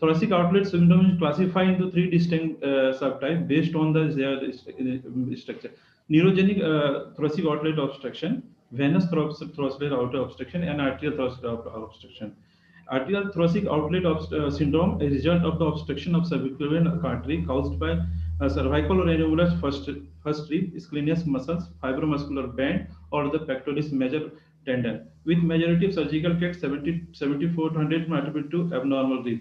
Thoracic outlet syndrome is classified into 3 distinct subtypes based on their structure: neurogenic thoracic outlet obstruction, venous thoracic outlet obstruction, and arterial thoracic obstruction. Arterial thoracic outlet syndrome is a result of the obstruction of subclavian artery caused by cervical or aneurysm first rib, scalenus muscles, fibromuscular band, or the pectoralis major tendon, with majority of surgical case 7400 attributed to abnormal rib.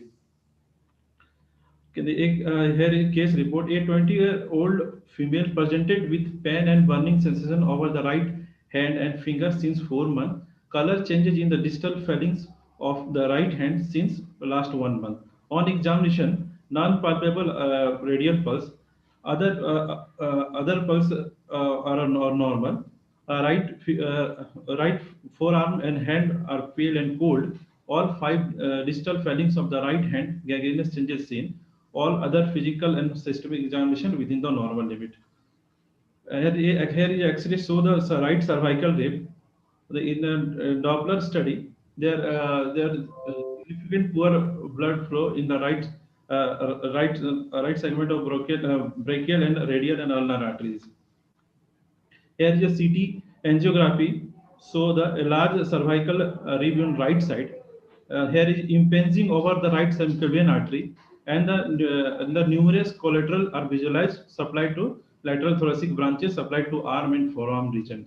Here in case report, a 20-year-old female presented with pain and burning sensation over the right hand and finger since 4 months. Color changes in the distal phalanx of the right hand since last 1 month. On examination, non-palpable radial pulse. Other pulse are normal. Right forearm and hand are pale and cold. All 5 distal phalanx of the right hand gangrenous changes seen. All other physical and systemic examination within the normal limit. Here X-ray show the right cervical rib. In a Doppler study, there significant poor blood flow in the right segment of brachial and radial and ulnar arteries. Here is a CT angiography, so the large cervical rib on right side. Here is impinging over the right subclavian artery, and the numerous collateral are visualized supplied to lateral thoracic branches supplied to arm and forearm region.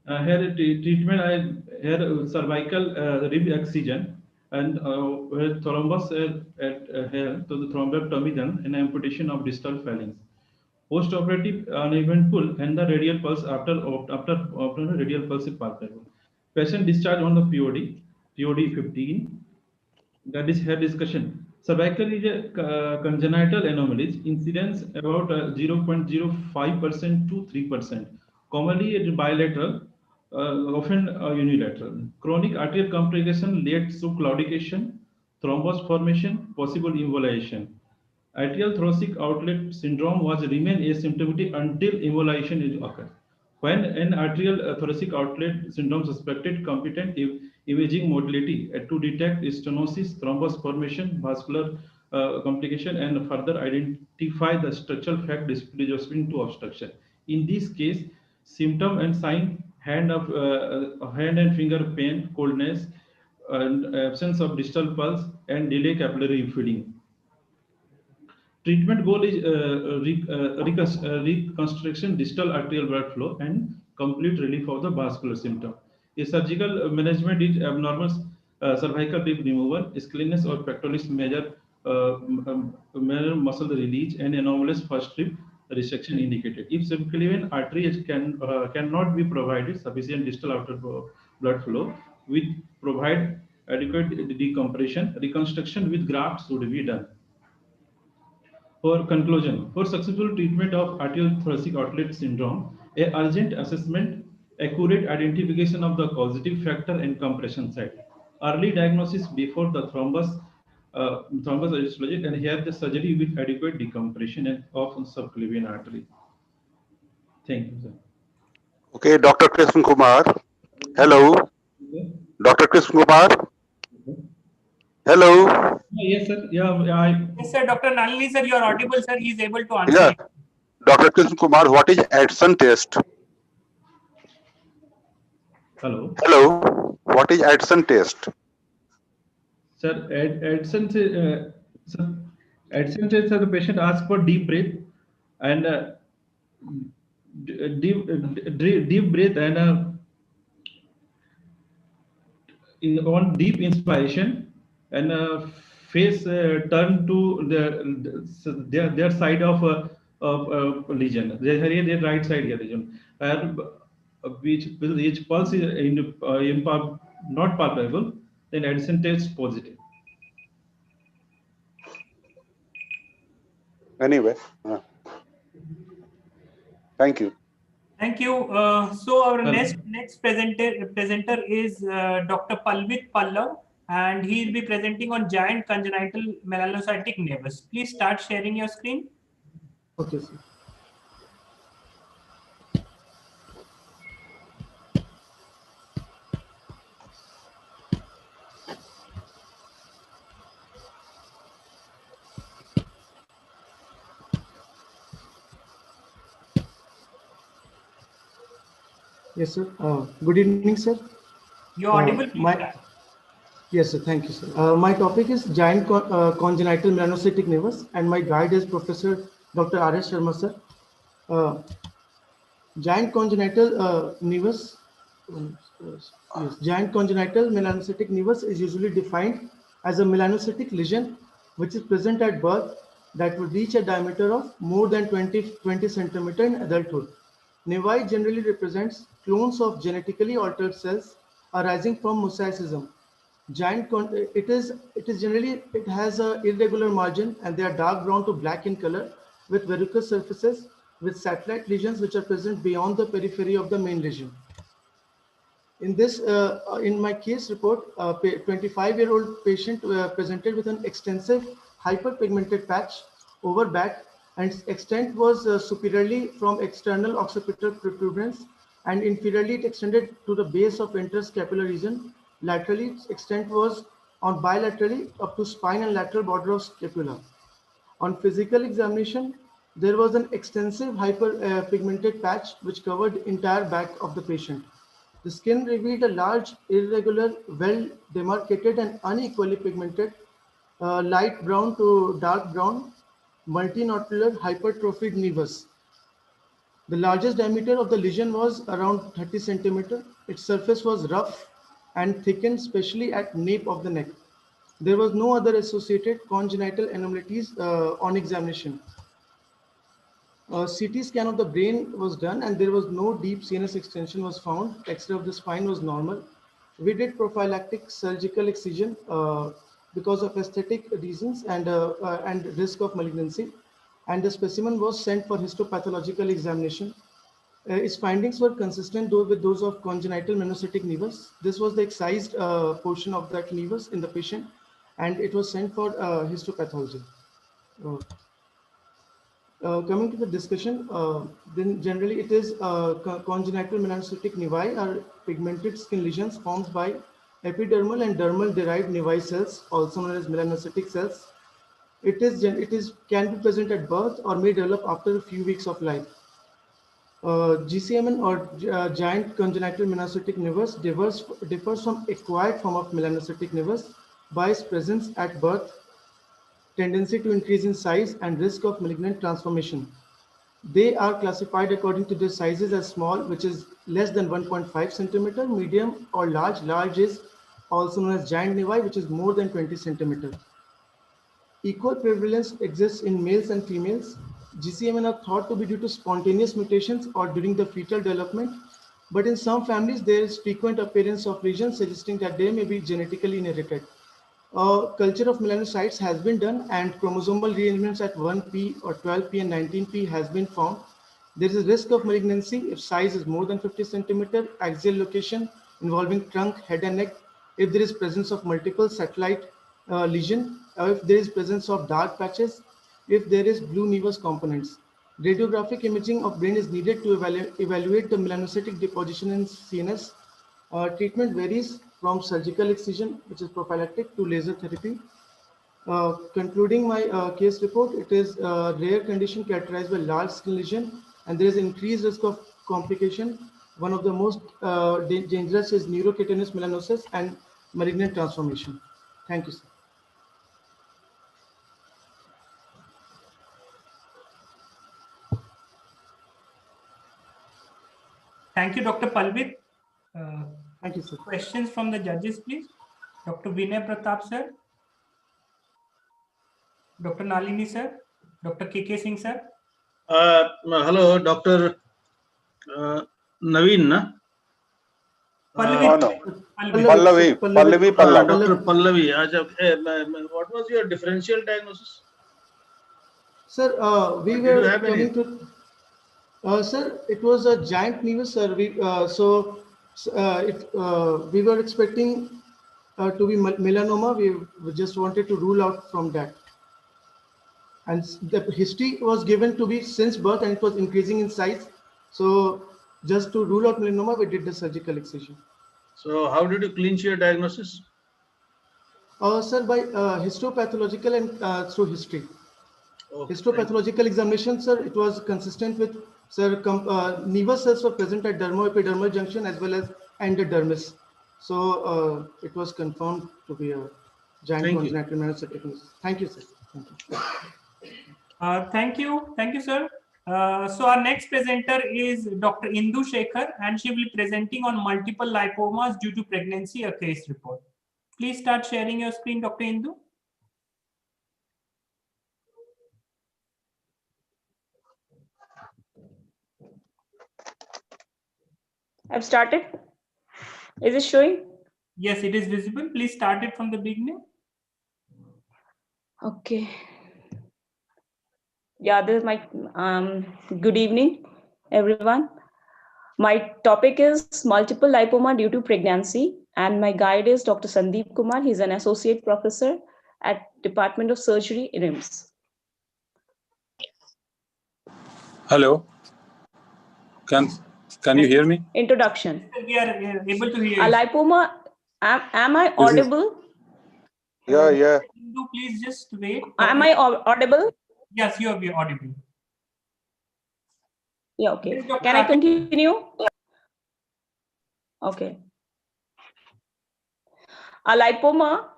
Here treatment here cervical rib excision and thrombus here to the thrombectomy done and amputation of distal phalanx. Post-operative uneventful and the radial pulse after radial pulse is palpable. Patient discharged on the POD 15. That is here discussion. Cervical is a congenital anomalies. Incidence about 0.05% to 3%. Commonly it is bilateral often unilateral. Chronic arterial complication leads to claudication, thrombus formation, possible embolization. Atrial thoracic outlet syndrome was remain asymptomatic until embolization is occurred. When an atrial thoracic outlet syndrome suspected, competent imaging modality to detect stenosis, thrombus formation, vascular complication, and further identify the structural fact predisposing to obstruction. In this case, symptom and sign hand and finger pain, coldness, and absence of distal pulse, and delay capillary feeding. Treatment goal is reconstruction distal arterial blood flow and complete relief of the vascular symptom. A surgical management is abnormal cervical rib removal, scalenus or pectoralis major muscle release, and anomalous first rib resection indicated. If subclavian artery cannot be provided sufficient distal outer blood flow, we provide adequate decompression. Reconstruction with grafts should be done. For conclusion, for successful treatment of atrial thoracic outlet syndrome, a urgent assessment, accurate identification of the causative factor and compression site, early diagnosis before the thrombus histologic, and here the surgery with adequate decompression and of subclavian artery. Thank you, sir. Okay, Dr. Krishna Kumar. Hello. Dr. Krishna Kumar. Hello. Yes, sir. Yes, sir. Dr. Nalini, sir, you are audible, sir. He is able to answer. Yeah. Dr. Krishna Kumar, what is Edson test? Hello. Hello. What is Edson test? Sir, Edson says, the patient asks for deep breath and deep breath and on deep inspiration and face turn to their side of lesion. Their right side region, which pulse is not palpable, then Edson test positive. Anyway, thank you. Thank you. So our next presenter is Dr. Palvit Pallav, and he will be presenting on giant congenital melanocytic nevus. Please start sharing your screen. Okay, sir. Yes, sir. Good evening, sir. You're audible. Yes, sir. Thank you, sir. My topic is giant congenital melanocytic nevus, and my guide is Professor Dr. R.S. Sharma, sir. Giant congenital nevus, giant congenital melanocytic nevus is usually defined as a melanocytic lesion which is present at birth that would reach a diameter of more than 20 centimeter in adulthood. Nevi generally represents clones of genetically altered cells arising from mosaicism. It has a irregular margin and they are dark brown to black in color with verrucous surfaces with satellite lesions which are present beyond the periphery of the main lesion. In this, in my case report, a 25-year-old patient presented with an extensive hyperpigmented patch over back, and extent was superiorly from external occipital protuberance and inferiorly it extended to the base of interscapular region. Laterally, its extent was on bilaterally up to spine and lateral border of scapula. On physical examination, there was an extensive hyperpigmented patch which covered entire back of the patient. The skin revealed a large, irregular, well demarcated and unequally pigmented light brown to dark brown multinodular hypertrophied nevus. The largest diameter of the lesion was around 30 centimeter. Its surface was rough and thickened, especially at nape of the neck. There was no other associated congenital anomalies on examination. CT scan of the brain was done and there was no deep CNS extension was found. X-ray of the spine was normal. We did prophylactic surgical excision because of aesthetic reasons and risk of malignancy. And the specimen was sent for histopathological examination. Its findings were consistent with those of congenital melanocytic nevus. This was the excised portion of that nevus in the patient, and it was sent for histopathology. Coming to the discussion, then generally it is congenital melanocytic nevi are pigmented skin lesions formed by epidermal and dermal derived nevi cells, also known as melanocytic cells. It can be present at birth or may develop after a few weeks of life. GCMN or giant congenital melanocytic nevus differs from acquired form of melanocytic nevus by its presence at birth, tendency to increase in size, and risk of malignant transformation. They are classified according to their sizes as small, which is less than 1.5 centimeter, medium or large. Large is also known as giant nevi, which is more than 20 centimeter. Equal prevalence exists in males and females. GCMN are thought to be due to spontaneous mutations or during the fetal development, but in some families there is frequent appearance of lesions suggesting that they may be genetically inherited. Culture of melanocytes has been done and chromosomal rearrangements at 1p or 12p and 19p has been found. There is a risk of malignancy if size is more than 50 centimeter, axial location involving trunk, head and neck, if there is presence of multiple satellite lesion, or if there is presence of dark patches, if there is blue nevus components. Radiographic imaging of brain is needed to evaluate the melanocytic deposition in CNS. Treatment varies from surgical excision, which is prophylactic, to laser therapy. Concluding my case report, it is a rare condition characterized by large skin lesion, and there is increased risk of complication. One of the most dangerous is neurocutaneous melanosis and malignant transformation. Thank you, sir. Thank you, Dr. Palvit. Thank you, sir. Questions from the judges, please. Dr. Vinay Pratap, sir. Dr. Nalini, sir. Dr. KK Singh, sir. Hello, Dr. Naveen. Pallavi. Dr. Pallavi. What was your differential diagnosis? Sir, we were coming to. Sir, it was a giant nevus, sir. We were expecting to be melanoma. We just wanted to rule out from that. And the history was given to be since birth and it was increasing in size. So just to rule out melanoma, we did the surgical excision. So how did you clinch your diagnosis? Sir, by histopathological and through history. Okay, histopathological examination, sir, it was consistent with, sir, nevus cells were present at dermo-epidermal junction as well as endodermis. So it was confirmed to be a giant congenital melanocytic nevus. Thank you, sir. Thank you. Thank you, sir. So our next presenter is Dr. Indu Shekhar, and she will be presenting on multiple lipomas due to pregnancy, a case report. Please start sharing your screen, Dr. Indu. I've started. Is it showing? Yes, it is visible. Please start it from the beginning. Okay. Yeah, this is my good evening, everyone. My topic is multiple lipoma due to pregnancy, and my guide is Dr. Sandeep Kumar. He's an associate professor at Department of Surgery, RIMS. Hello. Can you hear me? Introduction. We are able to hear A you. lipoma. Am I audible? Yeah. Indu, please just wait. Am I audible? Yes, you are audible. Yeah, okay. Can I continue? Okay. A lipoma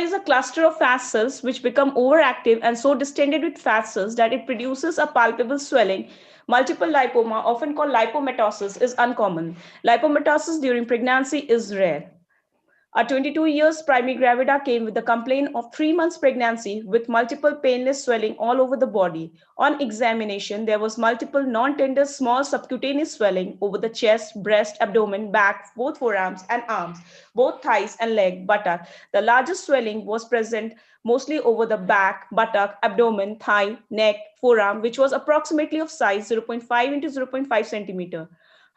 is a cluster of fat cells which become overactive and so distended with fat cells that it produces a palpable swelling. Multiple lipoma, often called lipomatosis, is uncommon. Lipomatosis during pregnancy is rare. A 22 years primary gravida came with the complaint of 3 months pregnancy with multiple painless swelling all over the body. On examination, there was multiple non-tender small subcutaneous swelling over the chest, breast, abdomen, back, both forearms and arms, both thighs and leg, buttock. The largest swelling was present mostly over the back, buttock, abdomen, thigh, neck, forearm, which was approximately of size 0.5 into 0.5 centimeter.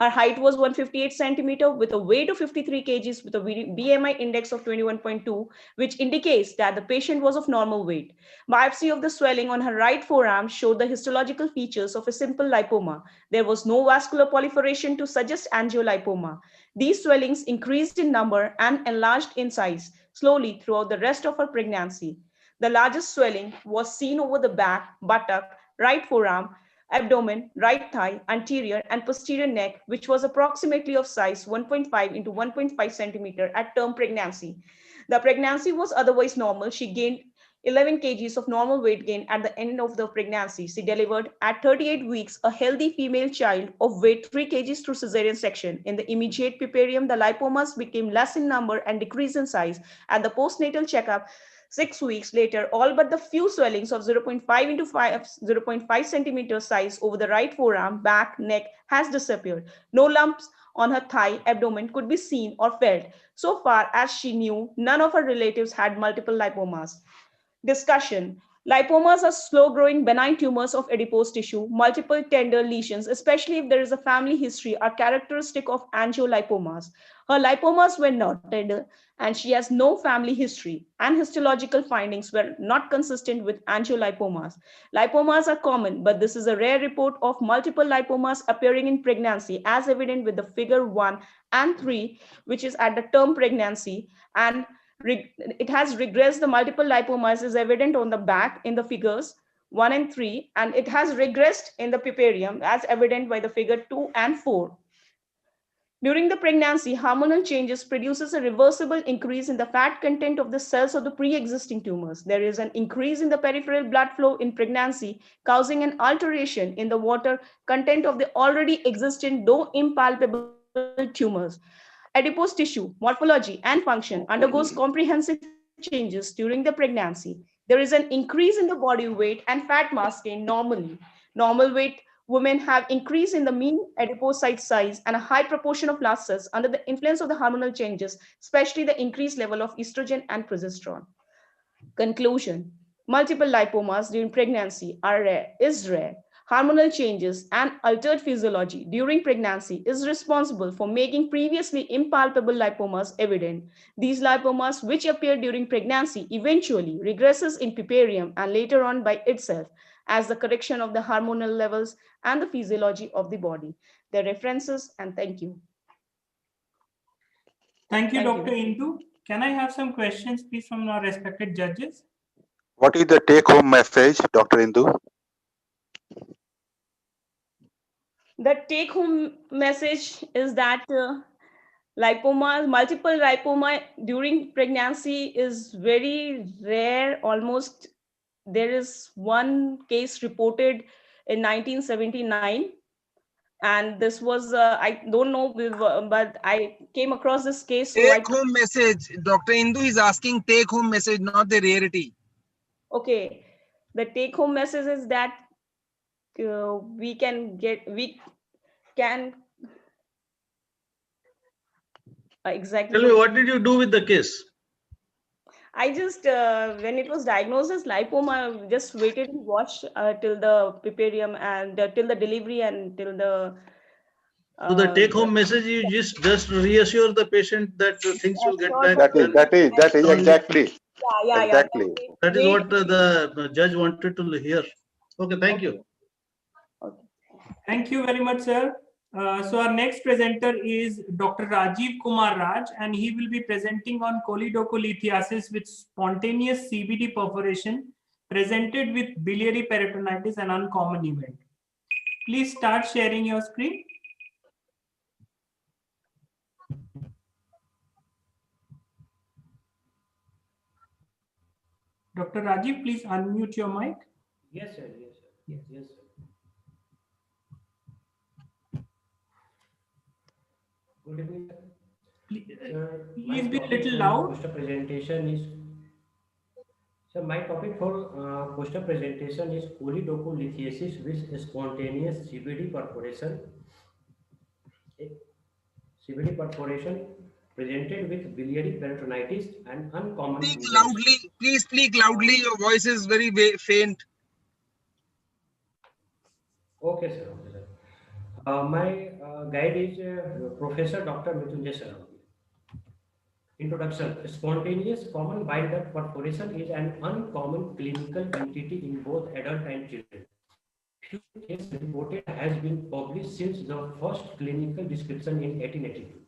Her height was 158 centimeter with a weight of 53 kgs with a BMI index of 21.2, which indicates that the patient was of normal weight. Biopsy of the swelling on her right forearm showed the histological features of a simple lipoma. There was no vascular proliferation to suggest angiolipoma. These swellings increased in number and enlarged in size slowly throughout the rest of her pregnancy. The largest swelling was seen over the back, buttock, right forearm, abdomen, right thigh, anterior and posterior neck, which was approximately of size 1.5 into 1.5 centimeter at term pregnancy. The pregnancy was otherwise normal. She gained 11 kgs of normal weight gain at the end of the pregnancy. She delivered at 38 weeks a healthy female child of weight 3 kgs through cesarean section. In the immediate puerperium, the lipomas became less in number and decreased in size. At the postnatal checkup, 6 weeks later, all but the few swellings of 0.5 into 0.5 centimeter size over the right forearm, back, neck has disappeared. No lumps on her thigh, abdomen could be seen or felt. So far as she knew, none of her relatives had multiple lipomas. Discussion. Lipomas are slow-growing benign tumors of adipose tissue. Multiple tender lesions, especially if there is a family history, are characteristic of angiolipomas. Her lipomas were not tender, and she has no family history, and histological findings were not consistent with angiolipomas. Lipomas are common, but this is a rare report of multiple lipomas appearing in pregnancy, as evident with the figure 1 and 3, which is at the term pregnancy, and it has regressed. The multiple lipomas is evident on the back in the figures 1 and 3, and it has regressed in the puerperium as evident by the figure 2 and 4. During the pregnancy, hormonal changes produces a reversible increase in the fat content of the cells of the pre-existing tumors. There is an increase in the peripheral blood flow in pregnancy, causing an alteration in the water content of the already existing, though impalpable tumors. Adipose tissue, morphology, and function undergoes comprehensive changes during the pregnancy. There is an increase in the body weight and fat mass gain normally. Normal weight women have increase in the mean adipocyte size and a high proportion of last cells under the influence of the hormonal changes, especially the increased level of estrogen and progesterone. Conclusion. Multiple lipomas during pregnancy is rare. Hormonal changes and altered physiology during pregnancy is responsible for making previously impalpable lipomas evident. These lipomas, which appear during pregnancy, eventually regresses in puerperium and later on by itself as the correction of the hormonal levels and the physiology of the body. The references, and thank you. Thank you, Dr. Indu. Can I have some questions, please, from our respected judges? What is the take-home message, Dr. Indu? The take-home message is that multiple lipoma during pregnancy is very rare. Almost there is one case reported in 1979. And this was, I don't know, but I came across this case. So take home message. Dr. Indu is asking take home message, not the rarity. Okay. The take home message is that we can exactly. Tell me, what did you do with the case? I just, when it was diagnosed as lipoma, just waited and watched till the puerperium and till the delivery and till the. So the take-home message, you just reassure the patient that things will get back. That is exactly. Yeah. Exactly. That is what the judge wanted to hear. Okay, thank you. Thank you very much, sir. So our next presenter is Dr. Rajiv Kumar Raj, and he will be presenting on choledocholithiasis with spontaneous CBD perforation presented with biliary peritonitis, an uncommon event. Please start sharing your screen. Dr. Rajiv, please unmute your mic. Yes, sir. Yes, sir. Yes, sir. Good evening, sir. Please be a little loud. Poster presentation is. So my topic for poster presentation is choledocholithiasis with spontaneous CBD perforation. CBD perforation presented with biliary peritonitis and uncommon. Speak loudly, please speak loudly. Your voice is very faint. Okay, sir. Okay, sir. My guide is Professor Dr. Mrityunjay Sarawgi. Introduction. Spontaneous common bile duct perforation is an uncommon clinical entity in both adult and children. Few cases reported has been published since the first clinical description in 1882.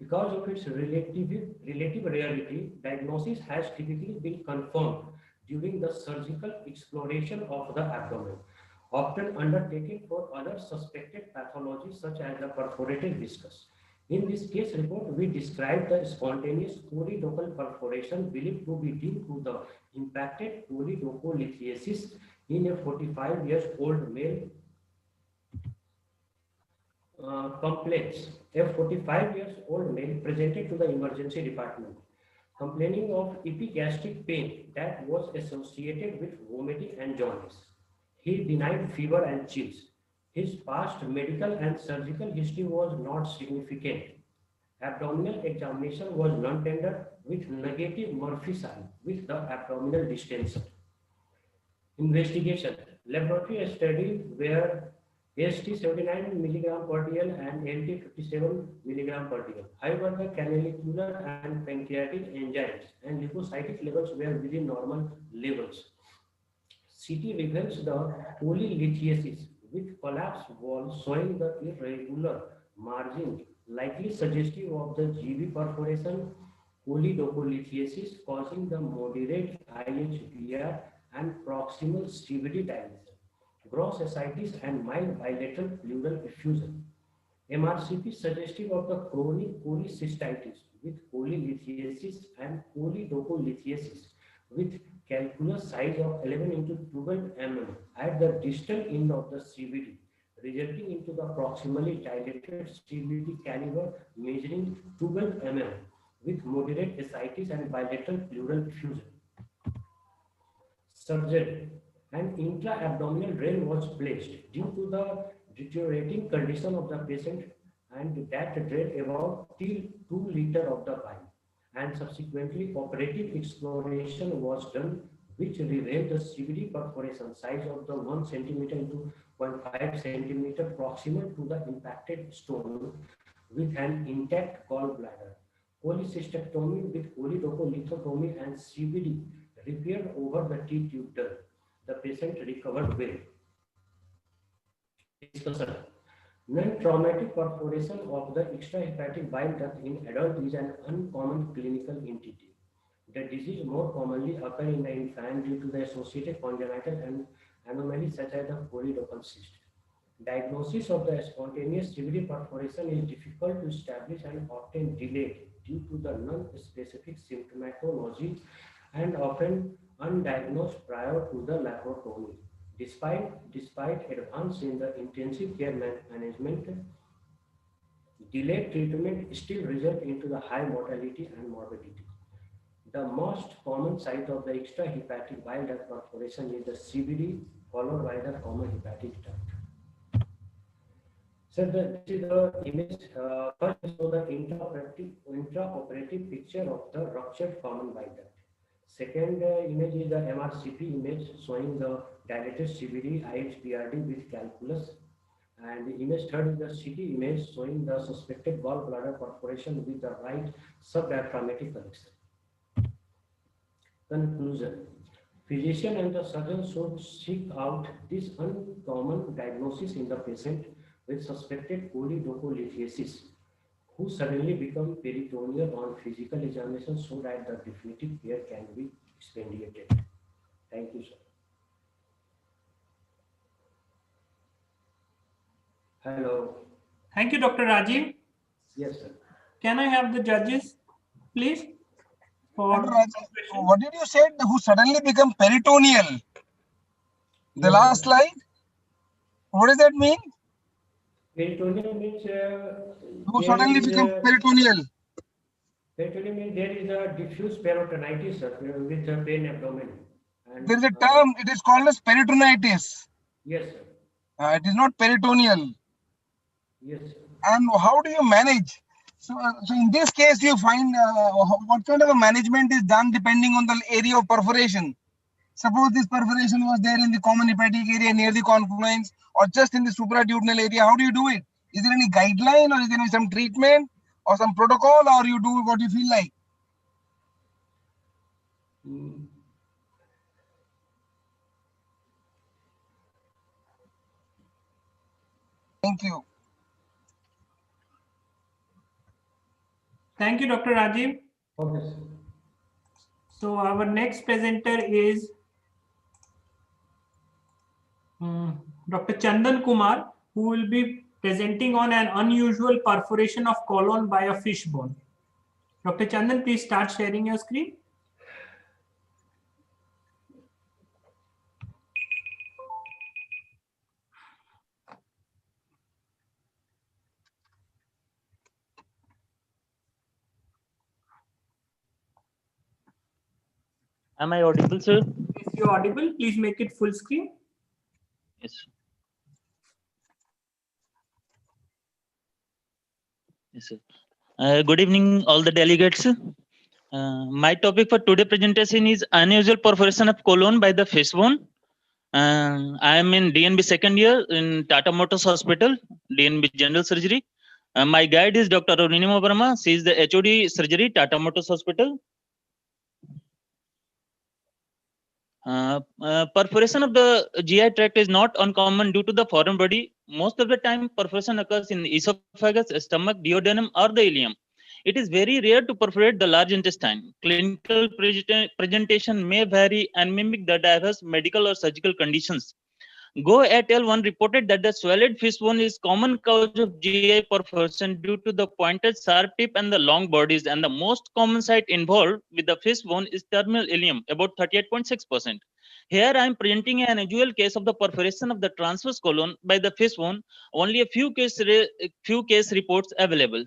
Because of its relative rarity, diagnosis has typically been confirmed during the surgical exploration of the abdomen, often undertaken for other suspected pathologies such as the perforated viscus. In this case report, we described the spontaneous choledochal perforation believed to be due to the impacted choledocholithiasis in a 45-year-old male complex. A 45-year-old male presented to the emergency department complaining of epigastric pain that was associated with vomiting and jaundice. He denied fever and chills. His past medical and surgical history was not significant. Abdominal examination was non-tender with negative Murphy sign with the abdominal distension. Investigation. Laboratory study where AST 79 mg per dl and LT 57 mg per dl. However, the canalicular and pancreatic enzymes and leukocytic levels were within normal levels. CT reveals the polylithiasis with collapsed walls showing the irregular margin, likely suggestive of the GB perforation, polydocholithiasis causing the moderate IHBR and proximal CVD dilation, gross ascites and mild bilateral pleural effusion. MRCP suggestive of the chronic cholecystitis with polylithiasis and polydocholithiasis with calculus size of 11 into 12 mm at the distal end of the CVD, resulting into the proximally dilated CVD caliber measuring 12 mm with moderate ascites and bilateral pleural effusion. Surgery. An intra-abdominal drain was placed due to the deteriorating condition of the patient, and that drained about 2 liters of the bile. And subsequently, operative exploration was done, which revealed the CVD perforation size of the 1 centimeter into 0.5 centimeter proximal to the impacted stone with an intact gallbladder. Cholecystectomy with choledocholithotomy and CVD repaired over the T-tube done. The patient recovered well. Discussion. Non-traumatic perforation of the extrahepatic bile duct in adult is an uncommon clinical entity. The disease more commonly occurs in the infant due to the associated congenital and anomalies such as the choledochal cyst. Diagnosis of the spontaneous CVD perforation is difficult to establish and often delayed due to the non-specific symptomatology and often undiagnosed prior to the laparotomy. Despite advance in the intensive care management, delayed treatment still result into the high mortality and morbidity. The most common site of the extrahepatic bile duct perforation is the CVD, followed by the common hepatic duct. So this is the image. First, show the intraoperative picture of the ruptured common bile duct. Second image is the MRCP image showing the dilated CVD IHBRD with calculus. And the image third is the CT image showing the suspected gallbladder perforation with the right subdiaphragmatic connection. Conclusion. Physician and the surgeon should seek out this uncommon diagnosis in the patient with suspected choledocholithiasis who suddenly become peritoneal on physical examination so that the definitive care can be expedited. Thank you, sir. Hello. Thank you, Dr. Rajiv. Yes, sir. Can I have the judges, please? What did you say? Who suddenly become peritoneal? The last slide? What does that mean? Peritoneal means who suddenly become peritoneal. Peritoneum, there is a diffuse peritonitis with a pain abdomen. And, There is a term, it is called as peritonitis. Yes, sir. It is not peritoneal. Yes, sir. And how do you manage? So in this case, you find what kind of a management is done depending on the area of perforation. Suppose this perforation was there in the common hepatic area near the confluence or just in the supraduodenal area. How do you do it? Is there any guideline or is there some treatment or some protocol, or you do what you feel like? Thank you. Thank you, Dr. Rajiv. Okay, sir. So our next presenter is Dr. Chandan Kumar, who will be presenting on an unusual perforation of colon by a fish bone. Dr. Chandan, please start sharing your screen. Am I audible, sir? If you're audible, please make it full screen. Yes. Yes, sir. Good evening, all the delegates. My topic for today presentation is unusual perforation of colon by the fish bone. I am in DNB second year in Tata Motors Hospital, DNB General Surgery. My guide is Dr. Arunima Verma. She is the HOD Surgery, Tata Motors Hospital. Perforation of the GI tract is not uncommon due to the foreign body. Most of the time, perforation occurs in the esophagus, stomach, duodenum, or the ileum. It is very rare to perforate the large intestine. Clinical presentation may vary and mimic the diverse medical or surgical conditions. Go et al. One reported that the swelled fish bone is common cause of GI perforation due to the pointed sharp tip and the long bodies, and the most common site involved with the fish bone is terminal ileum, about 38.6%. Here I am presenting an unusual case of the perforation of the transverse colon by the fish bone. Only a few case reports available.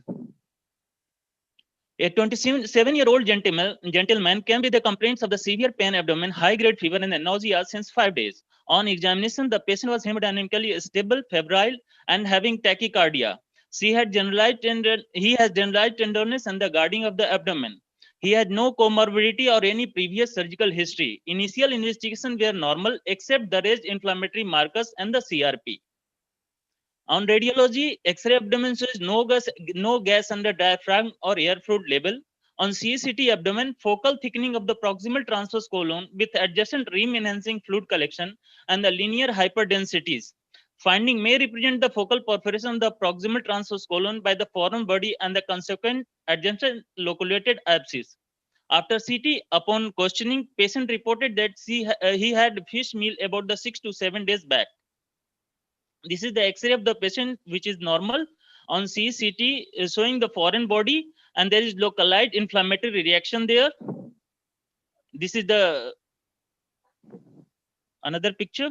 A 27-year-old gentleman came with the complaints of the severe pain, abdomen, high-grade fever, and nausea since 5 days. On examination, the patient was hemodynamically stable, febrile, and having tachycardia. He has generalized tenderness and the guarding of the abdomen. He had no comorbidity or any previous surgical history. Initial investigations were normal except the raised inflammatory markers and the CRP. On radiology, X-ray abdomen shows no gas under diaphragm or air fluid level. On CCT abdomen, focal thickening of the proximal transverse colon with adjacent rim enhancing fluid collection and the linear hyperdensities. Finding may represent the focal perforation of the proximal transverse colon by the foreign body and the consequent adjacent loculated abscess. After CT, upon questioning, patient reported that he had fish meal about the 6 to 7 days back. This is the X-ray of the patient, which is normal. On CCT is showing the foreign body, and there is localized inflammatory reaction there. This is the another picture,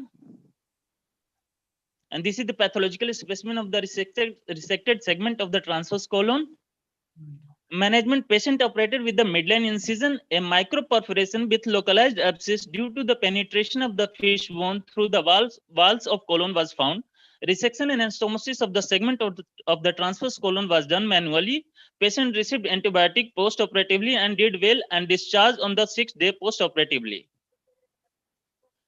and this is the pathological specimen of the resected segment of the transverse colon. Management: patient operated with the midline incision, a microperforation with localized abscess due to the penetration of the fish bone through the walls of colon was found. Resection and anastomosis of the segment of the transverse colon was done manually. Patient received antibiotic post-operatively and did well and discharged on the 6th day post-operatively.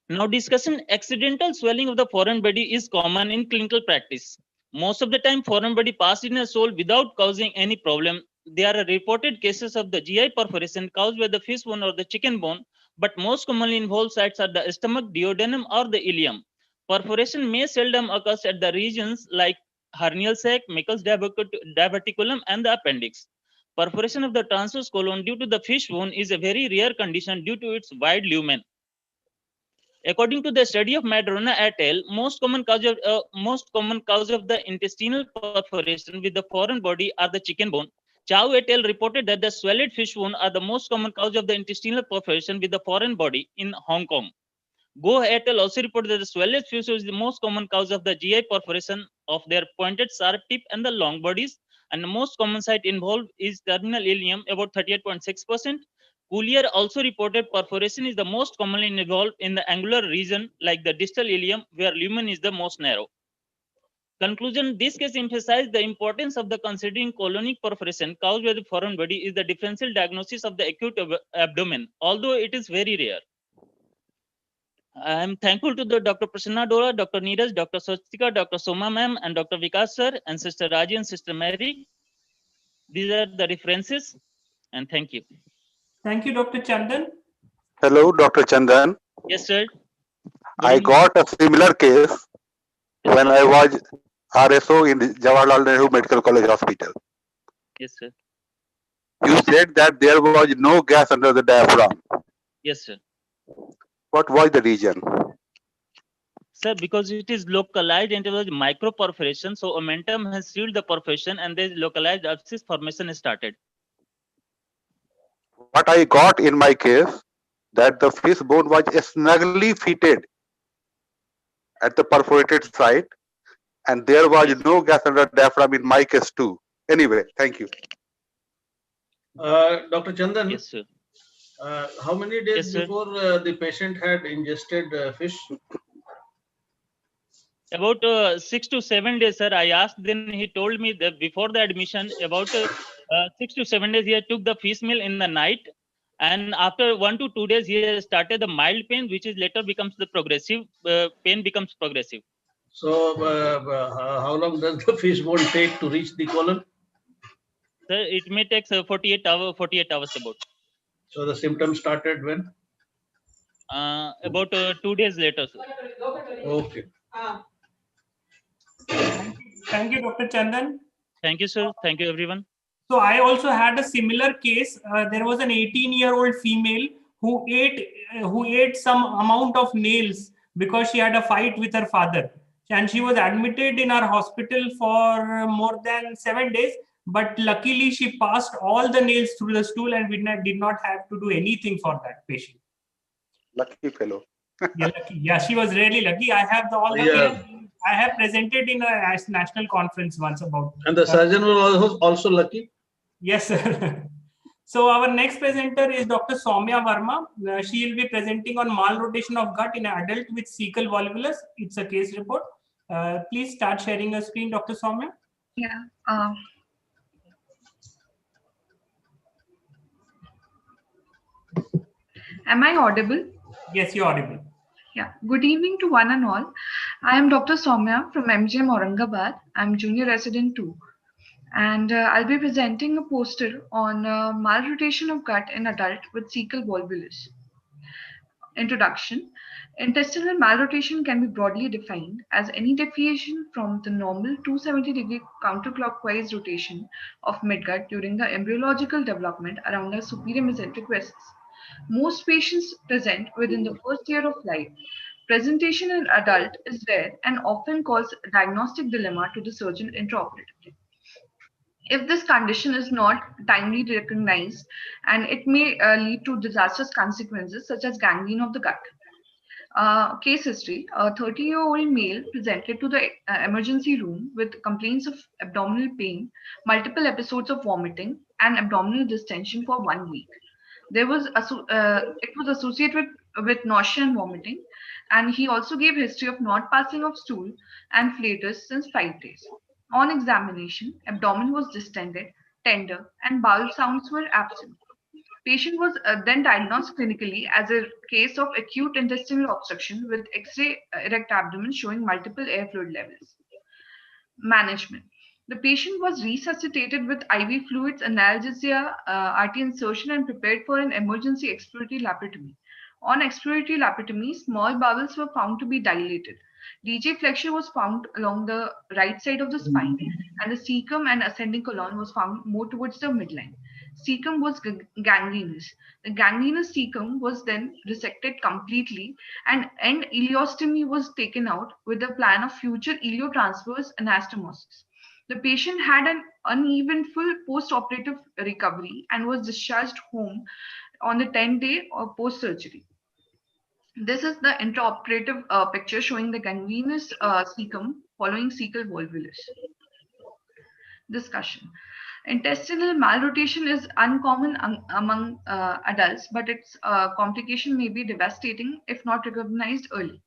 Now discussion: accidental swelling of the foreign body is common in clinical practice. Most of the time, foreign body passed in a soul without causing any problem. There are reported cases of the GI perforation caused by the fish bone or the chicken bone, but most commonly involved sites are the stomach, duodenum, or the ileum. Perforation may seldom occur at the regions like hernial sac, Meckel's diverticulum, and the appendix. Perforation of the transverse colon due to the fish bone is a very rare condition due to its wide lumen. According to the study of Madrona et al., most common cause of the intestinal perforation with the foreign body are the chicken bone. Chow et al. Reported that the swelled fish bone are the most common cause of the intestinal perforation with the foreign body in Hong Kong. Go et al. Also reported that the swelled fish is the most common cause of the GI perforation of their pointed sharp tip and the long bodies. And the most common site involved is terminal ileum, about 38.6%. Coulier also reported perforation is the most commonly involved in the angular region, like the distal ileum, where lumen is the most narrow. Conclusion, this case emphasized the importance of the considering colonic perforation caused by the foreign body is the differential diagnosis of the acute abdomen, although it is very rare. I am thankful to the Dr. Prasanna Dora, Dr. Neeraj, Dr. Swastika, Dr. Soma ma'am, and Dr. Vikas sir, and Sister Raji and Sister Mary. These are the references, and thank you. Thank you, Dr. Chandan. Hello, Dr. Chandan. Yes, sir. I got a similar case when I was RSO in the Jawaharlal Nehru Medical College Hospital. Yes, sir. You said that there was no gas under the diaphragm. Yes, sir. What was the reason? Sir, because it is localized into the micro perforation, so momentum has sealed the perforation and this localized abscess formation started. What I got in my case, that the fish bone was snugly fitted at the perforated site, and there was no gas under diaphragm in my case too. Anyway, thank you. Dr. Chandan, yes, sir. How many days Yes, before the patient had ingested fish? About 6 to 7 days, sir. I asked, then he told me that before the admission, about 6 to 7 days, he took the fish meal in the night. And after 1 to 2 days, he has started the mild pain, which is later becomes the progressive, pain becomes progressive. So, how long does the fish bone take to reach the colon? Sir, it may take 48 hours about. So the symptoms started when? About 2 days later, sir. Okay. Thank you, Dr. Chandan. Thank you, sir. Thank you, everyone. So I also had a similar case. There was an 18-year-old female who ate some amount of nails because she had a fight with her father, and she was admitted in our hospital for more than 7 days. But luckily, she passed all the nails through the stool, and we did not have to do anything for that patient. Lucky fellow. Yeah, lucky. Yeah, she was really lucky. I have all the cases. I have presented in a national conference once about. And the surgeon was also lucky? Yes, sir. So our next presenter is Dr. Soumya Verma. She will be presenting on malrotation of gut in an adult with cecal volvulus. It's a case report. Please start sharing your screen, Dr. Soumya. Yeah. Am I audible? Yes, you're audible. Yeah. Good evening to one and all. I am Dr. Soumya from MGM Aurangabad. I'm junior resident 2. And I'll be presenting a poster on malrotation of gut in adult with cecal volvulus. Introduction. Intestinal malrotation can be broadly defined as any deviation from the normal 270-degree counterclockwise rotation of midgut during the embryological development around the superior mesenteric vessels. Most patients present within the first year of life. Presentation in adult is rare and often causes a diagnostic dilemma to the surgeon intraoperatively. If this condition is not timely recognized, and it may lead to disastrous consequences such as gangrene of the gut. Case history, a 30-year-old male presented to the emergency room with complaints of abdominal pain, multiple episodes of vomiting, and abdominal distension for 1 week. It was associated with nausea and vomiting, and he also gave history of not passing of stool and flatus since 5 days. On examination, abdomen was distended, tender, and bowel sounds were absent. Patient was then diagnosed clinically as a case of acute intestinal obstruction with X-ray erect abdomen showing multiple air fluid levels. Management. The patient was resuscitated with IV fluids, analgesia, RT insertion, and prepared for an emergency exploratory laparotomy. On exploratory laparotomy, small bowels were found to be dilated. DJ flexure was found along the right side of the spine, and the cecum and ascending colon was found more towards the midline. Cecum was gangrenous. The gangrenous cecum was then resected completely, and end ileostomy was taken out with a plan of future iliotransverse anastomosis. The patient had an uneventful post-operative recovery and was discharged home on the 10th day of post-surgery. This is the intraoperative picture showing the gangrenous cecum following cecal volvulus. Discussion. Intestinal malrotation is uncommon among adults, but its complication may be devastating if not recognized early.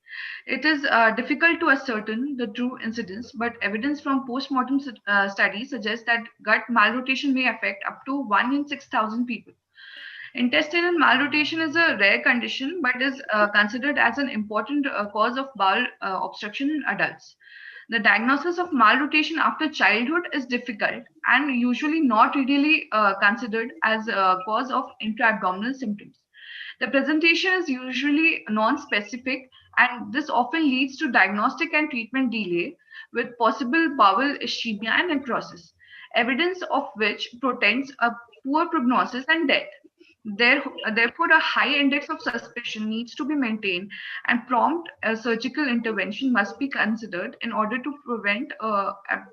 It is difficult to ascertain the true incidence, but evidence from post-mortem studies suggests that gut malrotation may affect up to 1 in 6,000 people. Intestinal malrotation is a rare condition, but is considered as an important cause of bowel obstruction in adults. The diagnosis of malrotation after childhood is difficult and usually not readily considered as a cause of intra-abdominal symptoms. The presentation is usually non-specific, and this often leads to diagnostic and treatment delay with possible bowel ischemia and necrosis, evidence of which portends a poor prognosis and death. Therefore, a high index of suspicion needs to be maintained, and prompt surgical intervention must be considered in order to prevent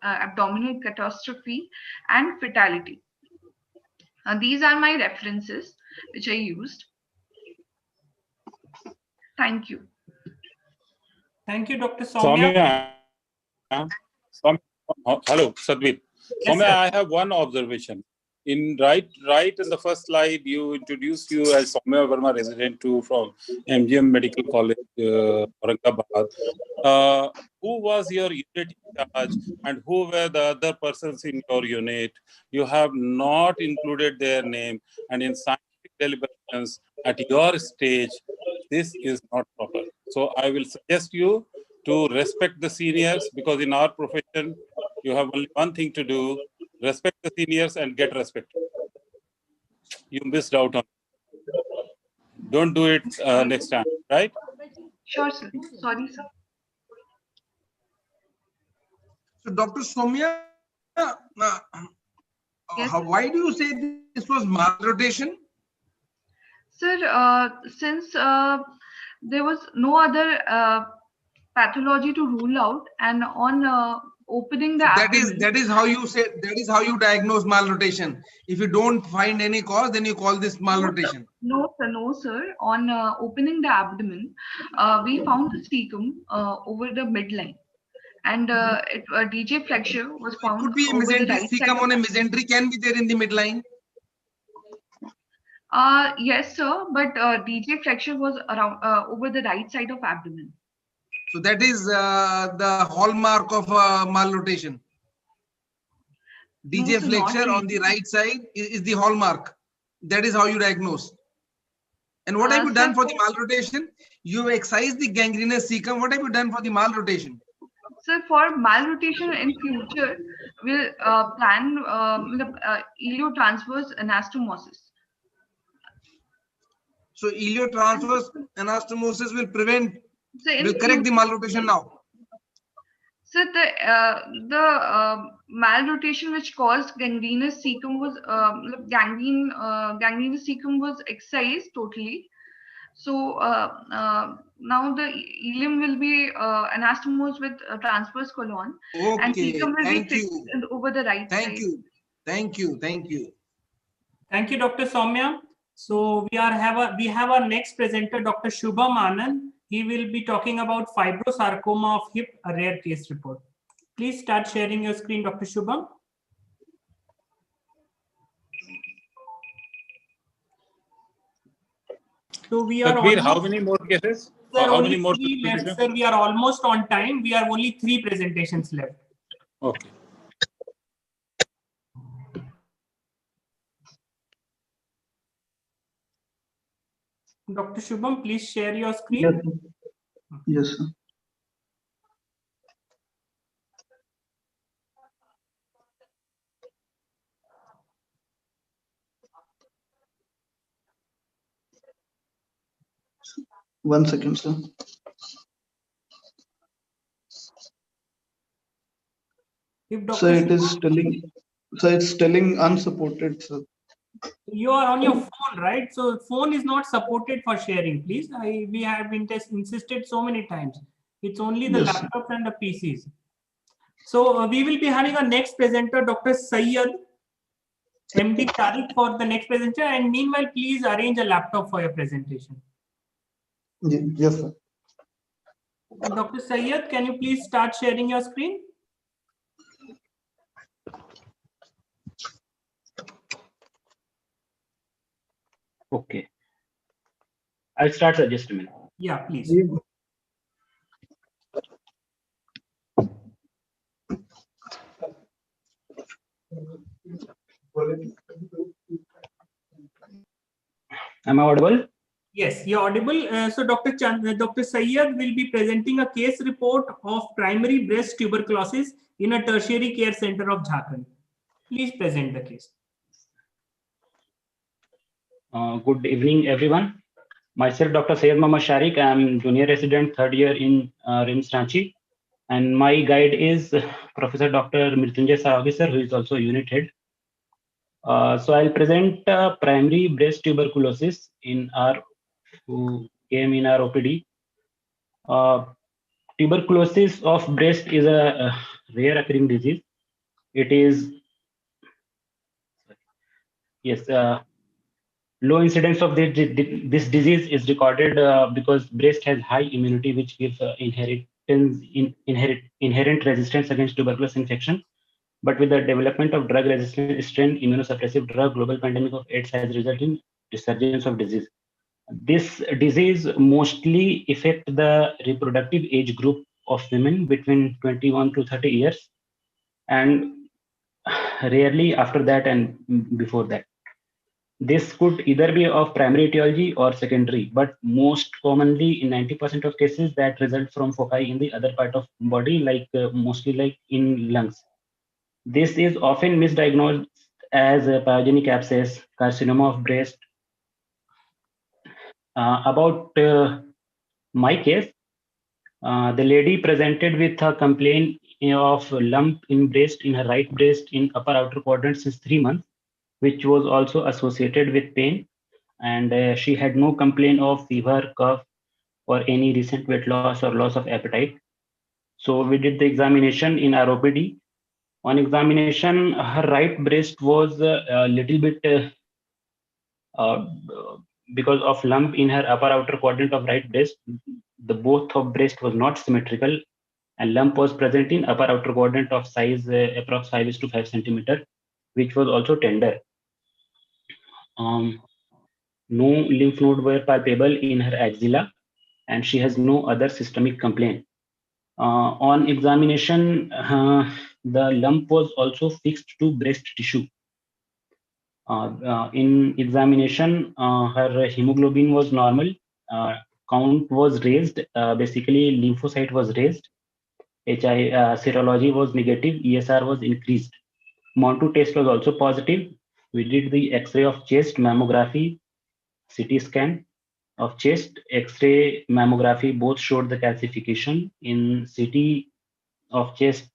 abdominal catastrophe and fatality. These are my references which I used. Thank you. Thank you, Dr. Soumya. Hello, Sadhvir. Yes, Soumya, sir. I have one observation. In right in the first slide, you introduced you as Soumya Verma, resident from MGM Medical College, Aurangabad. Who was your unit in charge, and who were the other persons in your unit? You have not included their name, and in scientific deliberations at your stage, this is not proper. So I will suggest you to respect the seniors, because in our profession, you have only one thing to do: respect the seniors and get respected. You missed out on it. Don't do it next time, right? Sure, sir. Sorry, sir. So, Dr. Soumya, why do you say this was malrotation? Sir, since there was no other pathology to rule out, and on opening the abdomen, that is how you say, that is how you diagnose malrotation. If you don't find any cause, then you call this malrotation. No, sir. On opening the abdomen, we found the cecum over the midline, and DJ flexure was found Could be a over the mesenteric right side. cecum on a mesentery can be there in the midline. Yes, sir, but DJ flexure was around over the right side of abdomen. So that is the hallmark of malrotation. DJ No, sir, not flexure on the really. right side is the hallmark. That is how you diagnose. And what have you Sir, done for the malrotation? You have excised the gangrenous cecum. What have you done for the malrotation? Sir, for malrotation in future, we'll plan iliotransverse anastomosis. So iliotransverse anastomosis will prevent, So will correct the malrotation now. So the malrotation which caused gangrenous cecum was gangrenous cecum was excised totally. So now the ileum will be anastomosed with transverse colon, and cecum will be fixed over the right side. Thank you. Thank you, Dr. Soumya. So we have our next presenter, Dr. Shubham Anand. He will be talking about fibrosarcoma of hip, a rare case report. Please start sharing your screen, Dr. Shubham. So we are Sadhvir, almost, how many more cases? Sir, How only many more? 3 left, sir. We are almost on time. We have only 3 presentations left. Okay. Dr. Shubham, please share your screen. Yes, sir. One second, sir. Sir, it is telling. Sir, it's telling unsupported, sir. You are on your phone, right? So phone is not supported for sharing, please. We have insisted so many times. It's only the Yes, laptops and the PCs. So we will be having our next presenter, Dr. Syed MD Tariq, for the next presenter. And meanwhile, please arrange a laptop for your presentation. Yes, sir. Dr. Syed, can you please start sharing your screen? Okay. I'll start, sir, just a minute. Yeah, please. Am I audible? Yes, you're audible. So Dr. Sayyed will be presenting a case report of primary breast tuberculosis in a tertiary care center of Jharkhand. Please present the case. Good evening, everyone. Myself, Dr. Syed Mohammad Sharik. I am junior resident, third year in RIMS Ranchi. And my guide is Professor Dr. Mrityunjay Sarawgi, sir, who is also unit head. So I'll present primary breast tuberculosis who came in our OPD. Tuberculosis of breast is a rare occurring disease. It is, yes, low incidence of this disease is recorded because breast has high immunity, which gives inherent resistance against tuberculosis infection. But with the development of drug-resistant strain immunosuppressive drug, global pandemic of AIDS has resulted in resurgence of disease. This disease mostly affect the reproductive age group of women between 21 to 30 years, and rarely after that and before that. This could either be of primary etiology or secondary, but most commonly in 90% of cases that result from foci in the other part of body, like mostly like in lungs. This is often misdiagnosed as a pyogenic abscess, carcinoma of breast. About my case, the lady presented with a complaint of lump in breast, in her right breast in upper outer quadrant since 3 months, which was also associated with pain. And she had no complaint of fever, cough, or any recent weight loss or loss of appetite. So we did the examination in our OPD. On examination, her right breast was a little bit because of lump in her upper outer quadrant of right breast. The both of breast was not symmetrical, and lump was present in upper outer quadrant of size approx 5:5 centimeter, which was also tender. No lymph node were palpable in her axilla, and she has no other systemic complaint. On examination, the lump was also fixed to breast tissue. In examination, her hemoglobin was normal, count was raised, basically lymphocyte was raised, serology was negative, ESR was increased. MON2 test was also positive. We did the X-ray of chest, mammography, CT scan of chest, X-ray, mammography, both showed the calcification. In CT of chest,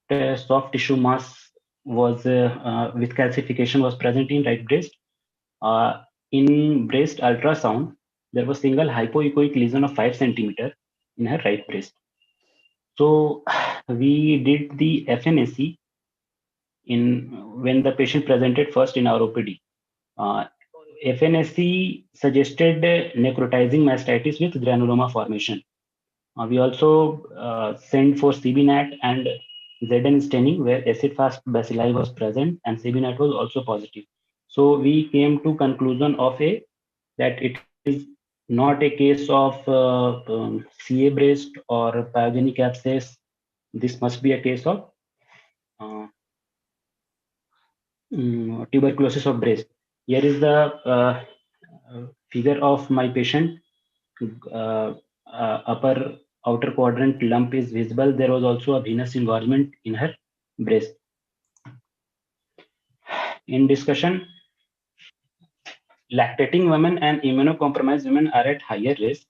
soft tissue mass was with calcification was present in right breast. In breast ultrasound, there was single hypoechoic lesion of 5 centimeter in her right breast. So we did the FNAC when the patient presented first in our OPD. FNAC suggested necrotizing mastitis with granuloma formation. We also sent for CBNAT and ZN staining where acid-fast bacilli was present, and CBNAT was also positive. So we came to conclusion of that it is not a case of CA breast or pyogenic abscess. This must be a case of tuberculosis of breast. Here is the figure of my patient. Upper outer quadrant lump is visible. There was also a venous engorgement in her breast. In discussion, lactating women and immunocompromised women are at higher risk.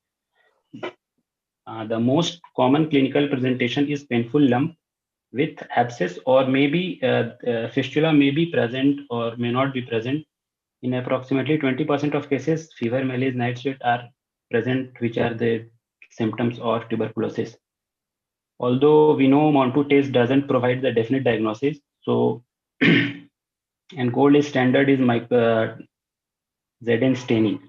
The most common clinical presentation is painful lump with abscess, or maybe fistula may be present or may not be present. In approximately 20% of cases, fever, malaise, night sweat are present, which are the symptoms of tuberculosis. Although we know MON2 test doesn't provide the definite diagnosis, so and gold standard is ZN staining.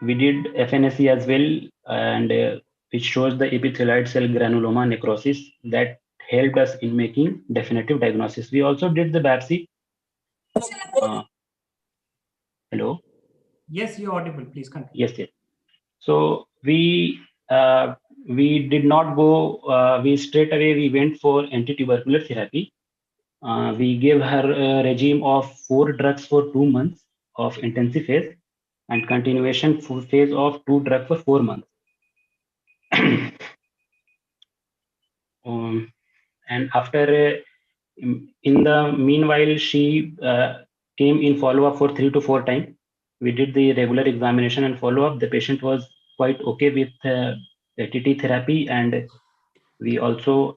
We did FNAC as well, and which shows the epithelioid cell granuloma necrosis that helped us in making definitive diagnosis. We also did the biopsy. Hello. Yes, you're audible. Please continue. Yes, yes. So we did not go. We straight away we went for anti-tubercular therapy. We gave her a regime of 4 drugs for 2 months of intensive phase and continuation phase of 2 drugs for 4 months. And after in the meanwhile, she came in follow-up for 3 to 4 times. We did the regular examination and follow-up. The patient was quite okay with TT therapy, and we also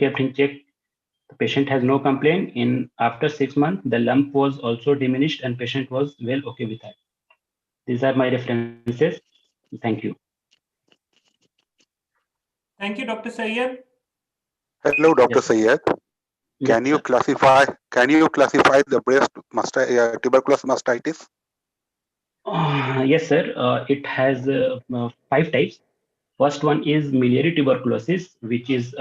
kept in check. The patient has no complaint. In after 6 months, the lump was also diminished, and patient was well okay with that. These are my references. Thank you. Thank you, Dr. Sayyed. Hello, Dr. Yes, Sayyed. Can you classify the breast tuberculosis mastitis? Yes, sir. It has 5 types. First one is miliary tuberculosis, which is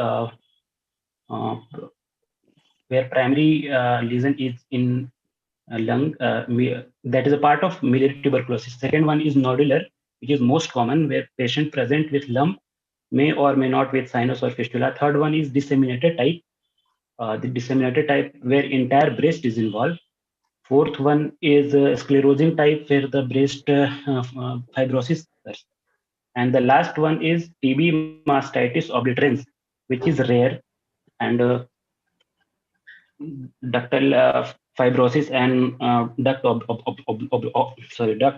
where primary lesion is in lung. That is a part of miliary tuberculosis. Second one is nodular, which is most common, where patient present with lump may or may not with sinus or fistula. Third one is disseminated type. The disseminated type where entire breast is involved. Fourth one is sclerosing type where the breast fibrosis occurs. And the last one is TB mastitis obliterans, which is rare, and ductal fibrosis and duct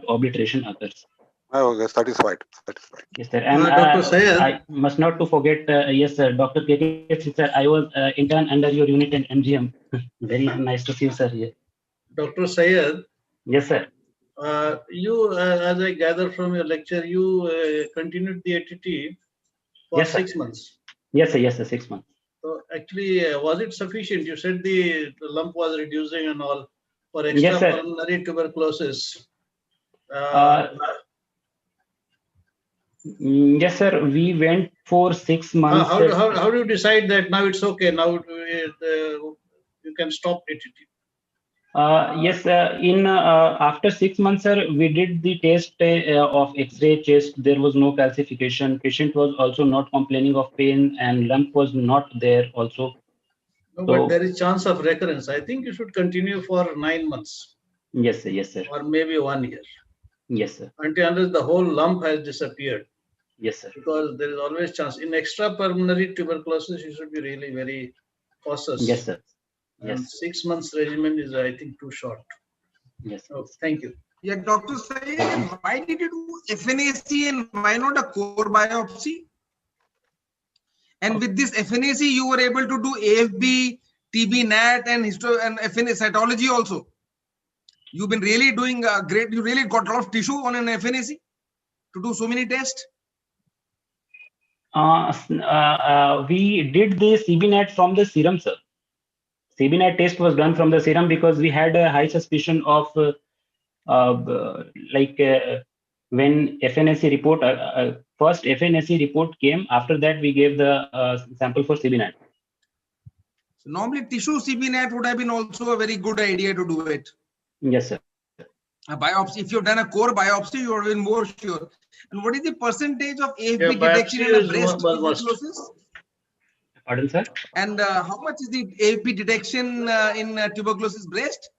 obliteration occurs. Oh, okay, satisfied. Yes, sir. And Dr. Syed. I must not to forget, yes, sir, Dr. KK, sir, I was intern under your unit in MGM. Very nice to see you, sir, here. Dr. Syed. Yes, sir. You, as I gather from your lecture, you continued the ATT for Yes, sir. 6 months. Yes, sir. Yes, sir. 6 months. So actually, was it sufficient? You said the lump was reducing and all for Yes, sir. extrapulmonary tuberculosis. Yes, sir. We went for 6 months. How do you decide that now it's okay? Now you can stop ATT. Yes, after 6 months, sir, we did the test of X-ray chest. There was no calcification. Patient was also not complaining of pain, and lump was not there also. No, but there is chance of recurrence. I think you should continue for 9 months. Yes, sir. Yes, sir. Or maybe 1 year. Yes, sir. Unless the whole lump has disappeared. Yes, sir. Because there is always chance. In extrapulmonary tuberculosis, you should be really very cautious. Yes, sir. And Yes. 6 months regimen is, I think, too short. Yes. Oh, thank you. Yeah, Dr. Syed, why did you do FNAC and why not a core biopsy? And with this FNAC, you were able to do AFB, TB, NAT, and FNA cytology also. You've been really doing great. You really got a lot of tissue on an FNAC to do so many tests. We did the CBNAT from the serum, sir. CBNAT test was done from the serum because we had a high suspicion of when FNAC report, first FNAC report came, after that we gave the sample for CBNAT. So normally tissue CBNAT would have been also a very good idea to do it. Yes, sir. A biopsy, if you've done a core biopsy, you are even more sure. And what is the percentage of AFB Yeah, detection in a biopsy breast is must. tuberculosis? Pardon, sir? And how much is the AFB detection in tuberculosis breast?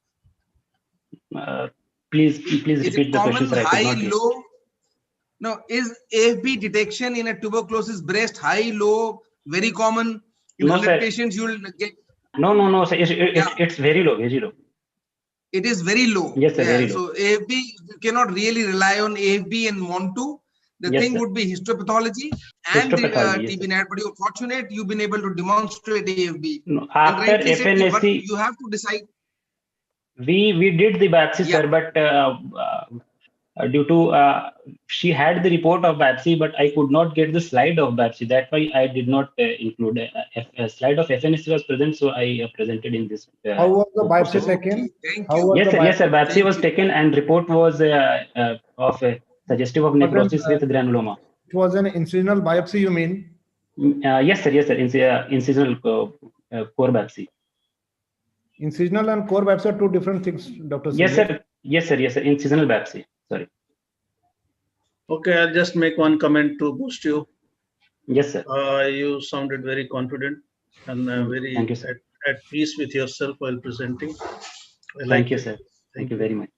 Please Is repeat it the common, question, sir. I could high, not hear. low? No, is AFB detection in a tuberculosis breast high, low, very common? In No, 100 sir. patients, you will get. No, sir. It's very low, very low. It is very low. Yes, sir, Yeah. very low. So AFB, you cannot really rely on AFB and MON2. The Yes, thing sir. would be histopathology and the Histopathology, yes, sir. TB-NAT, but you're fortunate you've been able to demonstrate AFB. No, And after rightly said, but FNAC, you have to decide. we did the biopsy, Yeah. sir, but due to she had the report of biopsy, but I could not get the slide of biopsy. That's why I did not include a slide of FNAC was present, so I presented in this. How was the biopsy poster. taken? Thank How you. was Yes, the sir. Yes, sir. biopsy? Biopsy was taken, and report was suggestive of But then, necrosis with granuloma. it was an incisional biopsy, you mean? Yes, sir. Yes, sir. Incisional core biopsy. Incisional and core biopsy are two different things, Dr. Yes, Syed. sir. Yes, sir. Yes, sir. Incisional biopsy. Sorry. Okay, I'll just make one comment to boost you. Yes, sir. You sounded very confident and very Thank you, sir. at peace with yourself while presenting. I Thank like you, it. sir. Thank you very much.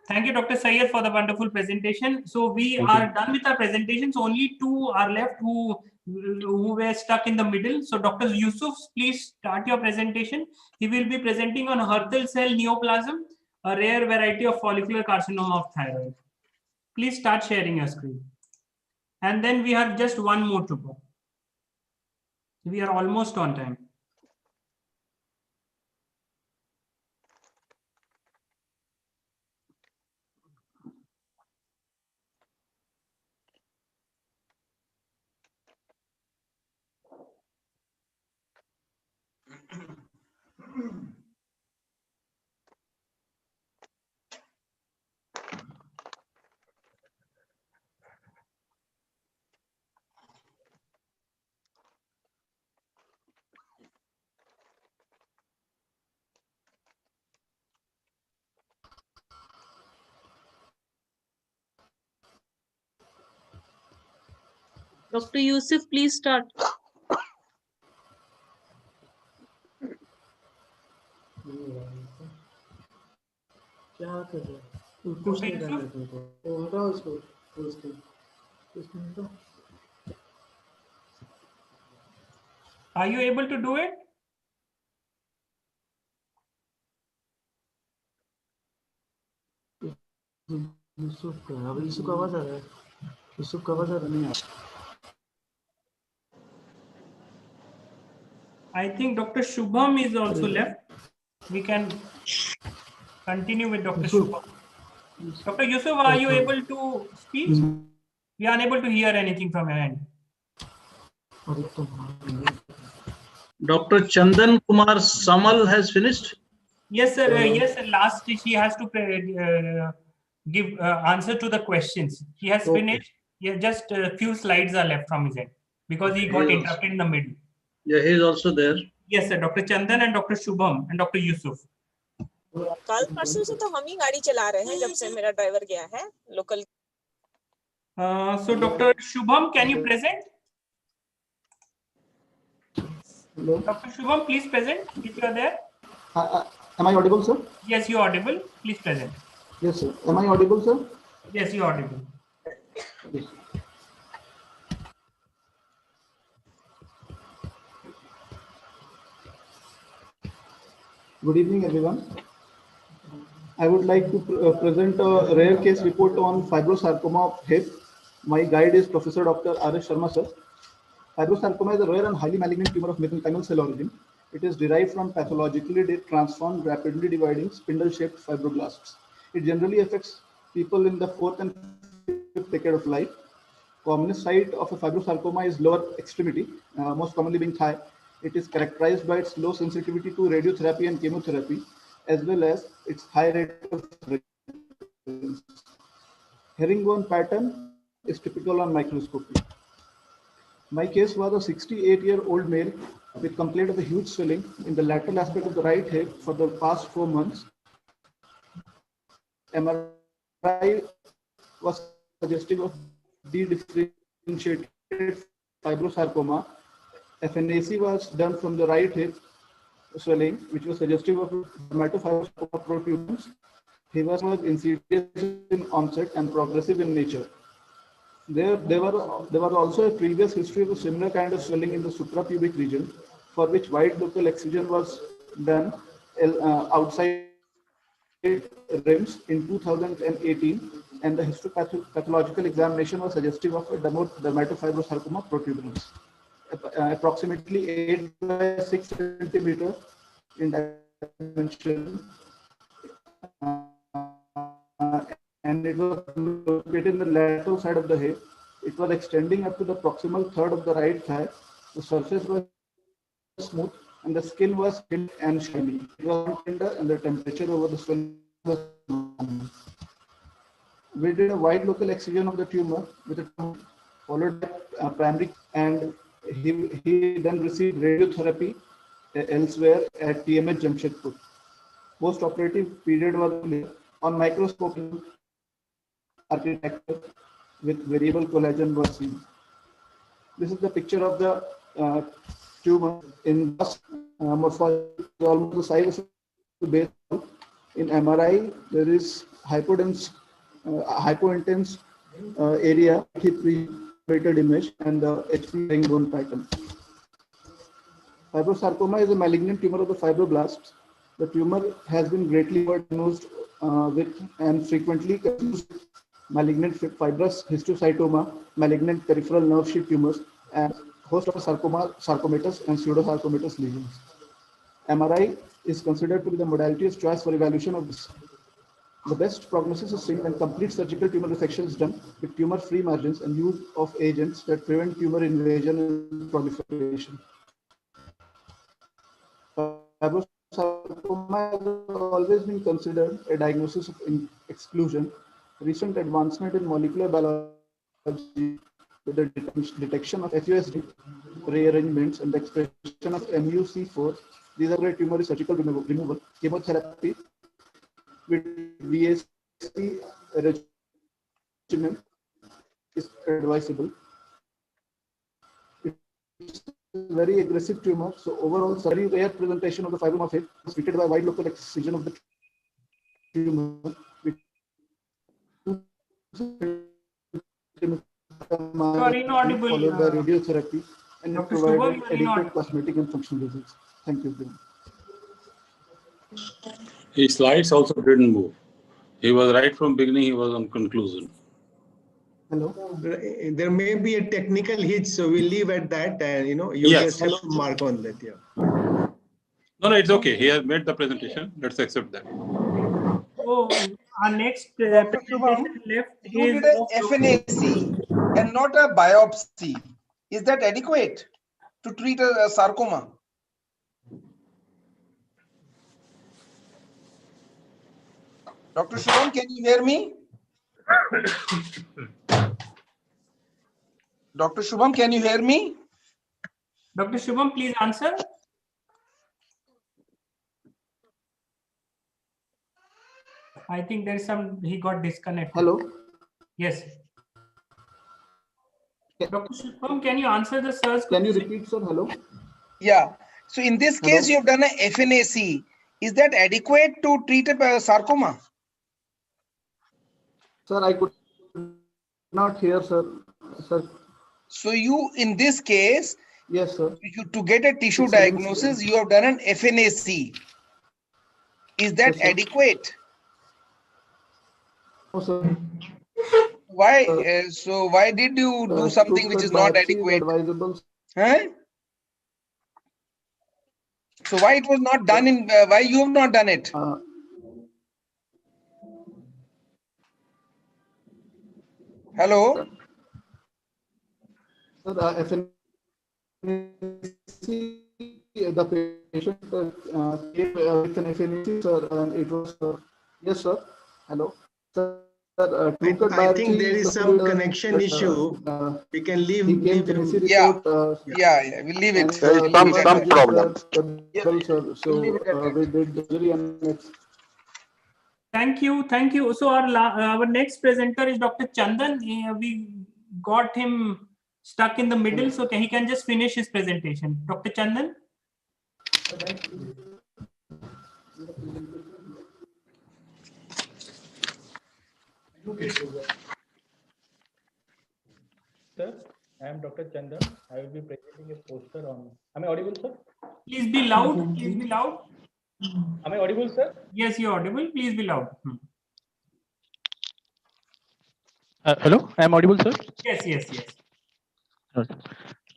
Thank you, Dr. Syed, for the wonderful presentation. So we Thank are you. done with our presentations. Only two are left who were stuck in the middle. So Dr. Yusuf, please start your presentation. He will be presenting on Hurthle cell neoplasm, a rare variety of follicular carcinoma of thyroid. Please start sharing your screen. And then we have just one more to go. We are almost on time. Dr. Yusuf, please start. क्या कर रहे हो? कुछ नहीं करना है तुमको। वो हटाओ इसको, फुल स्क्रीन। इसको हटाओ। Are you able to do it? Yusuf का, अब यूसुफ का आवाज आ रहा है? यूसुफ का आवाज आ रहा नहीं आ रहा। I think Dr. Shubham is also left. We can continue with Dr. Shubham. Dr. Yusuf, are you able to speak? We are unable to hear anything from your end. Dr. Chandan Kumar Samal has finished. Yes, sir. Yes, sir. Last he has to give answer to the questions. He has finished. Yeah, just a few slides are left from his end because he got interrupted in the middle. Yeah, he is also there. Yes, sir. Dr. Chandan and Dr. Shubham and Dr. Yusuf. कल परसों से तो हम ही गाड़ी चला रहे हैं जब से मेरा ड्राइवर गया है local. So Dr. Shubham, can you present? Hello. Dr. Shubham, please present if you are there. Am I audible, sir? Yes, you are audible. Please present. Yes, sir. Am I audible, sir? Yes, you are audible. Yes. Good evening, everyone. I would like to present a rare case report on fibrosarcoma of hip. My guide is Professor Dr. R.S. Sharma, sir. Fibrosarcoma is a rare and highly malignant tumor of mesenchymal cell origin. It is derived from pathologically transformed, rapidly dividing, spindle-shaped fibroblasts. It generally affects people in the 4th and 5th decade of life. Commonest site of a fibrosarcoma is lower extremity, most commonly being thigh. It is characterized by its low sensitivity to radiotherapy and chemotherapy, as well as its high rate of recurrence. Herringbone pattern is typical on microscopy. My case was a 68-year-old male with complaint of a huge swelling in the lateral aspect of the right hip for the past 4 months. MRI was suggestive of dedifferentiated fibrosarcoma. FNAC was done from the right hip swelling, which was suggestive of dermatofibrosarcoma protuberance. He was insidious in onset and progressive in nature. There was also a previous history of a similar kind of swelling in the suprapubic region, for which wide local excision was done outside rims in 2018, and the histopathological examination was suggestive of a dermatofibrosarcoma protuberance, approximately 8 by 6 centimeter in dimension, and it was located in the lateral side of the hip. It was extending up to the proximal third of the right thigh. The surface was smooth and the skin was thin and shiny. It was tender and the temperature over the swelling was normal. We did a wide local excision of the tumor with a followed by primary, and he then received radiotherapy elsewhere at TMH Jamshedpur. Post-operative period was clear. On microscope, architecture with variable collagen was seen. This is the picture of the tumor in morphology, almost the size of the base. In MRI, there is hypointense area, pre-operated image, and the HP bone pattern. Fibrosarcoma is a malignant tumor of the fibroblasts. The tumor has been greatly diagnosed with and frequently confused malignant fibrous histiocytoma, malignant peripheral nerve sheath tumors, and host of sarcomatous and pseudosarcomatous lesions. MRI is considered to be the modality of choice for evaluation of this. The best prognosis is seen when complete surgical tumor resection is done with tumor-free margins and use of agents that prevent tumor invasion and proliferation. Fibrosarcoma has always been considered a diagnosis of exclusion. Recent advancement in molecular biology with the detection of FUSD rearrangements and the expression of MUC4, these are tumor surgical removal, chemotherapy with VAC regimen is advisable. It's a very aggressive tumor, so overall, very rare presentation of the fibromatosis was treated by wide local excision of the tumor. You are inaudible. Followed by radiotherapy, and it provided adequate cosmetic and functional results. Thank you. His slides also didn't move. He was right from beginning, he was on conclusion. Hello. There may be a technical hitch, so we'll leave at that. You Yes. just have to mark on that. Yeah. No, it's okay. He has made the presentation. Let's accept that. So our next presentation left You is did a FNAC and not a biopsy. Is that adequate to treat a sarcoma? Dr. Shubham, can you hear me? Dr. Shubham, can you hear me? Dr. Shubham, please answer. I think there is he got disconnected. Hello. Yes. Dr. Shubham, can you answer the sir's question? Can you repeat, sir? Hello. Yeah. So in this case, you have done a FNAC. Is that adequate to treat a sarcoma? Sir, I could not hear, sir. So you, in this case, yes, sir. To get a tissue diagnosis, you have done an FNAC. Is that adequate? No, sir. Why? So why did you do something which is not adequate? Huh? So why it was not done in? Why you have not done it? Hello. Sir, the patient came with an FNAC, sir, and it was yes, sir. Hello. Sir, I think there is some connection issue. We can leave. Yeah. We'll leave it. There is some problem. So we did surgery and Thank you. So our next presenter is Dr. Chandan. We got him stuck in the middle, so he can just finish his presentation. Dr. Chandan. Sir, I am Dr. Chandan. I will be presenting a poster on. Am I audible, sir? Please be loud. Please be loud. Am I audible, sir? Yes, you're audible. Please be loud. Hello, I am audible, sir? Yes.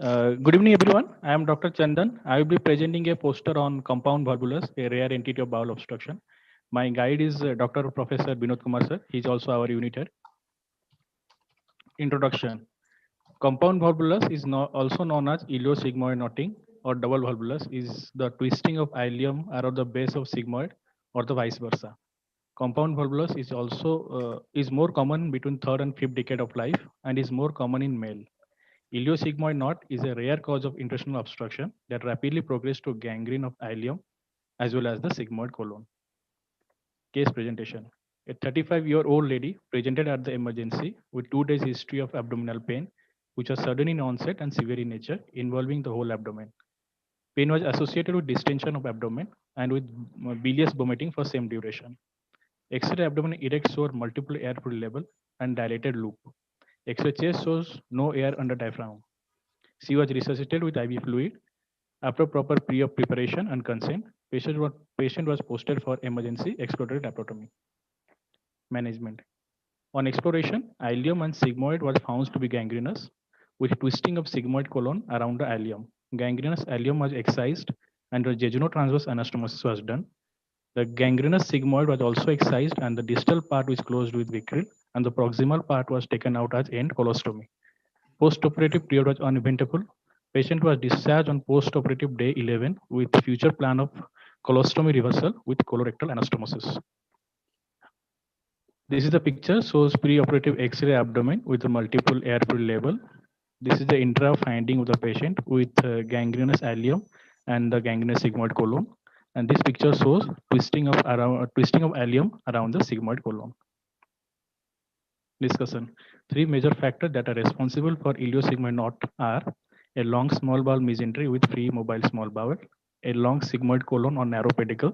Good evening, everyone. I am Dr. Chandan. I will be presenting a poster on compound volvulus, a rare entity of bowel obstruction. My guide is Dr. Professor Binod Kumar, sir. He is also our unit head. Introduction. Compound volvulus is also known as iliosigmoid knotting or double volvulus is the twisting of ileum around the base of sigmoid or the vice versa. Compound volvulus is also is more common between third and fifth decade of life and is more common in male. Iliosigmoid knot is a rare cause of intestinal obstruction that rapidly progressed to gangrene of ileum as well as the sigmoid colon. Case presentation. A 35-year-old lady presented at the emergency with 2 days history of abdominal pain, which was sudden in onset and severe in nature, involving the whole abdomen. Pain was associated with distension of abdomen and with bilious vomiting for same duration. X-ray abdomen erect showed multiple air fluid level and dilated loop. X-ray chest shows no air under diaphragm. She was resuscitated with IV fluid. After proper pre-op preparation and consent, patient was posted for emergency exploratory laparotomy. Management. On exploration, ileum and sigmoid was found to be gangrenous, with twisting of sigmoid colon around the ileum. Gangrenous ileum was excised and the jejunal-transverse anastomosis was done. The gangrenous sigmoid was also excised and the distal part was closed with vicryl and the proximal part was taken out as end colostomy. Post-operative period was uneventful. Patient was discharged on post-operative day 11 with future plan of colostomy reversal with colorectal anastomosis. This is the picture, shows pre-operative X-ray abdomen with a multiple air fluid level. This is the intra finding of the patient with gangrenous ileum and the gangrenous sigmoid colon. And this picture shows twisting of ileum around the sigmoid colon. Discussion. 3 major factors that are responsible for iliosigmoid knot are a long small bowel mesentery with free mobile small bowel, a long sigmoid colon or narrow pedicle,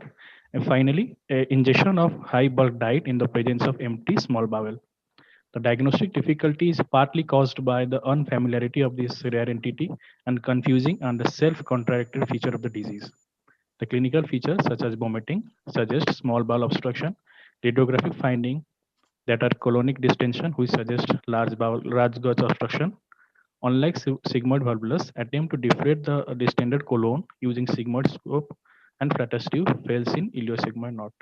and finally, ingestion of high bulk diet in the presence of empty small bowel. The diagnostic difficulty is partly caused by the unfamiliarity of this rare entity and confusing and the self-contracted feature of the disease. The clinical features such as vomiting suggest small bowel obstruction, radiographic finding that are colonic distension which suggest large gauge obstruction. Unlike sigmoid volvulus, attempt to deflate the distended colon using sigmoid scope and flatus tube fails in iliosigmoid knot.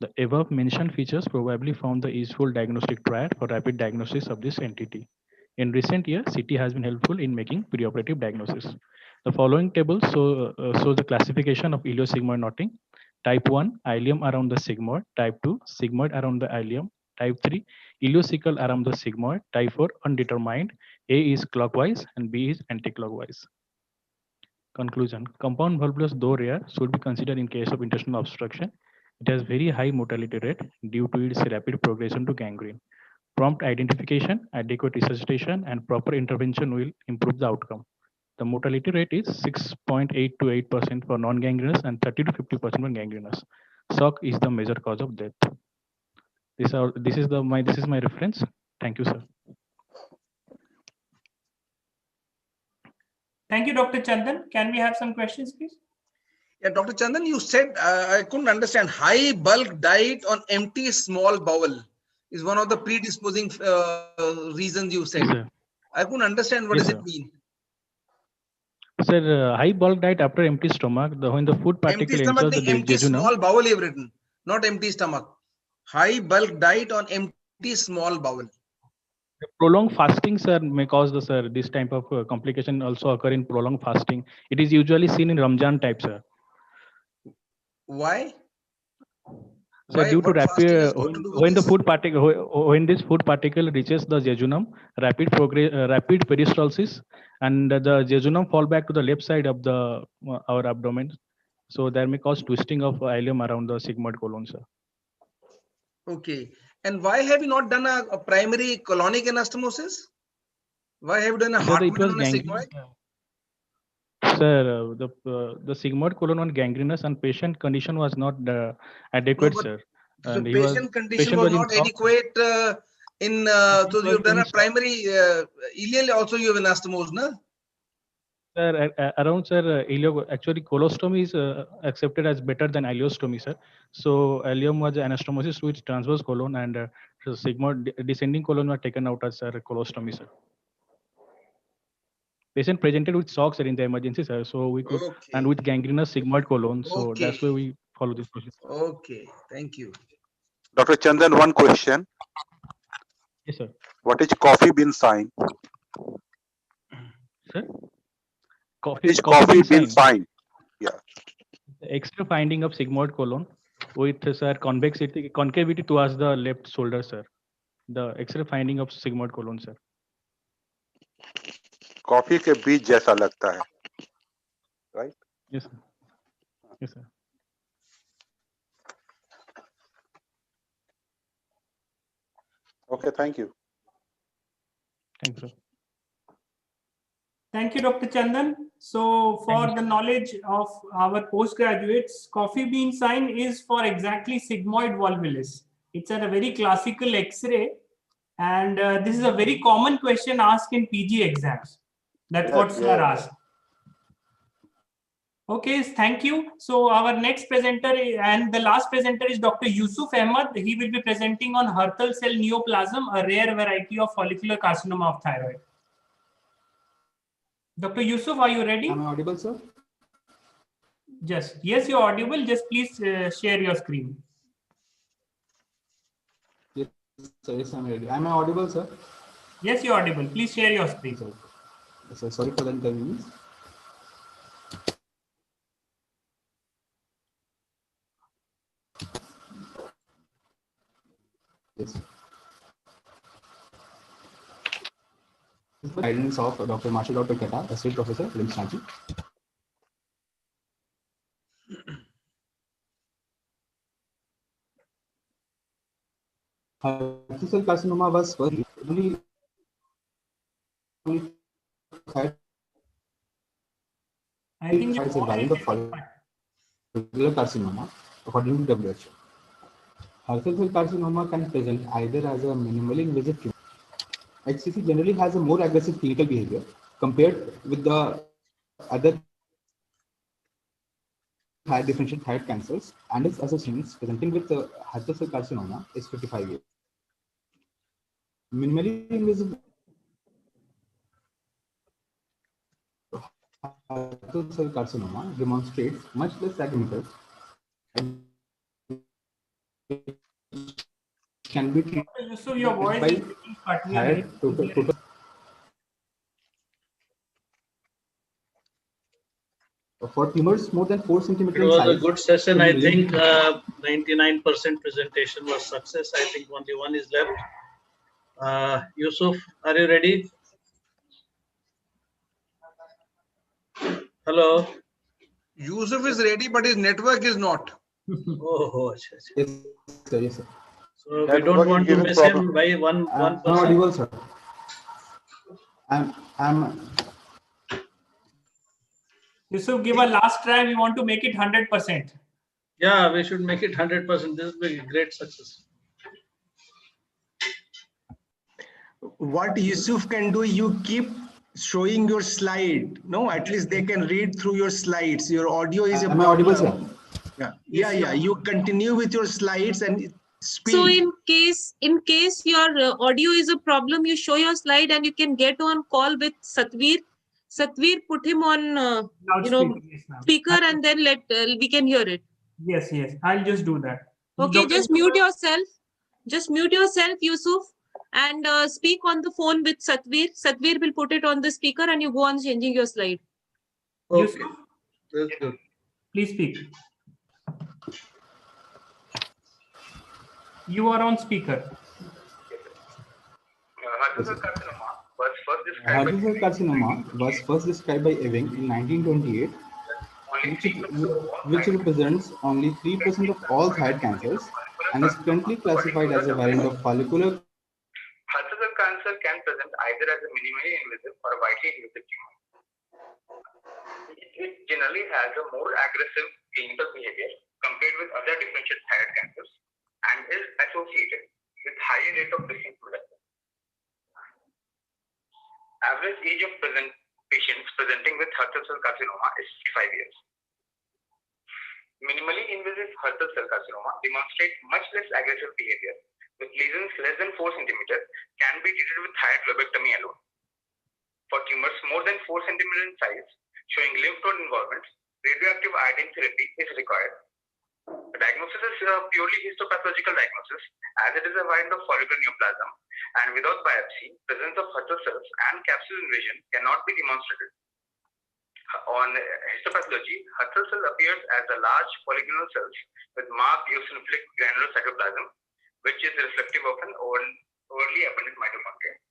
The above mentioned features probably form the useful diagnostic triad for rapid diagnosis of this entity. In recent years, CT has been helpful in making preoperative diagnosis. The following table shows the classification of iliosigmoid knotting. Type 1, ileum around the sigmoid. Type 2, sigmoid around the ileum. Type 3, ileocecal around the sigmoid. Type 4, undetermined. A is clockwise and B is anti-clockwise. Conclusion. Compound volvulus, though rare, should be considered in case of intestinal obstruction. It has very high mortality rate due to its rapid progression to gangrene. Prompt identification, adequate resuscitation, and proper intervention will improve the outcome. The mortality rate is 6.8 to 8% for non-gangrenous and 30 to 50% for gangrenous. Shock is the major cause of death. This is my reference. Thank you, sir. Thank you, Dr. Chandan. Can we have some questions, please? Yeah, Dr. Chandan, you said, I couldn't understand, high bulk diet on empty small bowel is one of the predisposing reasons you said. Yes, I couldn't understand what yes, does it sir. mean. Sir, high bulk diet after empty stomach, when the food particle Empty stomach, enters the empty jejunum. small bowel you've written, not empty stomach. High bulk diet on empty small bowel. Prolonged fasting, sir, may cause this type of complication also occur in prolonged fasting. It is usually seen in Ramjan type, sir. Why? So due to rapid when this this food particle reaches the jejunum, rapid peristalsis, and the jejunum fall back to the left side of the our abdomen. So that may cause twisting of ileum around the sigmoid colon, sir. Okay. And why have you not done a primary colonic anastomosis? Why have you done a Hartmann on a sigmoid? Sir, the sigmoid colon was gangrenous and patient condition was not adequate, No, sir. So And patient condition was not adequate so you've done a primary ileal also you have anastomosed, no? Sir, around sir, actually colostomy is accepted as better than ileostomy, sir. So ileum was anastomosis with transverse colon and sigmoid descending colon were taken out as colostomy, sir. Patient presented with shock, sir, in the emergency, sir. So we could, and with gangrenous sigmoid colon. So that's why we follow this process. Okay, thank you. Dr. Chandan, one question. Yes, sir. What is coffee bean sign? Sir? Coffee bean sign? Yeah. Extra finding of sigmoid colon with sir concavity towards the left shoulder, sir. The X-ray finding of sigmoid colon, sir. Coffee के बीज जैसा लगता है, right? Yes, sir. Yes, sir. Okay, thank you. Thank you, sir. Thank you, Dr. Chandan. So for the knowledge of our postgraduates, coffee bean sign is for exactly sigmoid volvulus. It's a very classical X-ray, and this is a very common question asked in PG exams. That's what sir asked. Okay, thank you. So our next presenter and the last presenter is Dr. Yusuf Ahmed. He will be presenting on Hurthle cell neoplasm, a rare variety of follicular carcinoma of thyroid. Dr. Yusuf, are you ready? Am I audible, sir? Yes, you're audible. Just please share your screen. Yes, sir. Yes, I'm ready. Am I audible, sir? Yes, you're audible. Please share your screen. Yes, sir. Sorry for the inconvenience. Yes. This is the guidance of Dr. Marshall Dr. Keta, Associate Professor, LIMS Ranchi. Hurthle cell carcinoma was first only I think it's a variant of follicular carcinoma, according to WHO. Hurthle cell carcinoma can present either as a minimally invasive tumor. HCC generally has a more aggressive clinical behavior compared with the other high differential thyroid cancers, and its associations presenting with Hurthle cell carcinoma is 55 years. Minimally invasive Hurthle cell carcinoma demonstrates much less diameter and can be treated So your voice by is cutting. higher total. For tumors more than 4 centimeters It in was size, a good session. I think stimulation- 99% presentation was success. I think only one is left. Yusuf, are you ready? Hello. Yusuf is ready, but his network is not. Oh, yes, sir, yes, sir. so we don't want to miss him by one person. Audible, sir. I'm Yusuf, give a last try. We want to make it 100%. Yeah, we should make it 100%. This will be a great success. What Yusuf can do, you keep showing your slide. No, at least they can read through your slides. Your audio is a Am I audible, problem. Yeah. You continue with your slides and speak. So in case your audio is a problem, you show your slide and you can get on call with Satvir. Satvir, put him on speaker, and then we can hear it. Yes. I'll just do that. Okay, just mute yourself. Just mute yourself, Yusuf, and speak on the phone with Satvir. Satvir will put it on the speaker, and you go on changing your slide. Okay, that's good. Please speak. You are on speaker. Hurthle cell carcinoma was first described by Ewing in 1928, which represents only 3% of all thyroid cancers and is currently classified as a variant of follicular. Hurthle cell cancer can present either as a minimally invasive or a widely invasive tumor. It generally has a more aggressive clinical behavior compared with other differential thyroid cancers and is associated with higher rate of disease development. Average age of patients presenting with Hurthle cell carcinoma is 55 years. Minimally invasive Hurthle cell carcinoma demonstrates much less aggressive behavior, with lesions less than 4 centimeters can be treated with thyroid lobectomy alone. For tumors more than 4 centimeters in size, showing lymph node involvement, radioactive iodine therapy is required. The diagnosis is a purely histopathological diagnosis, as it is a variant of follicular neoplasm, and without biopsy, presence of Hurthle cells and capsule invasion cannot be demonstrated. On histopathology, Hurthle cell appears as a large polygonal cells with marked eosinophilic granular cytoplasm, which is reflective of an overly abundant mitochondria.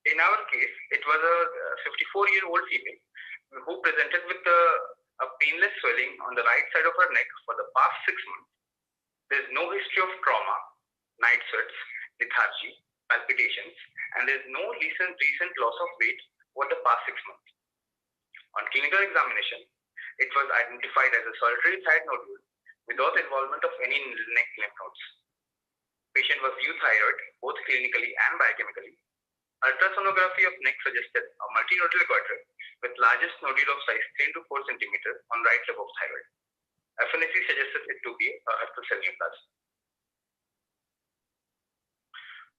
In our case, it was a 54-year-old female who presented with a painless swelling on the right side of her neck for the past 6 months. There is no history of trauma, night sweats, lethargy, palpitations, and there is no recent loss of weight over the past 6 months. On clinical examination, it was identified as a solitary thyroid nodule without involvement of any neck lymph nodes. Patient was euthyroid both clinically and biochemically. Ultrasonography of neck suggested a multinodular goiter with largest nodule of size 3 to 4 cm on right lobe of thyroid. FNAC suggested it to be a Hurtful cell neoplasm.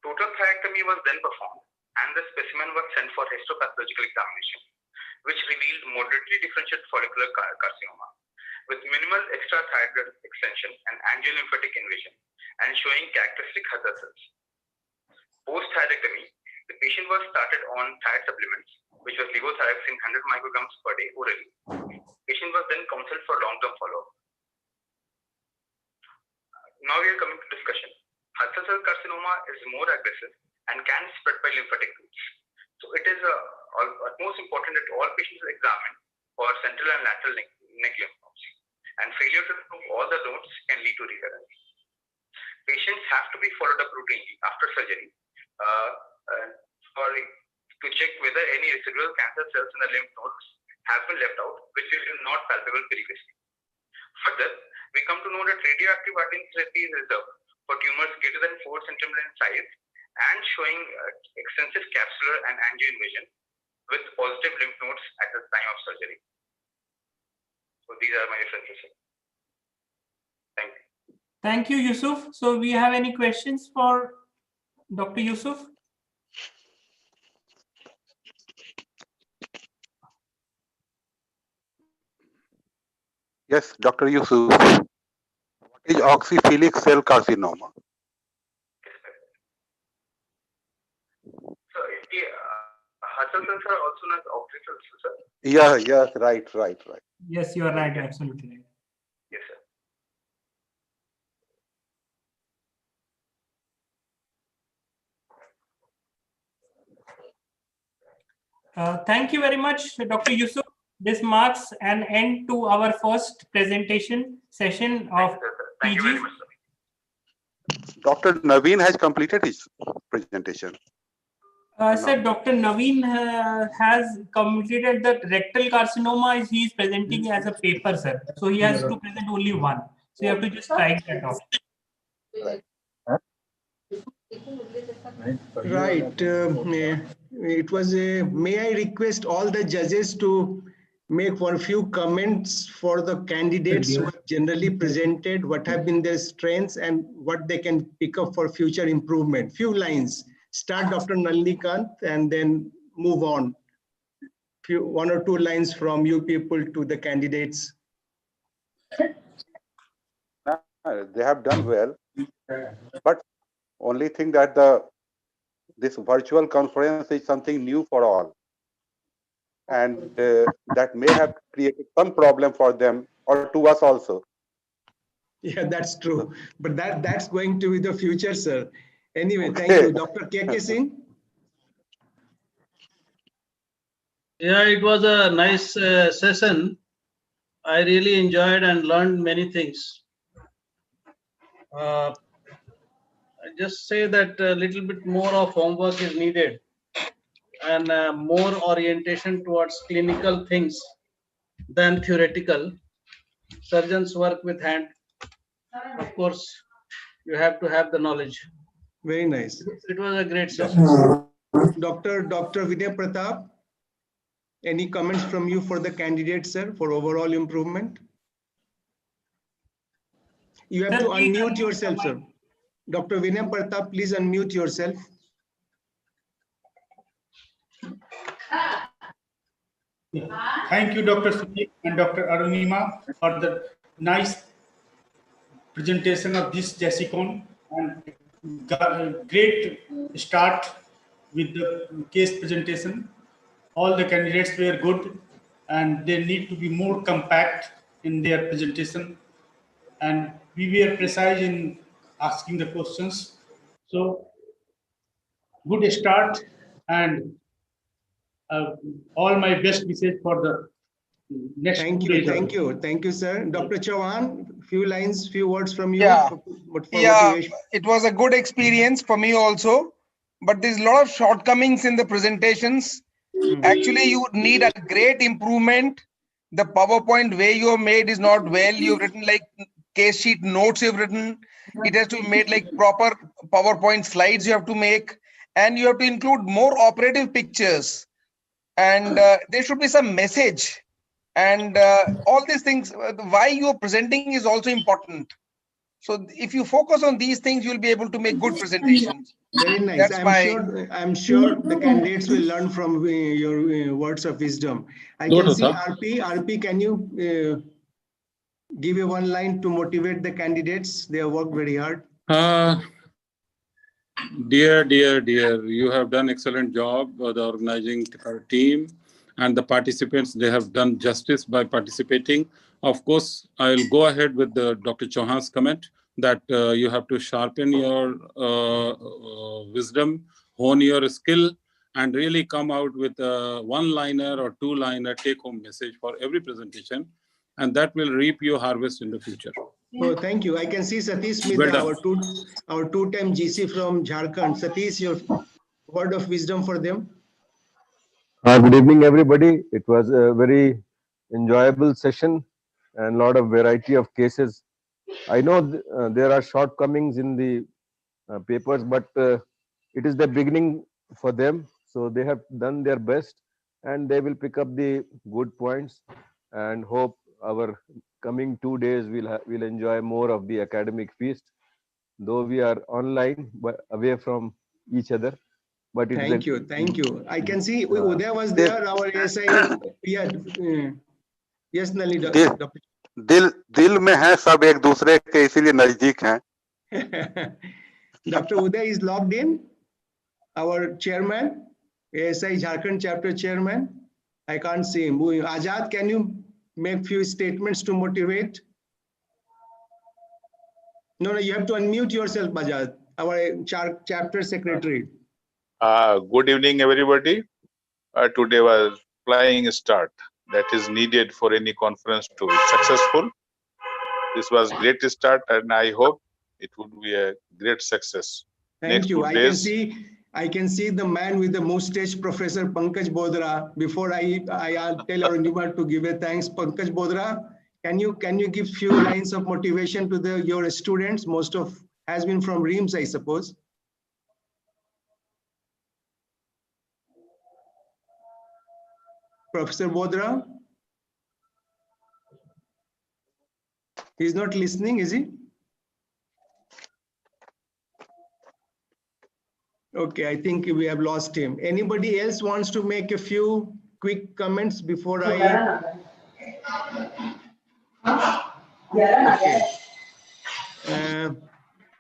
Total thyroidectomy was then performed and the specimen was sent for histopathological examination, which revealed moderately differentiated follicular carcinoma with minimal extrathyroidal extension and angiolymphatic invasion and showing characteristic Hurtful cells. Post-thyroidectomy, the patient was started on thyroid supplements, which was levothyroxine 100 micrograms per day orally. Patient was then counseled for long-term follow-up. Now we are coming to discussion. Hurtful cell carcinoma is more aggressive and can spread by lymphatic routes. So it is utmost important that all patients are examined for central and lateral neck lymph nodes. And failure to remove all the nodes can lead to recurrence. Patients have to be followed up routinely after surgery to check whether any residual cancer cells in the lymph nodes have been left out, which is not palpable previously. Further, we come to know that radioactive iodine therapy is reserved for tumors greater than 4 cm in size and showing extensive capsular and angio invasion with positive lymph nodes at the time of surgery. So these are my references. Thank you. Thank you, Yusuf. So we have any questions for Dr. Yusuf? Yes, Dr. Yusuf. What is oxyphilic cell carcinoma? So, Hurtful cells are also known as oxyphil cells, sir? Yeah, yes, right. Yes, you are right, absolutely right. Yes, sir. Thank you very much, Dr. Yusuf. This marks an end to our first presentation session of Thank you very much, sir. Dr. Naveen has completed his presentation. Sir, Dr. Naveen has completed the rectal carcinoma. He is presenting as a paper, sir. So he has to present only one. So you have to just write that off. Right. It was a, may I request all the judges to make one few comments for the candidates who have generally presented, what have been their strengths and what they can pick up for future improvement. Few lines. Start Dr. Nalnikant and then move on. One or two lines from you people to the candidates. They have done well, but only thing that this virtual conference is something new for all, and that may have created some problem for them or to us also. Yeah, that's true. But that's going to be the future, sir. Anyway, thank you. Dr. K.K. Singh. Yeah, it was a nice session. I really enjoyed and learned many things. I just say that a little bit more of homework is needed and more orientation towards clinical things than theoretical. Surgeons work with hand. Of course, you have to have the knowledge. Very nice. It was a great session. Dr. Vinay Pratap, any comments from you for the candidates, sir, for overall improvement? You have to unmute yourself, sir. Dr. Vinay Pratap, please unmute yourself. Thank you, Dr. Sujit and Dr. Arunima, for the nice presentation of this Jasicon and great start with the case presentation. All the candidates were good and they need to be more compact in their presentation, and we were precise in asking the questions. So good start and all my best wishes for the next Thank 2 you, days. thank you, sir. Dr. Chauhan, few lines, few words from you. Yeah, but for yeah, motivation. it was a good experience for me also, but there's a lot of shortcomings in the presentations. Actually, you need a great improvement. The PowerPoint way you have made is not well. You've written like case sheet notes you've written. It has to be made like proper PowerPoint slides you have to make, and you have to include more operative pictures. And there should be some message. And all these things, why you are presenting is also important. So if you focus on these things, you'll be able to make good presentations. Very nice. That's I'm sure the candidates will learn from your words of wisdom. I can see RP. RP, can you give a one line to motivate the candidates? They have worked very hard. Dear, you have done excellent job, the organizing team and the participants. They have done justice by participating. Of course, I'll go ahead with the Dr. Chauhan's comment that you have to sharpen your wisdom, hone your skill, and really come out with a one-liner or two-liner take-home message for every presentation, and that will reap your harvest in the future. Oh, thank you. I can see Satish Smith, Well our two-time GC from Jharkhand. Satish, your word of wisdom for them. Good evening, everybody. It was a very enjoyable session and a lot of variety of cases. I know there are shortcomings in the papers, but it is the beginning for them. So they have done their best and they will pick up the good points, and hope our coming 2 days we'll enjoy more of the academic feast, though we are online but away from each other. But it Thank you. I can see Uday was there, our ASI. Yeah. Yes, Nalini. दिल में है सब एक दूसरे के, इसीलिए नजदीक हैं. Dr. Uday is logged in, our chairman, ASI Jharkhand chapter chairman. I can't see him. Azad, can you make few statements to motivate? No, you have to unmute yourself, Azad, our chapter secretary. Good evening, everybody. Today was flying start that is needed for any conference to be successful. This was great start, and I hope it would be a great success. Thank you. I can see the man with the mustache, Professor Pankaj Bodra. Before I tell our Nima to give a thanks, Pankaj Bodra, can you give few lines of motivation to your students? Most of has been from RIMS, I suppose. Professor Bodra? He's not listening, is he? Okay, I think we have lost him. Anybody else wants to make a few quick comments before I... Okay.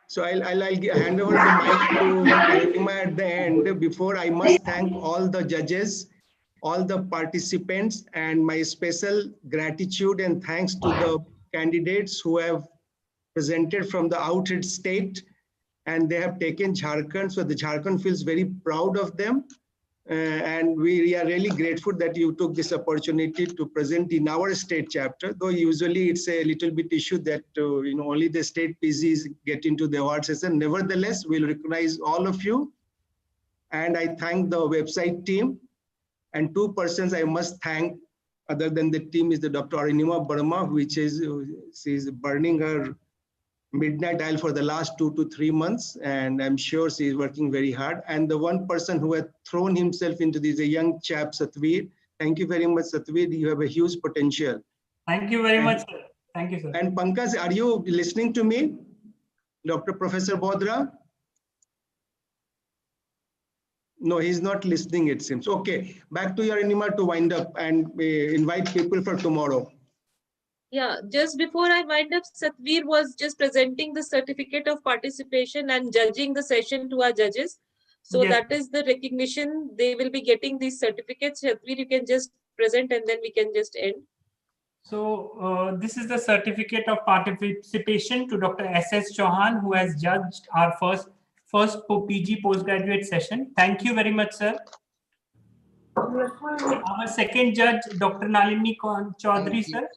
So I'll hand over the mic to Arunima at the end. Before, I must thank all the judges, all the participants, and my special gratitude and thanks to the candidates who have presented from the outside state, and they have taken Jharkhand. So the Jharkhand feels very proud of them. And we are really grateful that you took this opportunity to present in our state chapter, though usually it's a little bit issue that only the state PGs get into the award session. Nevertheless, we'll recognize all of you. And I thank the website team. And two persons I must thank other than the team is the Dr. Arunima Burma, which is she's burning her midnight oil for the last 2 to 3 months, and I'm sure she is working very hard. And the one person who had thrown himself into this, a young chap, Satvir. Thank you very much, Satvir. You have a huge potential. Thank you very much, sir. Thank you, sir. And Pankaj, are you listening to me? Dr. Professor Bodra? No, he's not listening, it seems. Okay, back to your Arunima to wind up and invite people for tomorrow. Yeah, just before I wind up, Satvir was just presenting the certificate of participation and judging the session to our judges. So Yes. that is the recognition. They will be getting these certificates. Satvir, you can just present and then we can just end. So this is the certificate of participation to Dr. S.S. Chauhan, who has judged our first PG postgraduate session. Thank you very much, sir. Our second judge, Dr. Nalini Chaudhary, sir.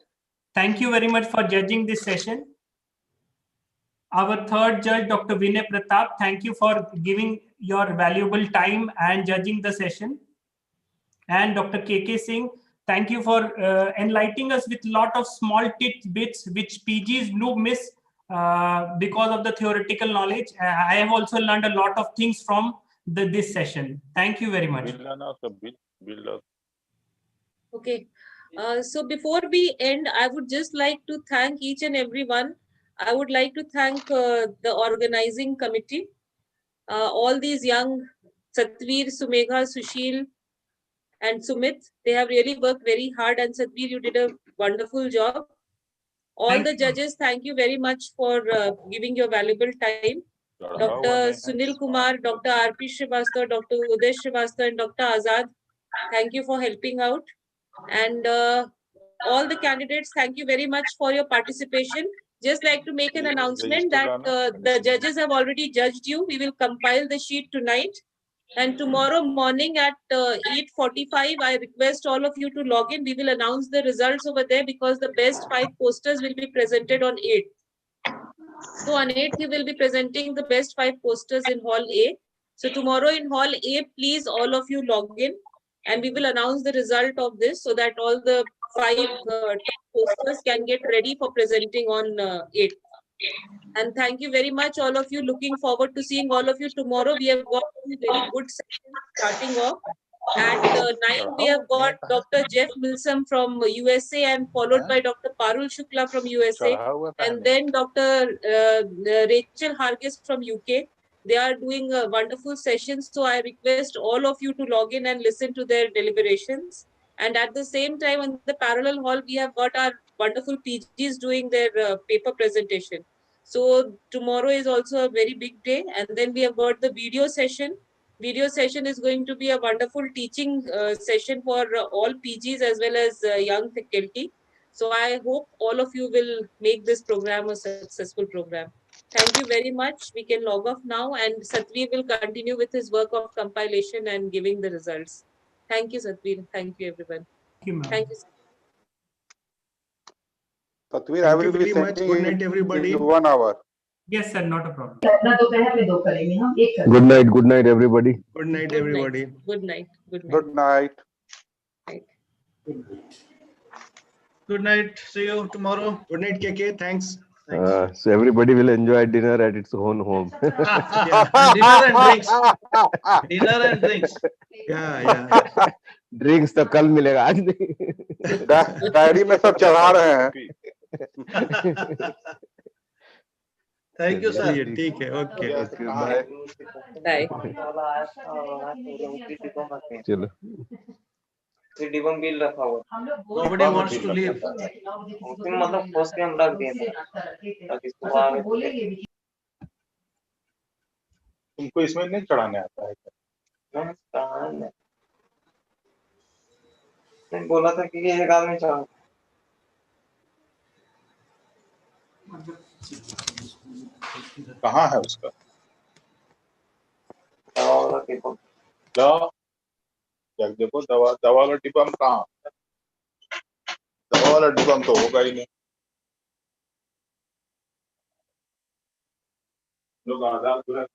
Thank you very much for judging this session. Our third judge, Dr. Vinay Pratap, thank you for giving your valuable time and judging the session. And Dr. KK Singh, thank you for enlightening us with a lot of small tidbits which PGs do miss because of the theoretical knowledge. I have also learned a lot of things from this session. Thank you very much. Okay. So before we end, I would just like to thank each and everyone. I would like to thank the organizing committee, all these young Satvir, Sumegha, Sushil, and Sumit. They have really worked very hard, and Satvir, you did a wonderful job. All the judges, thank you very much for giving your valuable time. Dr. Sunil Kumar, Dr. R.P. Srivastava, Dr. Uday Srivastava, and Dr. Azad, thank you for helping out. And all the candidates, thank you very much for your participation. Just like to make an announcement that the judges have already judged you. We will compile the sheet tonight. And tomorrow morning at 8:45, I request all of you to log in. We will announce the results over there because the best 5 posters will be presented on 8th. So on 8th, we will be presenting the best 5 posters in Hall A. So tomorrow in Hall A, please all of you log in and we will announce the result of this so that all the 5 top posters can get ready for presenting on 8th. And thank you very much, all of you. Looking forward to seeing all of you tomorrow. We have got 2 very good sessions starting off. At 9, we have got Dr. Jeff Milsom from USA and followed by Dr. Parul Shukla from USA. And then Dr. Rachel Hargis from UK. They are doing a wonderful session. So I request all of you to log in and listen to their deliberations. And at the same time, in the parallel hall, we have got our wonderful PGs doing their paper presentation. So tomorrow is also a very big day. And then we have got the video session. Video session is going to be a wonderful teaching session for all PGs as well as young faculty. So I hope all of you will make this program a successful program. Thank you very much. We can log off now and Satvir will continue with his work of compilation and giving the results. Thank you, Satvir. Thank you, everyone. Thank you. Satvir, I will be sending Good night, everybody. in 1 hour. Yes, sir, not a problem. Good night, everybody. Good night, everybody. Good night. Good night. Good night. Good night. See you tomorrow. Good night, KK. Thanks. So everybody will enjoy dinner at its own home. Dinner and drinks. Dinner and drinks. Yeah. Drinks तो कल मिलेगा आज नहीं. Diary में सब चढ़ा रहे हैं. Thank you, sir. ठीक है. Okay. Bye. चलो. बिल रखा हुआ. Nobody wants to leave. मतलब खोज के हम रख दिए ताकि सुबह आगे. तुमको इसमें नहीं चढ़ाने आता है नहीं बोला था कि ये एक आदमी चढ़ा. कहाँ है उसका देखो दवा वाला डिब्बा में कहाँ. दवा वाला डिब्बा में तो होगा ही नहीं. लोग आजाद पूरा